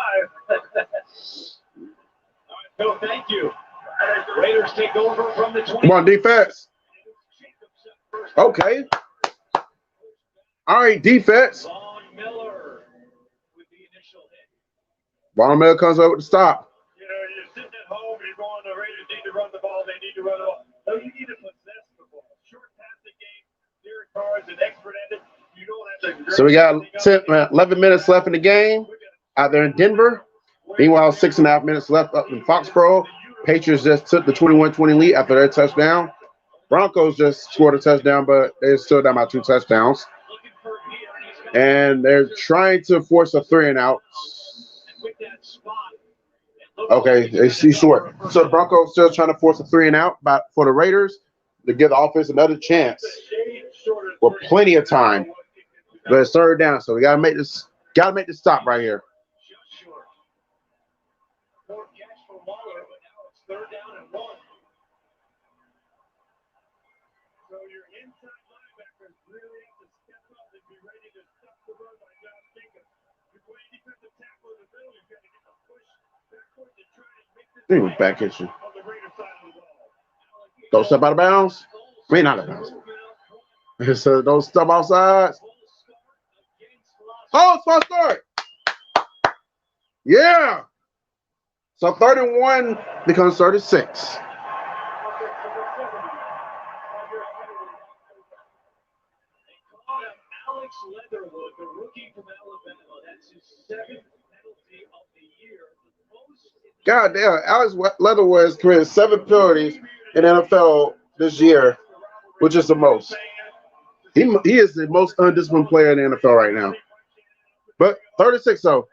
right, Bill, thank you. Raiders take over from the 20. Come on, defense. Okay. All right, defense. Von Miller with the initial hit. Von Miller comes over to stop. You know, you're sitting at home, you're going, the Raiders need to run the ball, they need to run the ball. No, you need to possess the ball. Short passing game, Derek Carr is an expert at it. You don't have to. So we got 11 minutes left in the game out there in Denver. Meanwhile, 6.5 minutes left up in Foxborough. Patriots just took the 21-20 lead after their touchdown. Broncos just scored a touchdown, but they're still down by 2 touchdowns. And they're trying to force a 3-and-out. Okay, they see short. So the Broncos still trying to force a 3-and-out for the Raiders to give the offense another chance with plenty of time. But it's 3rd down, so we gotta make this stop right here. Back at you. Don't step out of bounds. I mean, not out of bounds. So don't step outside. Oh, false start. Yeah. So 31 becomes 36. Alex Leatherwood, the rookie from Alabama. That's his 7th penalty of the year. God damn, Alex Leatherwood has committed 7 penalties in NFL this year, which is the most. He is the most undisciplined player in the NFL right now. But 36 though.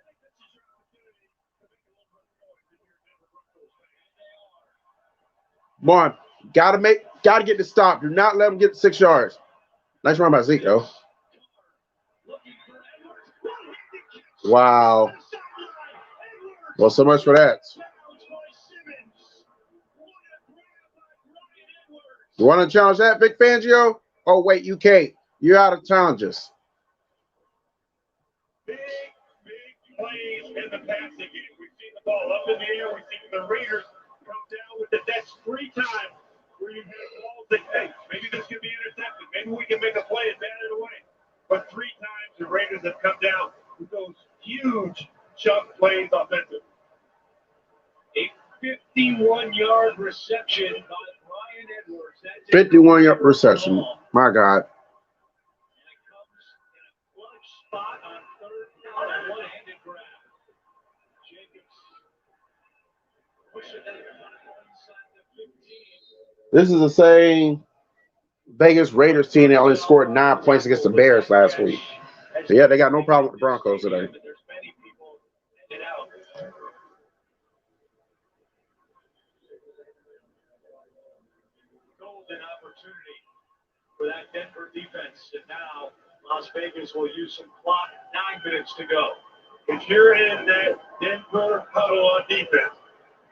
Come on, gotta get the stop. Do not let him get 6 yards. Nice run by Zeke though. Wow. Well, so much for that. You want to challenge that, Vic Fangio? Oh, wait, you can't. You're out of challenges. Big plays in the passing game. We've seen the ball up in the air. We've seen the Raiders come down with it. That's 3 times where you have balls that, hey, maybe this can be intercepted. Maybe we can make a play and bat it away. But 3 times the Raiders have come down with those huge chunk plays offensively. 51-yard reception by Brian Edwards. 51-yard reception. My God. Spot on third down, a one-handed grab. Jacobs pushing that inside the 15. This is the same Vegas Raiders team that only scored 9 points against the Bears last week. So yeah, they got no problem with the Broncos today. Golden opportunity for that Denver defense. And now Las Vegas will use some clock. 9 minutes to go. If you're in that Denver huddle on defense,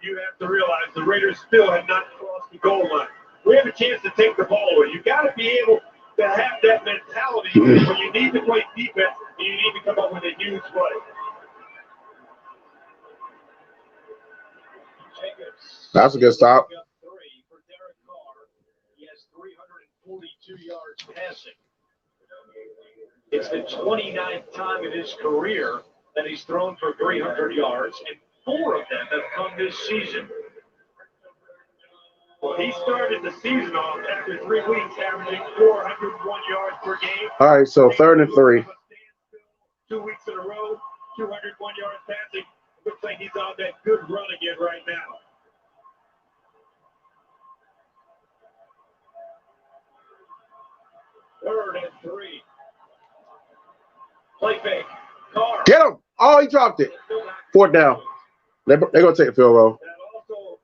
you have to realize the Raiders still have not crossed the goal line. We have a chance to take the ball away. You got to be able to have that mentality when you need to play defense and you need to come up with a huge play. That's a good stop. He has 342 yards passing. It's the 29th time in his career that he's thrown for 300 yards, and 4 of them have come this season. Well, he started the season off after 3 weeks, averaging 401 yards per game. All right, so 3rd and 3. 2 weeks in a row, 201 yards passing. Looks like he's on that good run again right now. Third and 3. Play fake. Carr. Get him. Oh, he dropped it. 4th down. They're going to take a field goal. That also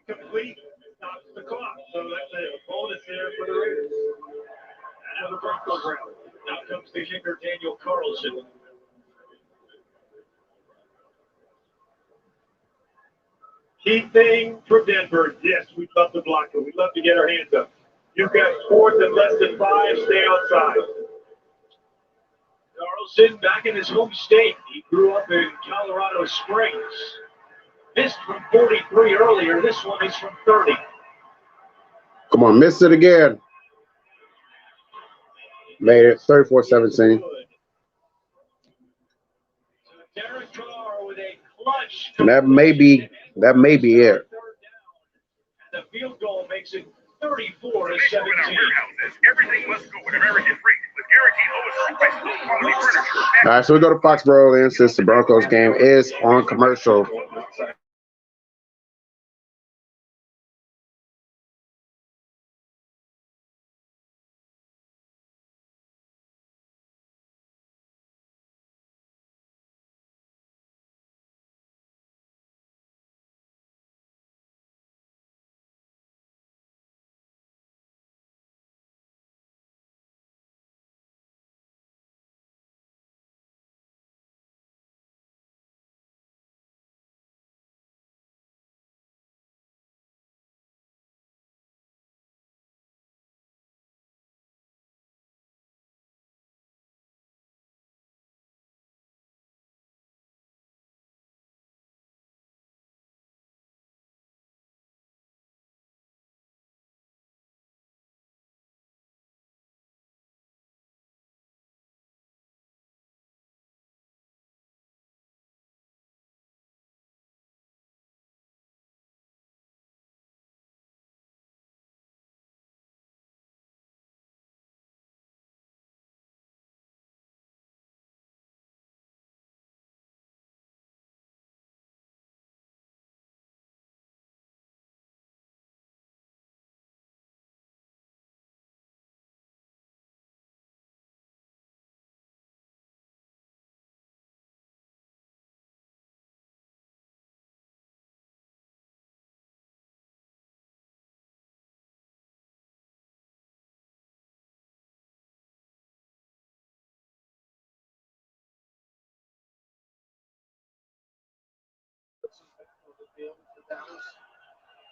incomplete, stops the clock. So that's a bonus there for the Raiders. And now the Broncos round. Now comes the kicker, Daniel Carlson. Key thing for Denver, yes, we'd love to block it. We'd love to get our hands up. You've got 4th and less than 5, stay outside. Carlson back in his home state. He grew up in Colorado Springs. Missed from 43 earlier. This one is from 30. Come on, missed it again. Made it 34-17. Derek Carr with a clutch. And that may be it. The field goal makes it 34-17. Everything must go at American Freight with guaranteed lowest price, low quality furniture. All right, so we go to Foxborough then since the Broncos game is on commercial.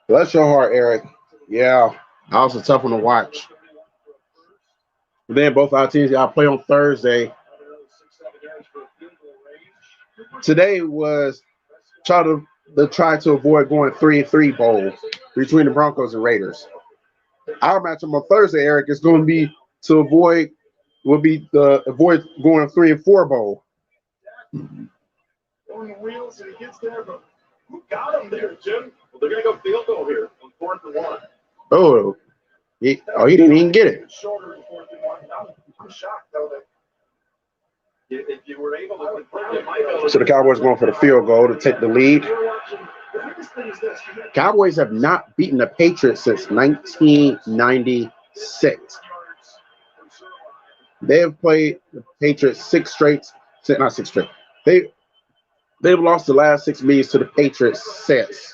Bless your heart, Eric. Yeah, that was a tough one to watch. Then both our teams got to play on Thursday. Today was try to avoid going 3-3 bowl between the Broncos and Raiders. Our matchup on Thursday, Eric, is going to be to avoid going 3-4 bowl. On the wheels and he gets there, but Who got him there, Jim? Well, they're going to go field goal here on 4th and 1. Oh, he didn't even get it. Shorter than 4th and 1. I'm shocked, though, that if you were able to convert it. So the Cowboys going for the field goal to take the lead. Cowboys have not beaten the Patriots since 1996. They have played the Patriots not six straight. They've lost the last 6 meetings to the Patriots since.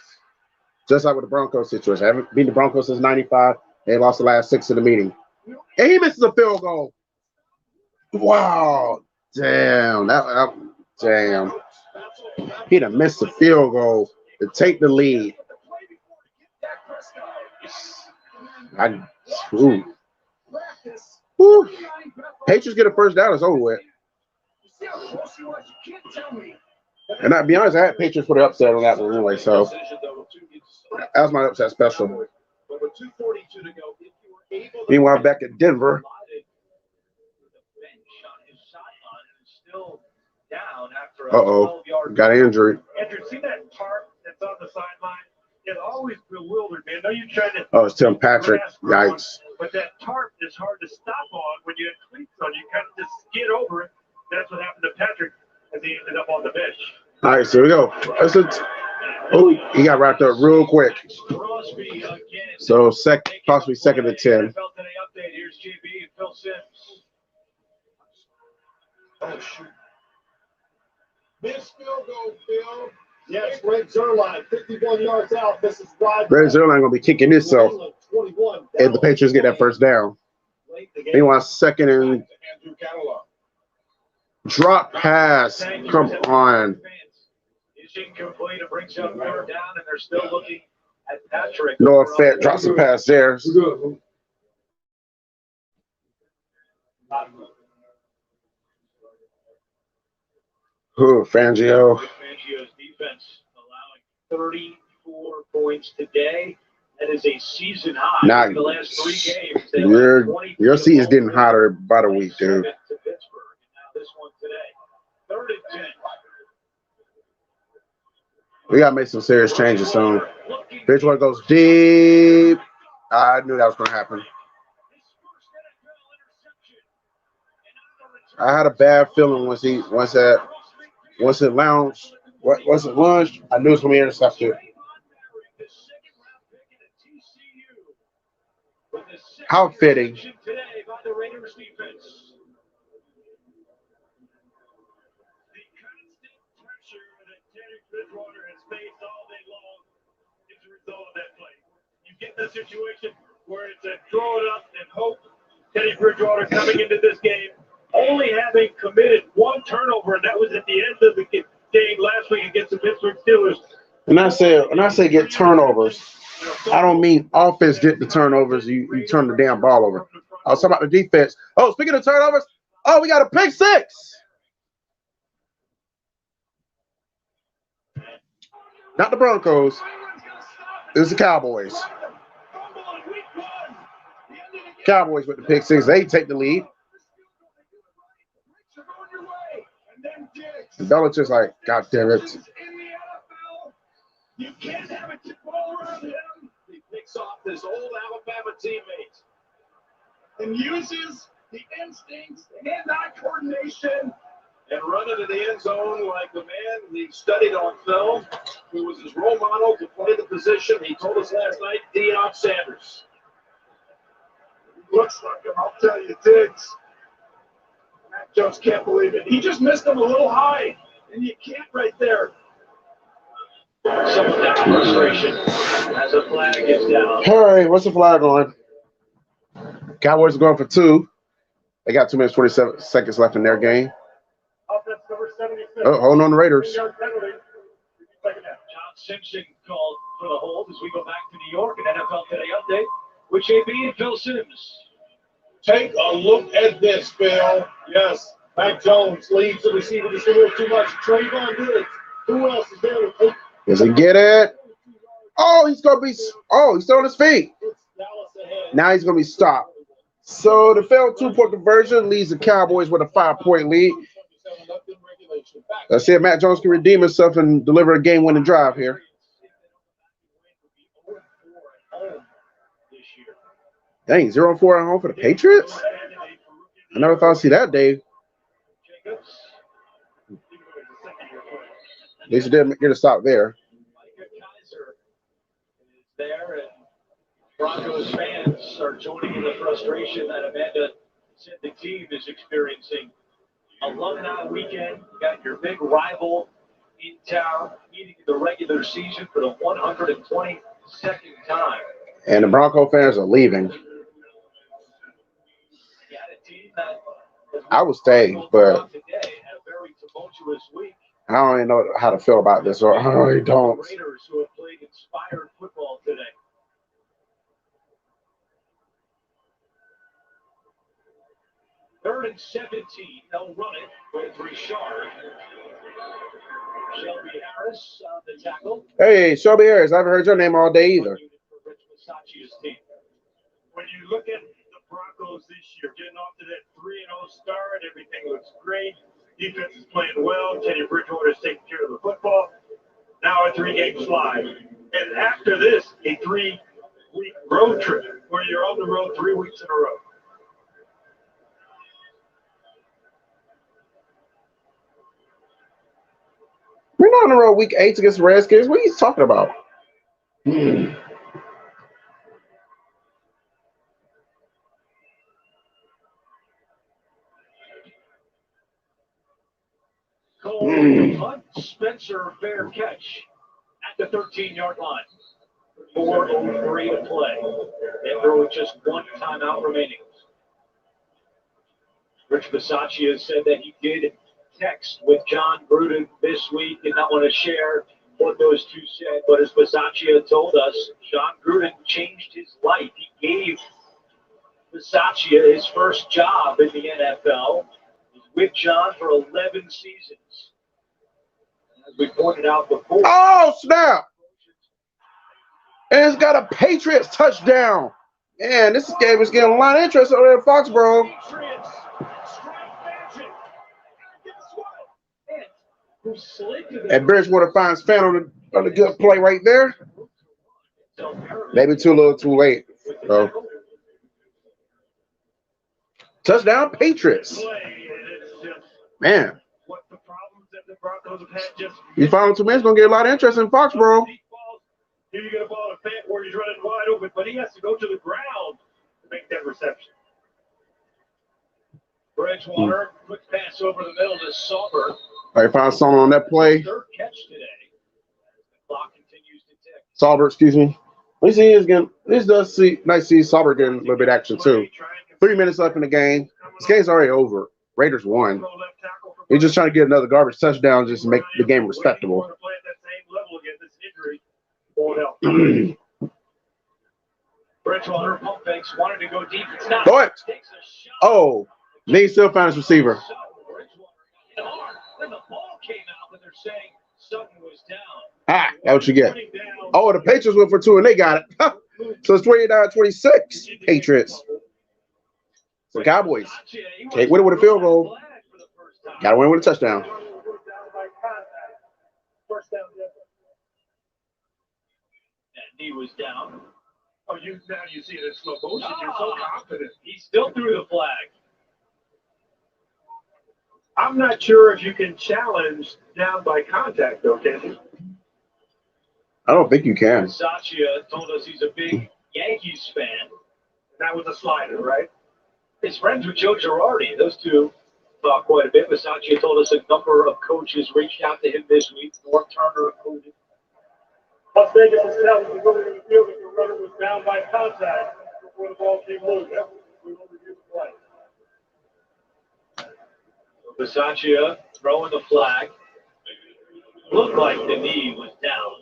Just like with the Broncos situation. I haven't beaten the Broncos since 95. They lost the last 6 in the meeting. And he misses a field goal. Wow. Damn. Damn. He done missed the field goal to take the lead. Woo. Patriots get a first down. It's over with. And to be honest, I had Patriots for the upset on that one anyway, so that was my upset special. Meanwhile, back at Denver. Uh-oh, got injured. Andrew, see that tarp that's on the sideline? It always bewildered me. I know you're trying to. Oh, it's Tim Patrick. Yikes. But that tarp is hard to stop on when you have cleats on. You kind of just skid over it. That's what happened to Patrick as he ended up on the bench. All right, so here we go. Oh, he got wrapped up real quick. So possibly second and 10. Here's JB and Phil Sims. Oh, shoot. Missed field goal, Phil. Yes, Red Zerline, 51 yards out. This is wide. Red Zerline going to be kicking himself if the Patriots get that first down. Meanwhile, second and drop pass. Come on. Incomplete. It brings up third down, and they're still looking at Patrick. No effect. Drops the pass there. Fangio. Fangio's defense allowing 34 points today. That is a season high in the last 3 games. Your season's getting hotter by the week, dude. To Pittsburgh. And now this one today. 3rd and 10. We got to make some serious changes soon. Bridgewater goes deep. I knew that was going to happen. I had a bad feeling once it launched. Once it lunged, I knew it was going to be intercepted. How fitting. Bridgewater has faced all day long as a result of that play. You get in a situation where it's a throw it up and hope. Teddy Bridgewater coming into this game, only having committed 1 turnover, and that was at the end of the game last week against the Pittsburgh Steelers. When I say get turnovers, I don't mean offense get the turnovers. You turn the damn ball over. I was talking about the defense. Oh, speaking of turnovers, we got a pick 6. Not the Broncos. It was the Cowboys. Cowboys with the pick 6. They take the lead. And Belichick's like, God damn it. You can't have it tip all around him. He picks off his old Alabama teammate and uses the instincts, the hand-eye coordination, and run into the end zone like the man he studied on film, who was his role model to play the position. He told us last night, Deion Sanders. He looks like him, I'll tell you, Diggs. Matt Jones can't believe it. He just missed him a little high, and you can't right there. Some of that frustration as a flag is down. All right, what's the flag on? Cowboys are going for 2. They got 2 minutes, 27 seconds left in their game. Oh, hold on the Raiders. John Simpson called for the hold as we go back to New York. An NFL Today update with JB and Phil Sims. Take a look at this, Phil. Yes, Mac Jones leads the receiver just a little too much. Trayvon Diggs. Who else is there to take? Does he get it? Oh, he's still on his feet. Now he's going to be stopped. So the failed 2-point conversion leaves the Cowboys with a 5-point lead. Let's see if Matt Jones can redeem himself and deliver a game-winning drive here. Dang, 0-4 at home for the Patriots? I never thought I'd see that day. At least you didn't get a stop there. There, and Broncos fans are joining in the frustration that Amanda said the team is experiencing. Alumni weekend, you got your big rival in town, meeting in the regular season for the 122nd time. And the Bronco fans are leaving. I would stay, but I don't even know how to feel about this, or I really don't. Raiders who have played inspired football today. Third and 17, they'll run it with Richard. Shelby Harris on the tackle. Hey, Shelby Harris, I haven't heard your name all day either. When you look at the Broncos this year, getting off to that 3-0 start, everything looks great. Defense is playing well. Teddy Bridgewater is taking care of the football. Now a 3-game slide. And after this, a 3-week road trip where you're on the road 3 weeks in a row. We're not on the road week 8 against the Redskins. What are you talking about? Cole punt, Spencer, fair catch at the 13-yard line. 4:03 to play. And there was just one timeout remaining. Rich Bisaccia has said that he did text with John Gruden this week. Did not want to share what those two said, but as Bisaccia told us, John Gruden changed his life. He gave Bisaccia his first job in the NFL. He's with John for 11 seasons. As we pointed out before. Oh, snap! And it's got a Patriots touchdown. Man, this game is getting a lot of interest over there at Foxborough. And Bridgewater finds fan on the good play right there. Maybe too little, too late. So, touchdown, Patriots. Man. These final 2 minutes going to get a lot of interest in Foxborough. Here you get a ball to Fant where he's running wide open, but he has to go to the ground to make that reception. Bridgewater, quick pass over the middle to Sauber. All right, found someone on that play. Third catch today. The clock continues to tick. Sauber, excuse me. We see his again. This does see nice to see Sauber getting a little bit of action too. 3 minutes left in the game. This game's already over. Raiders won. We're just trying to get another garbage touchdown just to make the game respectable. Bridgewater pump fakes, wanted to go deep. It's not. Go ahead. Oh, Nate still found his receiver. Then the ball came out, but they're saying Sutton was down. Ah, that's what you get. Oh, the Patriots went for 2 and they got it. So it's 29-26. Patriots. The Cowboys can't win it with a field goal. Got to win with a touchdown. That knee was down. Oh, now you see it in slow motion. You're so confident. He still threw the flag. I'm not sure if you can challenge down by contact, though, can you? I don't think you can. Bisaccia told us he's a big Yankees fan. That was a slider, right? He's friends with Joe Girardi. Those two talk quite a bit. Bisaccia told us a number of coaches reached out to him this week. North Turner included. Las Vegas is telling me going to the field if the runner was down by contact before the ball came loose. We will review the play. Bisaccia throwing the flag. Looked like the knee was down.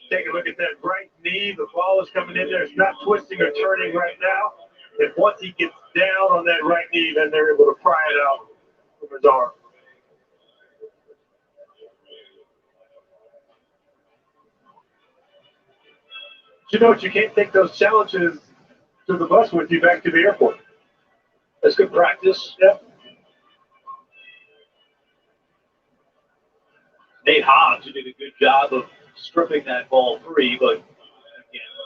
Take a look at that right knee. The ball is coming in there. It's not twisting or turning right now. And once he gets down on that right knee, then they're able to pry it out from his arm. You know what? You can't take those challenges to the bus with you back to the airport. That's good practice. Yep. Sriracha did a good job of stripping that ball free, but again,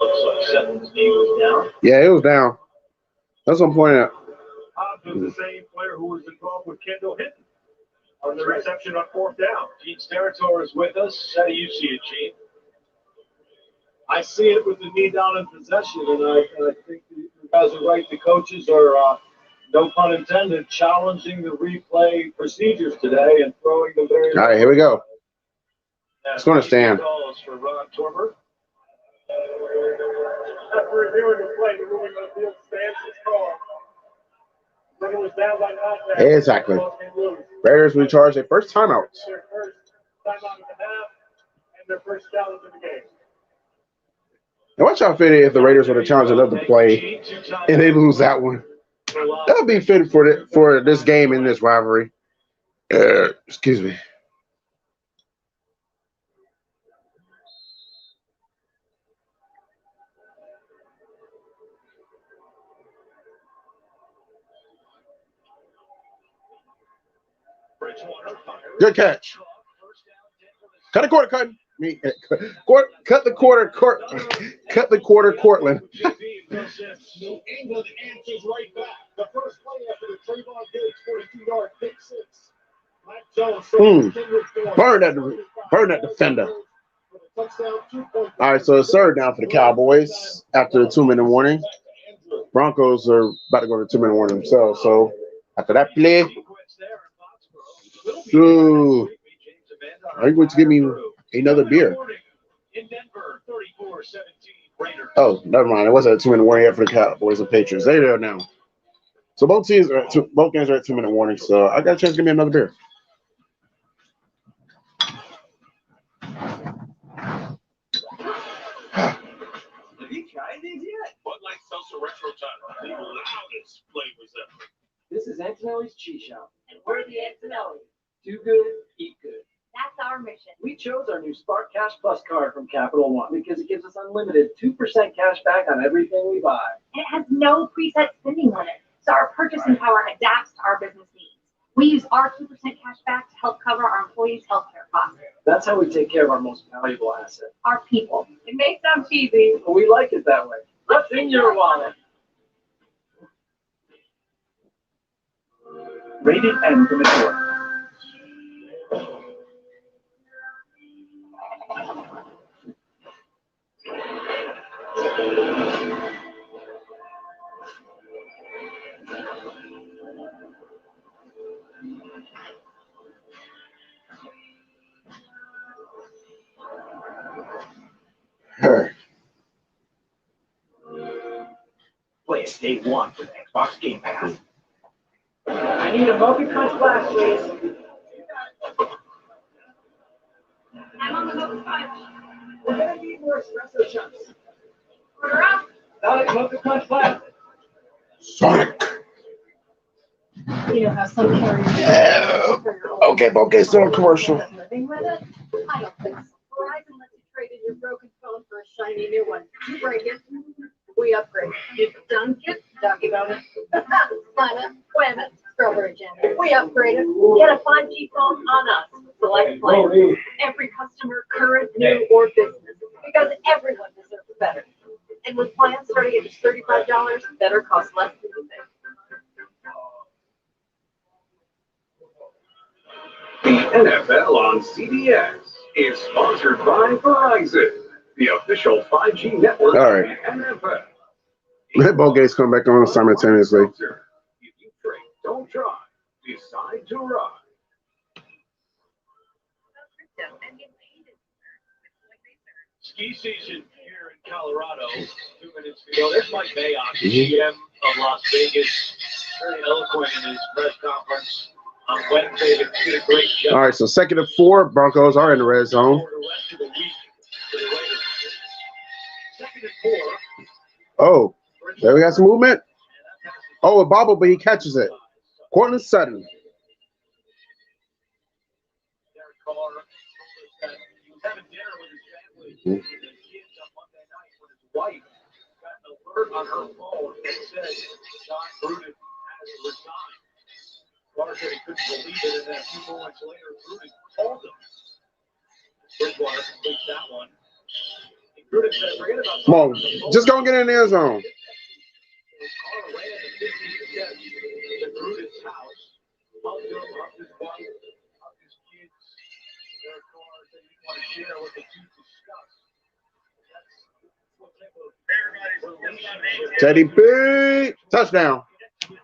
looks like Seth's knee was down. Yeah, it was down. That's what I'm pointing out. Hobbs was the same player who was involved with Kendall Hinton on the reception on 4th down. Gene Steratore is with us. How do you see it, Gene? I see it with the knee down in possession, and I think you guys are right. The coaches are, no pun intended, challenging the replay procedures today and throwing them very. All right, here we go. It's going to stand. Calls for Ron Torber. After reviewing the play, the ruling on the field stands his call. When it was down by contact. Exactly. Raiders recharge their first timeout. Their first timeout of the half and their first challenge of the game. Now watch how fitting if the Raiders were to challenge another play and they lose that one. That would be fitting for this game in this rivalry. Excuse me. Good catch. Cut the quarter, cut the quarter, cut the quarter, Cortland. New England answers right back. The first play after the Trayvon Diggs 42-yard pick six. Mac Jones Burn that defender. All right, so it's third down for the Cowboys after the 2-minute warning. Broncos are about to go to 2-minute warning themselves. So after that play, are you going to give me another beer? Oh, never mind. It wasn't a 2-minute warning yet for the Cowboys and Patriots. They're there now. So both games are at 2-minute warning. So I got a chance to give me another beer. Have you tried these yet? Bud Light Seltzer Retro Time, the loudest flavors ever. This is Antonelli's Cheese Shop. And we're the Antonelli. Do good, eat good. That's our mission. We chose our new Spark Cash Plus card from Capital One because it gives us unlimited 2% cash back on everything we buy. And it has no preset spending limit, so our purchasing power adapts to our business needs. We use our 2% cash back to help cover our employees' healthcare costs. That's how we take care of our most valuable asset. Our people. It may sound cheesy, But we like it that way. What's in your wallet? Rated M for mature. Play it day one with Xbox Game Pass. I need a Mocha Crunch Blast, please. I'm on the Mocha Crunch. We're gonna need more espresso shots. Order up. Sonic Mocha Crunch Blast. Sonic. You know how some carriers Okay, still a commercial. living with it? I don't think so. Verizon lets you trade in your broken phone for a shiny new one. You break it, we upgrade. You dunk it, doggy bone it, slam it, wham it, strawberry jam. We upgrade it. Get a 5G phone on us. Select plan. Every customer, current, new, or business. Because everyone deserves better. And with plans starting at just $35, better costs less than you think. The NFL on CBS is sponsored by Verizon, the official 5G network All right. of the NFL. Both games come back on simultaneously. If you drink, don't drive. Decide to ride. Ski season here in Colorado. 2 minutes to go. There's Mike Mayock, GM of Las Vegas. Very eloquent in his press conference on Wednesday. They did a great job. All right, so 2nd and 4, Broncos are in the red zone. For the rest of the week for the Raiders. 2nd and 4. Oh, there we got some movement. Oh, a bobble, but he catches it. Cortland Sutton. Derek Carr told us that he was having dinner with his family and his kids on Monday night when his wife got an alert on her phone that said John Gruden has resigned. Carr said he couldn't believe it, and then a few moments later, Gruden called him. Bridgewater completes that one. And Gruden said, forget about Come on, just gonna get in the end zone. the Gruden's house. Up his wife, up his kids, their cars that you want to share with the two discuss. That's what type of relationship. Teddy B, touchdown. Second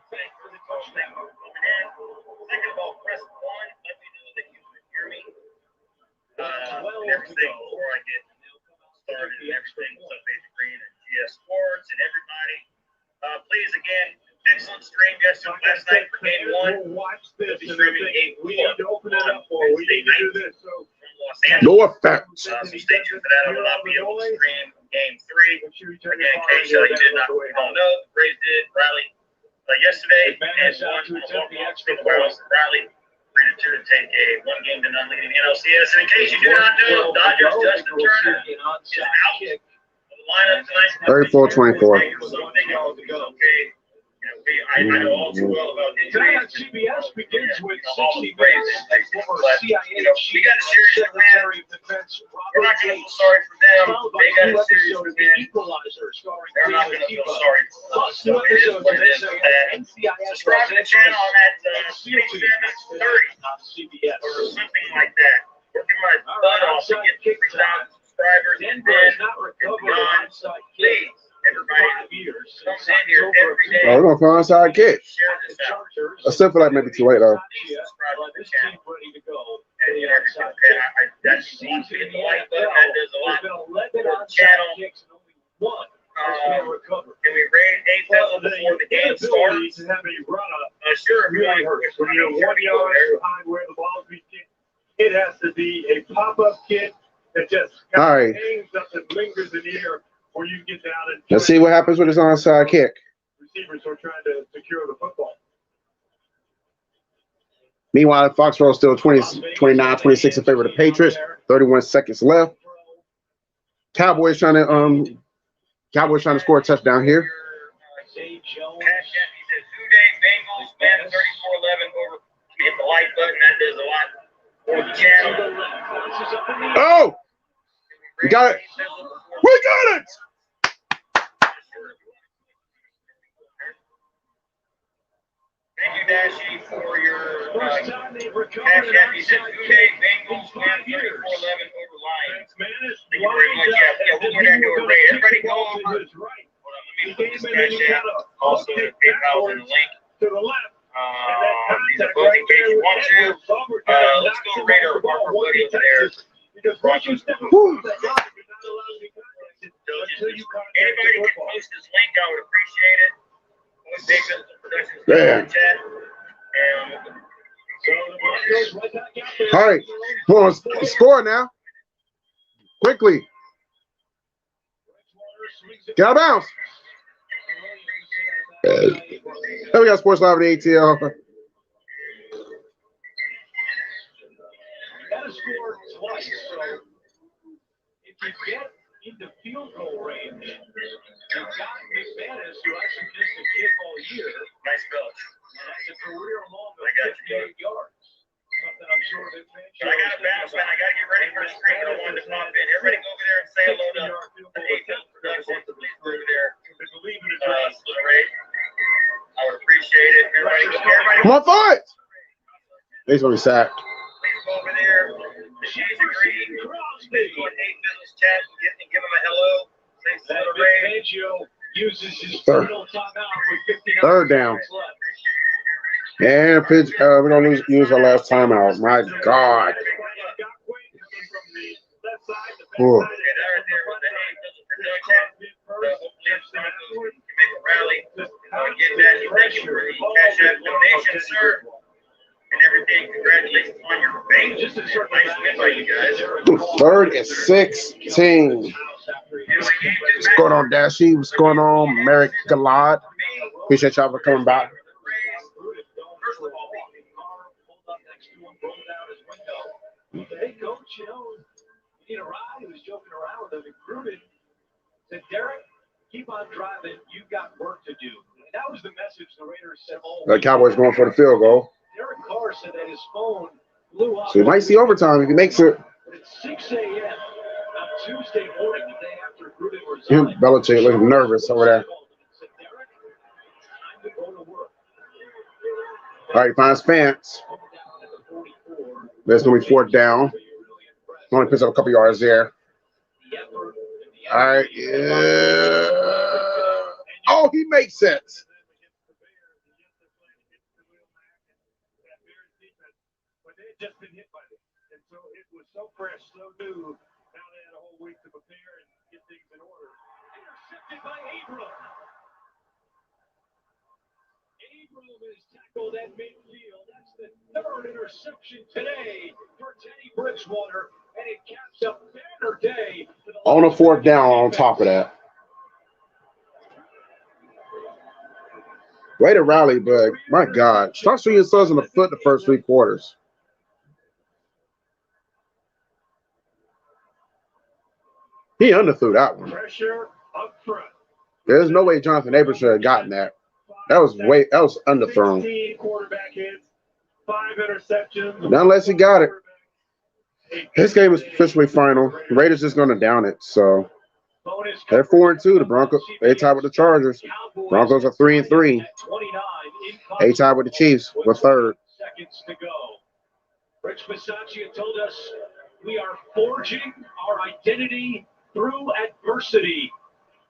ball, press 1. Let me know that you can hear me. Everything before I get started and everything. So Basic Green and GS Sports and everybody. Please, again, excellent stream yesterday, last night for game 1. Watch this. We'll be streaming game 4. We need to open it up for. We need to do this. So Los Angeles. No effect. So stay tuned for that. I will not be able to stream game 3. Again, in case you did not know, Braves did rally yesterday and won on a walk-off for the Wireless and Riley. 3-2 to take a 1-game to none lead in the NLCS. And in case you do not know, Dodgers Justin Turner is out of the lineup tonight. 34-24. Okay. I know all too well about injuries. CBS begins with All the 60 Braves minutes. and we got a series of wins. We're not going to feel sorry for them. They got a series of wins. They're not going to feel sorry for us. So it is what it is. Subscribe to the channel on that 2730 or something like that. Working my butt off to get 3,000 subscribers and then beyond. Please, everybody, comes in here every day. Oh, we're gonna play onside kick. Share this out. I still feel like maybe too late though. Subscribe to the channel. And everything. Okay, that seems to hit the like button. That does a lot for the channel. Can we rate A-Fizzle before the game starts? Sure. If you want to, When you're 1 yard behind where the ball's being kicked, it has to be a pop-up kick that just All right. hangs up and lingers in the air, or you can get down and Let's see what happens with this onside kick. receivers are trying to secure the football. Meanwhile, Foxborough still 29-26 in favor of the Patriots. 31 seconds left. Cowboys trying to score a touchdown here. He says, "Today Bengals win 34-11 over." Hit the like button. That does a lot for the channel. Oh, we got it. We got it. Thank you, Dashy, for your cash app. He said, "Today Bengals win 34-11 over Lions." Thank you very much. Yeah, we'll go down to a rate. Everybody go over. Hold on, let me put this cash app. Also, the PayPal in the link. To the left. These are both in case you want to. Let's go rate our buddy over there. Broncos. Anybody can post this link, I would appreciate it. Always take this productions in the chat. And All right, come on, score now. Quickly. Get out of bounds. There we got Sports Live at ATL. Got to score twice. So if you get into field goal range, you've got McManus, who hasn't missed a kick all year. nice coach. And that's a career long of I got you, 58 yards. Something I'm sure that But I got to bounce, man. I got to get ready for the stream. I wanted to pop in. Everybody go over there and say hello to A-Fizzle Productions. Please go over there. Ray. I would appreciate it. Everybody Come on, fight. He's going to be sacked. please go over there. The Shades of Green. Please go in A-Fizzle's chat and give him a hello. Say hello to Ray. uses his final timeout with 59 Third down. seconds left. And pitch, we're going to use our last timeout. My God. Ooh. Thank you for the cash app donation, sir. And everything. Congratulations on your fame. Just a nice win by you guys. Third and 16. What's going on, Dashi? What's going on, Merrick Galad? Appreciate y'all for coming by. Hey, coach, you know, you need a ride. He was joking around with him. And Gruden said, Derek, keep on driving. You've got work to do. And that was the message the Raiders said all The Cowboys going for the field goal. Derek Carr said that his phone blew up. So you might see overtime if he makes it. At 6 a.m. on Tuesday morning, the day after Gruden resigned. Belichick looking nervous over there. All right, finds Fance. That's going to be fourth down. Only picks up a couple yards there. All right. Yeah. Oh, he makes sense. But they had just been hit by this. And so it was so fresh, so new. Now they had a whole week to prepare and get things in order. Intercepted by Abram. Abram is tackled at midfield. That's the third interception today for Teddy Bridgewater, and it caps a banner day. On a fourth down on top of that. Way to rally, but my God. Start shooting yourselves in the foot the first 3 quarters. He underthrew that one. Pressure up front. There's no way Jonathan Abram should have gotten that. That was underthrown. 16 quarterback hits, 5 interceptions. Not unless he got it. This game is officially final. The Raiders just going to down it. So they're 4-2. The Broncos, they tied with the Chargers. Broncos are 3-3. They tied with the Chiefs. We're third. Seconds to go. Rich Bisaccia told us we are forging our identity through adversity.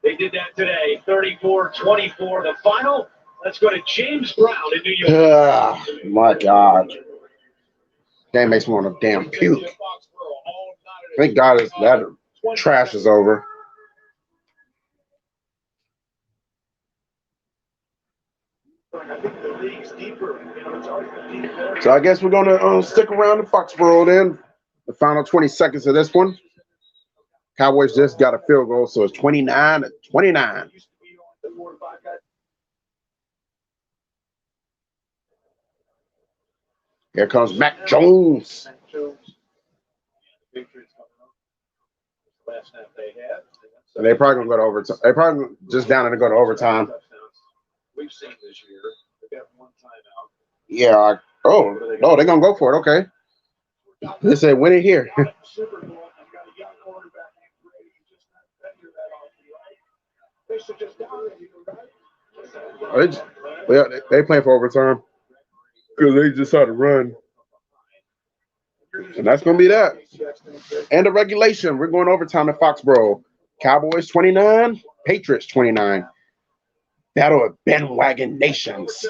They did that today. 34-24 the final. Let's go to James Brown in New York. My God. That makes me want to damn puke. Thank God that trash is over. So I guess we're going to stick around in Foxborough then. The final 20 seconds of this one. Cowboys just got a field goal, so it's 29-29. Here comes Mac Jones. So they're probably going to go to overtime. They're probably just down and go to overtime. We've seen this year. They got one timeout. Yeah. Oh, they're going to go for it. Okay. They said, win it here. They playing for overtime because they just had to run. And that's going to be that. And the regulation. We're going overtime at Foxborough. Cowboys 29, Patriots 29. Battle of bandwagon nations.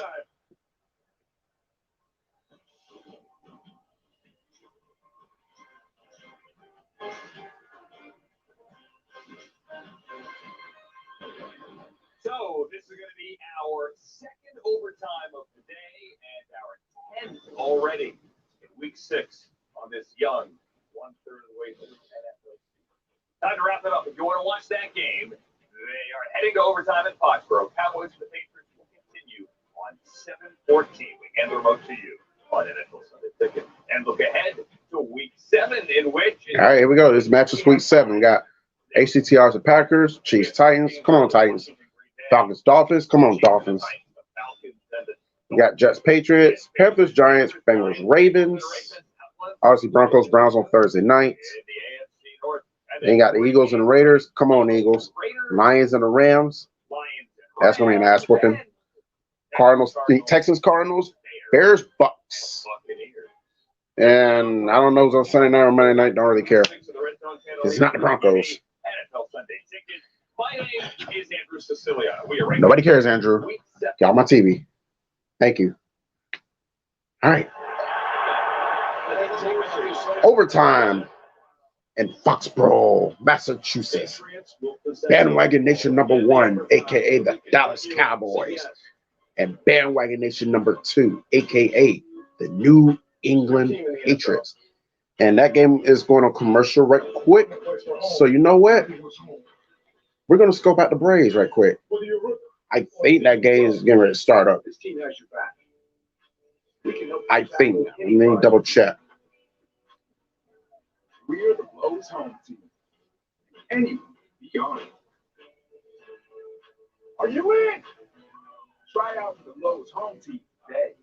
So this is going to be our second overtime of the day and our 10th already in week 6 on this young 1/3 of the way through the NFL. Time to wrap it up. If you want to watch that game, they are heading to overtime at Foxborough. Cowboys and the Patriots will continue on 7/14. We hand the remote to you on NFL Sunday Ticket. And look ahead to week 7 in which... All right, here we go. This match is week 7. We got ACTRs and Packers, Chiefs, Titans. Come on, Titans. Falcons, Dolphins. Come on, Dolphins. We got Jets, Patriots, Panthers, Giants, Bengals, Ravens. Obviously, Broncos, Browns on Thursday night. Then you got the Eagles and the Raiders. Come on, Eagles. Lions and the Rams. That's going to be an ass whooping. Cardinals, Texans, Cardinals. Bears, Bucks. And I don't know who's on Sunday night or Monday night. Don't really care. It's not the Broncos. My name is Andrew Siciliano. Nobody cares, Andrew. Get on my TV. Thank you. All right. Overtime in Foxborough, Massachusetts. Bandwagon Nation #1, a.k.a. the Dallas Cowboys. And Bandwagon Nation #2, a.k.a. the New England Patriots. And that game is going on commercial right quick. So you know what? We're going to scope out the Braves right quick. I think that game is getting ready to start up. I think. Let me double check. We're the Lowe's home team. Anyone beyond it. Are you in? Try out for the Lowe's home team today.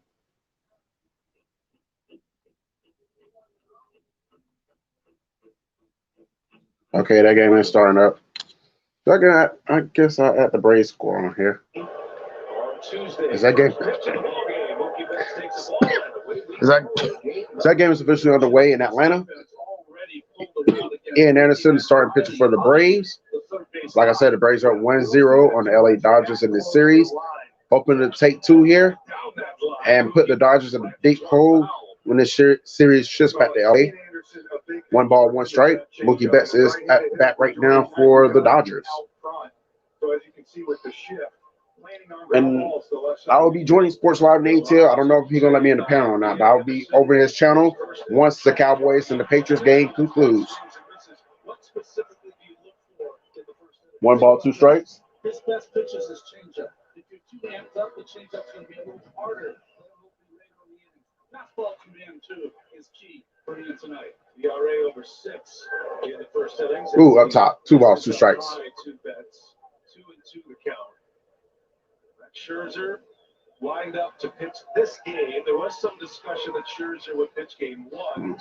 Okay, that game is starting up. I guess I add the Braves score on here. Is that game? That game is officially underway in Atlanta. Ian Anderson starting pitching for the Braves. Like I said, the Braves are 1-0 on the LA Dodgers in this series. Hoping to take two here and put the Dodgers in a deep hole when this series shifts back to LA. 1 ball, 1 strike. Mookie Betts is at bat right now for the Dodgers. And I will be joining Sports Live in ATL. I don't know if he's going to let me in the panel or not, but I'll be over his channel once the Cowboys and the Patriots game concludes. 1 ball, 2 strikes. His best pitches is changeup. If you're 2 hands up, the changeup's going to be a little harder. Fastball command too is key for him tonight. ERA over 6 in the first innings. Ooh, up top. 2 balls, 2 strikes. 2 bets. 2-2 the count. Scherzer lined up to pitch this game. There was some discussion that Scherzer would pitch game 1.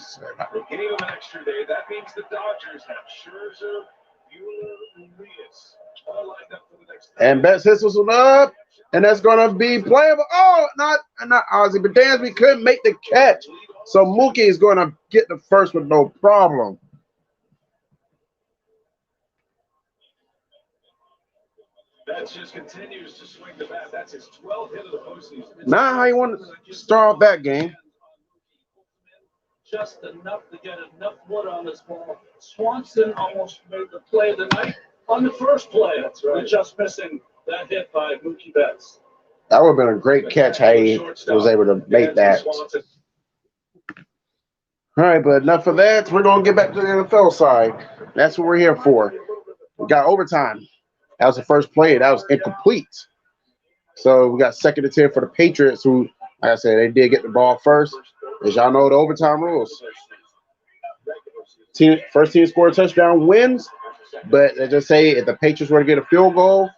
They gave him an extra day. That means the Dodgers have Scherzer, Buehler, and Reyes all lined up for the next. And Betts hits this one up, and that's going to be playable. Oh, not Ozzy, but Dansby couldn't make the catch. So Mookie is going to get the first with no problem. That just continues to swing the bat. That's his 12th hit of the postseason. Not how you want to start off that game. Just enough to get enough wood on this ball. Swanson almost made the play of the night on the first play. That's right. Just missing that hit by Mookie Betts. That would have been a great catch how he was able to make that. All right, but enough of that. We're going to get back to the NFL side. That's what we're here for. We got overtime. That was the first play. That was incomplete. So we got 2nd and 10 for the Patriots, who, like I said, they did get the ball first. As y'all know, the overtime rules. First team score a touchdown wins, but they just say if the Patriots were to get a field goal,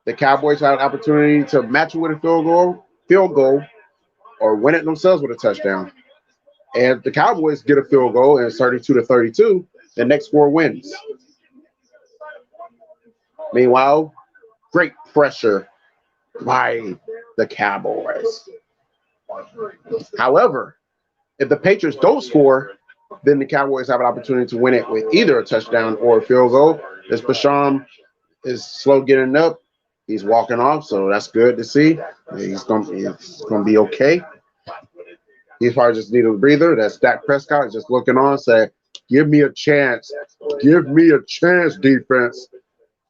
the Cowboys had an opportunity to match it with a field goal, or win it themselves with a touchdown. And if the Cowboys get a field goal and it's 32-32, the next 4 wins. Meanwhile, great pressure by the Cowboys. However, if the Patriots don't score, then the Cowboys have an opportunity to win it with either a touchdown or a field goal. As Basham is slow getting up, he's walking off, so that's good to see. He's gonna be okay. He's probably just need a breather. That's Dak Prescott just looking on, saying, "Give me a chance. Give me a chance, defense.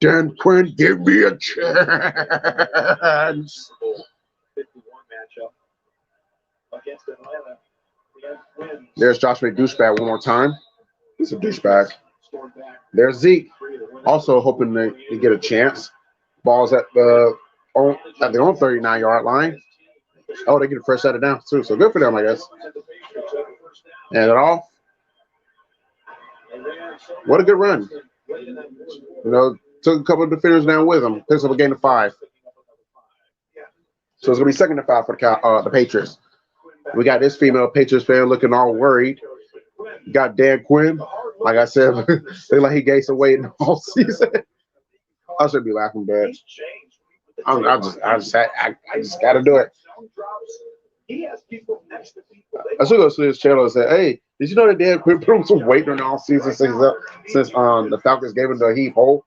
Dan Quinn, give me a chance." 51 matchup against Atlanta. There's Josh McDouchebag one more time. He's a douchebag. There's Zeke, also hoping to get a chance. Ball's at their own 39-yard line. Oh, they get a fresh set of downs too, so good for them, I guess. And it off. What a good run. Took a couple of defenders down with him. Picks up a gain of 5. So it's going to be 2nd and 5 for the Patriots. We got this female Patriots fan looking all worried. Got Dan Quinn. Like I said, look like he gained some weight in the whole season. I should be laughing, but I just got to do it. I should go to his channel and say, "Hey, did you know that Dan Quinn put on some weight during the all season since the Falcons gave him the heave hole?"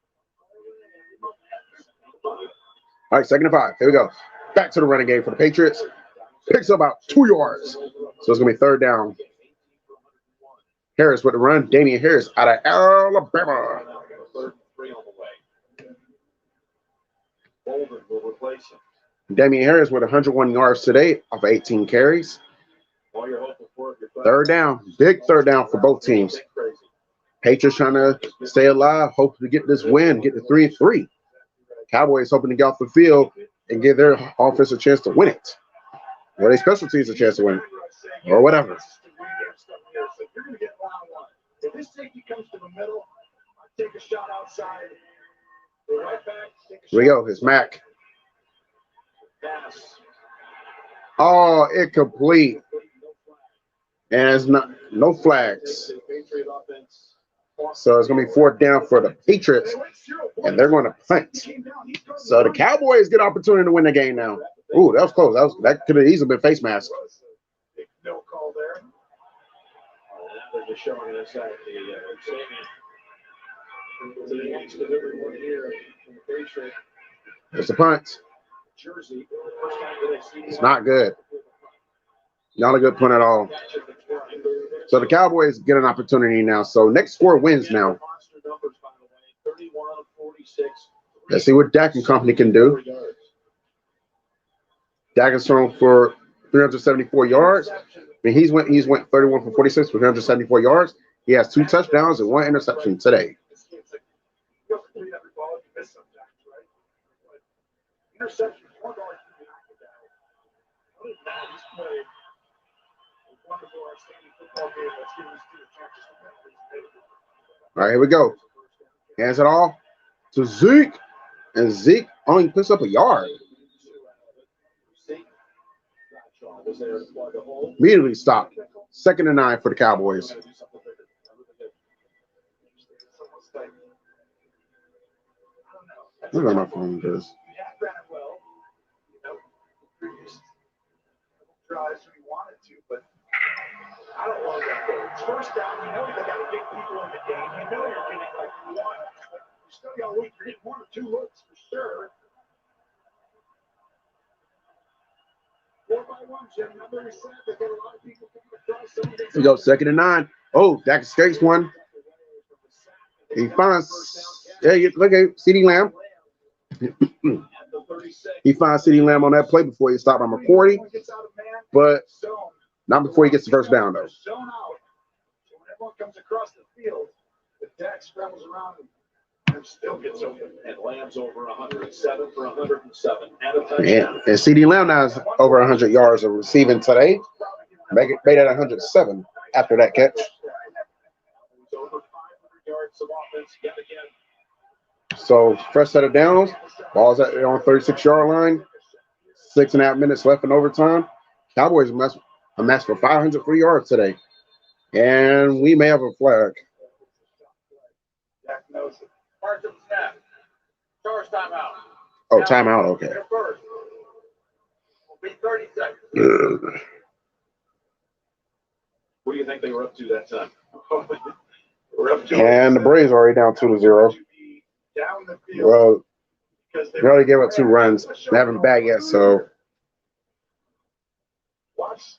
All right, 2nd and 5. Here we go. Back to the running game for the Patriots. Picks up about 2 yards. So it's going to be 3rd down. Harris with the run. Damian Harris out of Alabama. Damian Harris with 101 yards today off of 18 carries. 3rd down. Big 3rd down for both teams. Patriots trying to stay alive, hoping to get this win, get to 3-3. Cowboys hoping to get off the field and give their offense a chance to win it. Or their special teams a chance to win it. Or whatever. If this safety comes to the middle, I take a shot outside. Go right back. Here we go. It's Mac. Oh, incomplete. And it's no flags. So it's going to be 4th down for the Patriots, and they're going to punt. So the Cowboys get opportunity to win the game now. Ooh, that was close. That could have easily been face mask. No call there. They're just showing us at the stadium. To everyone here from the Patriots. It's a punt. Jersey. It's not good. Not a good punt at all. So the Cowboys get an opportunity now. So next score wins now. Let's see what Dak and company can do. Dak is thrown for 374 yards. I mean, he's went 31 for 46 for 374 yards. He has 2 touchdowns and 1 interception today. Interception. All right, here we go. Hands it off to Zeke. And Zeke only puts up a yard. Immediately stopped. 2nd and 9 for the Cowboys. I don't know if I'm doing this. Drives when he wanted to, but I don't want that goal. It's first down. You know they got to get people in the game. You know you're getting like one. You still got to wait. You're getting 1 or 2 looks for sure. 4-by-1, Jim. Remember we said they got a lot of people coming across. Here we go, 2nd and 9. Oh, Dak escapes one. He finds. Yeah, look at CeeDee Lamb. He finds CeeDee Lamb on that play before he stopped by McCourty, but not before he gets the first down, though. So when everyone comes across the field, the Dak scrambles around and still gets open. And Lamb's over 107 for 107. And a touchdown. And CeeDee Lamb now is over 100 yards of receiving today. Made it 107 after that catch. Over 500 yards of offense yet again. So fresh set of downs. Ball's on 36-yard line. 6.5 minutes left in overtime. Cowboys a mess for 503 yards today. And we may have a flag. Jack knows it. Parts of the snap. Charge timeout. Oh, timeout. Okay. First. Will be 30 seconds. What do you think they were up to that time? And the Braves are already down 2-0. Down the field. Well, they already gave up 2 runs. They haven't bagged yet, so. Watch.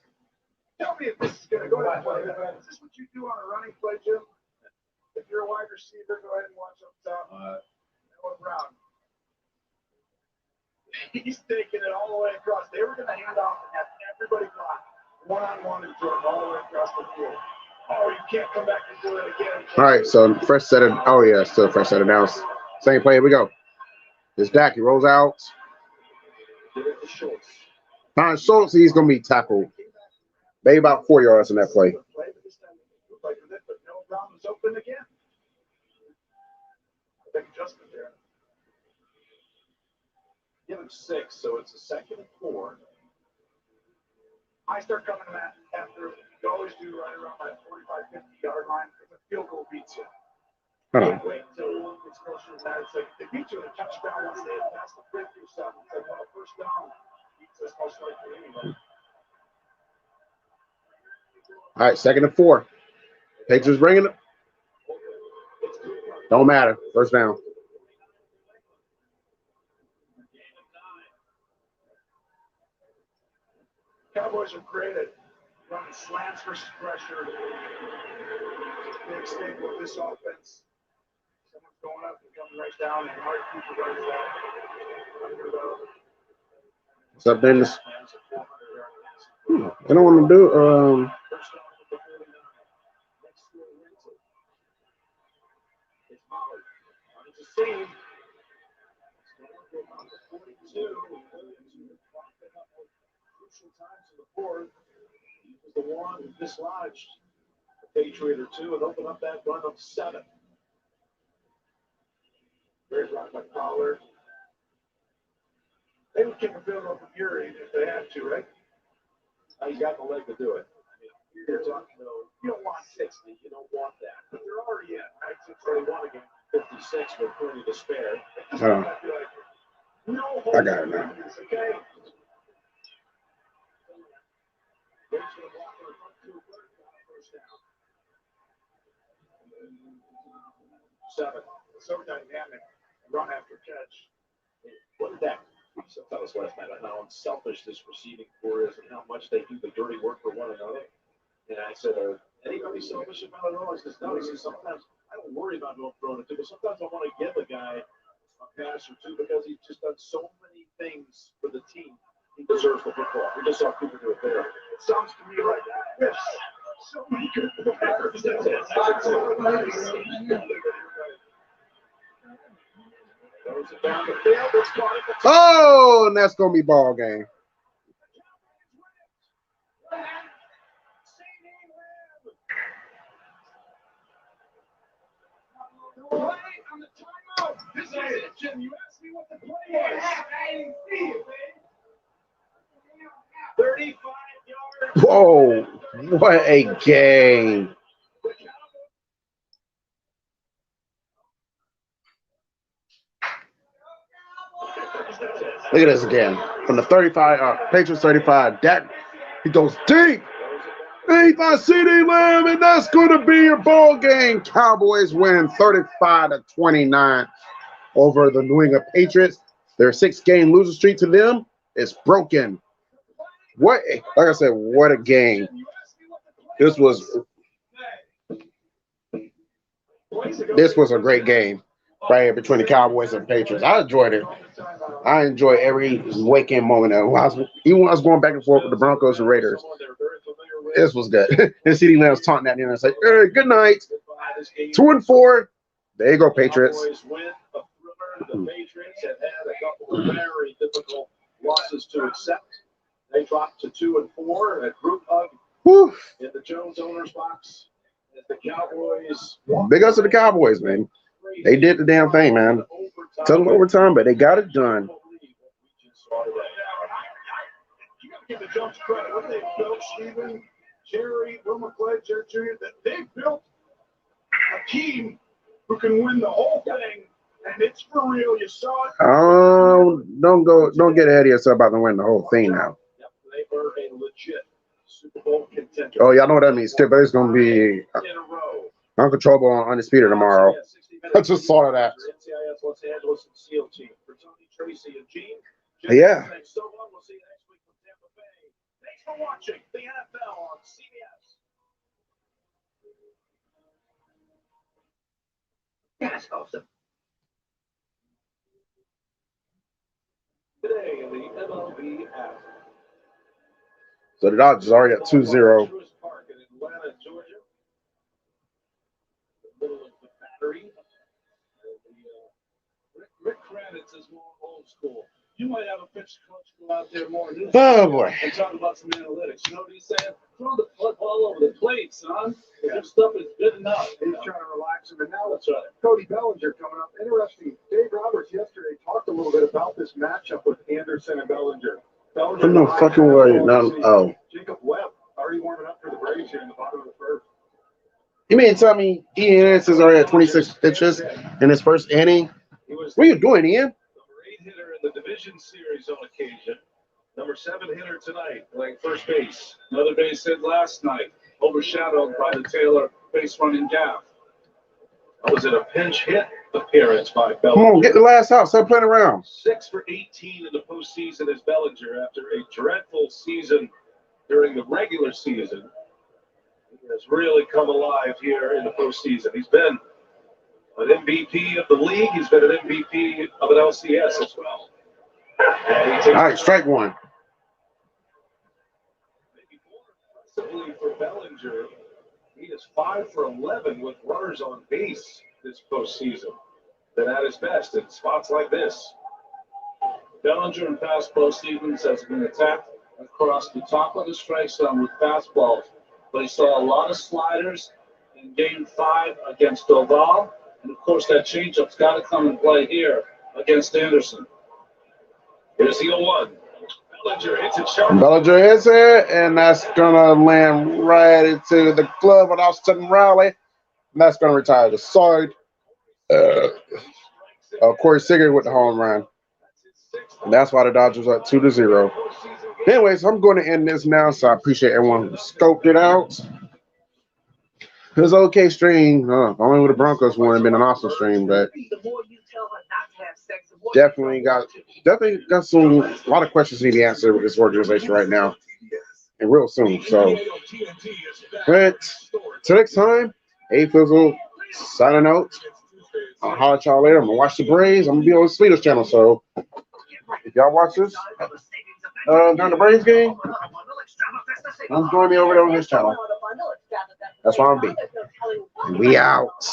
Tell me if this is going to go that way. Is this what you do on a running play, Jim? If you're a wide receiver, go ahead and watch up top. Noah Brown. He's taking it all the way across. They were going to hand off and have everybody block one-on-one and Jordan all the way across the field. Oh, you can't come back and do it again. All right, so fresh set of, oh yeah, still fresh set of downs. Same play, here we go. It's Dak, he rolls out. Finds Schultz, he's going to be tackled. Maybe about 4 yards in that play. Brown was open again. Big adjustment there. Give him 6, so it's a 2nd and 4. I start coming after. You always do right around that 45-50-yard line. If a field goal beats you, can't wait until it's closer to that. It's like they beat you in a touchdown once they had passed the breakthrough stuff. It's like, well, first down beats us most likely anyway. All right, 2nd and 4. Patriots bringing it. Don't matter. First down. Cowboys are great at running slants versus pressure. Big staple of this offense. Someone's going up and coming right down, and hard people runs out. What's up, Dennis? I don't want to do. Times in the fourth was the one dislodged a Patriot or 2 and opened up that run of 7. Great run by Pollard. They would kick a field goal from Fury if they had to, right? He's got the leg to do it. I mean, You're talking about, you don't want 60. You don't want that. But they're already at 1921 again, 56 with 30 to spare. No hope. I got it now. Okay. Goes for the block on the front two, first down. 7. So dynamic. Run after catch. What did that? So that was last night on how unselfish this receiving core is and how much they do the dirty work for one another. And I said, anybody selfish about it all? I said, no. He says, sometimes I don't worry about who I'm throwing it to, but sometimes I want to give a guy a pass or two because he's just done so many things for the team. He deserves the football. We just saw Cooper do it there. It sounds to me like that. Yes. So many good players. Oh, and that's going to be ball game. This is it, Jim. You asked me what the play was. I didn't see it, man. 35 yards. Whoa, what a game. Look at this again. From the 35, Patriots 35, Dak, he goes deep. He finds CeeDee Lamb, and that's going to be your ball game. Cowboys win 35-29 over the New England Patriots. Their 6-game losing streak to them is broken. What, like I said, what a game. This was a great game right here between the Cowboys and Patriots. I enjoyed it. I enjoy every weekend moment. Even when I was going back and forth with the Broncos and Raiders, this was good. And CeeDee Lamb's taunting at the end and say, hey, good night. 2-4. There you go, Patriots. The Patriots have had a couple of very difficult losses to accept. They dropped to 2-4. A group hug in the Jones owners box. As the Cowboys. Big ups to the Cowboys, man. They did the damn thing, man. Took them overtime, but they got it done. You got to give the Jones credit. What they built, Stephen, Jerry, Will McClay, Jerry Jr., that they built a team who can win the whole thing. And it's for real. You saw it. Don't get ahead of yourself about to win the whole thing now. Yep, they were a legit Super Bowl contender. Oh, y'all know what that means. It's going to be uncontrollable and undisputed tomorrow. I just saw that. NCIS Los Angeles and SEAL team. For Tony, Tracy, and Gene. Yeah. Thanks so much. We'll see you next week from Tampa Bay. Thanks for watching the NFL on CBS. That's awesome. Today in the MLB app. So the Dodgers already at 2-0. Park in Atlanta, Georgia. The middle of the battery. Rick Kravitz is more old school. You might have a pitch coach go out there more new Oh, boy. and talk about some analytics. You know what he's saying? Throw the ball over the plate, son. Your stuff is good enough. He's trying to relax him. And now it's Cody Bellinger coming up. Interesting. Dave Roberts yesterday talked a little bit about this matchup with Anderson and Bellinger. No fucking way. No. Jacob Webb already warming up for the Braves here in the bottom of the first. You mean tell me Ian Anderson's already at 26 pitches in his first inning? What are you doing, Ian? Number 8 hitter in the division series on occasion. Number 7 hitter tonight playing first base. Another base hit last night, overshadowed by the Taylor base running gaff. That was a pinch hit appearance by Bellinger. Come on, get the last out. Stop playing around. 6 for 18 in the postseason as Bellinger after a dreadful season during the regular season. He has really come alive here in the postseason. He's been an MVP of the league. He's been an MVP of an LCS as well. All right, strike one. Maybe more impressively for Bellinger, he is 5 for 11 with runners on base this postseason. Been at his best in spots like this. Bellinger in past postseasons has been attacked across the top of the strike zone with fastballs, but he saw a lot of sliders in Game 5 against Doval, and of course that changeup's got to come and play here against Anderson. Here's the 0-1. Bellinger hits it, and that's gonna land right into the glove of Austin Riley, and that's gonna retire the side. Corey Seager with the home run. And that's why the Dodgers are 2-0. Anyways, I'm going to end this now, so I appreciate everyone who scoped it out. It was an okay stream. Only with the Broncos won, it'd been an awesome stream, but definitely got some a lot of questions need to be answered with this organization right now, and real soon. So, but till next time, A-Fizzle signing out. I'll holler at y'all later. I'm gonna watch the Braves. I'm gonna be on Sleeter's channel, so if y'all watch this during the Braves game, join me over there on his channel. That's where I'm gonna be. We out.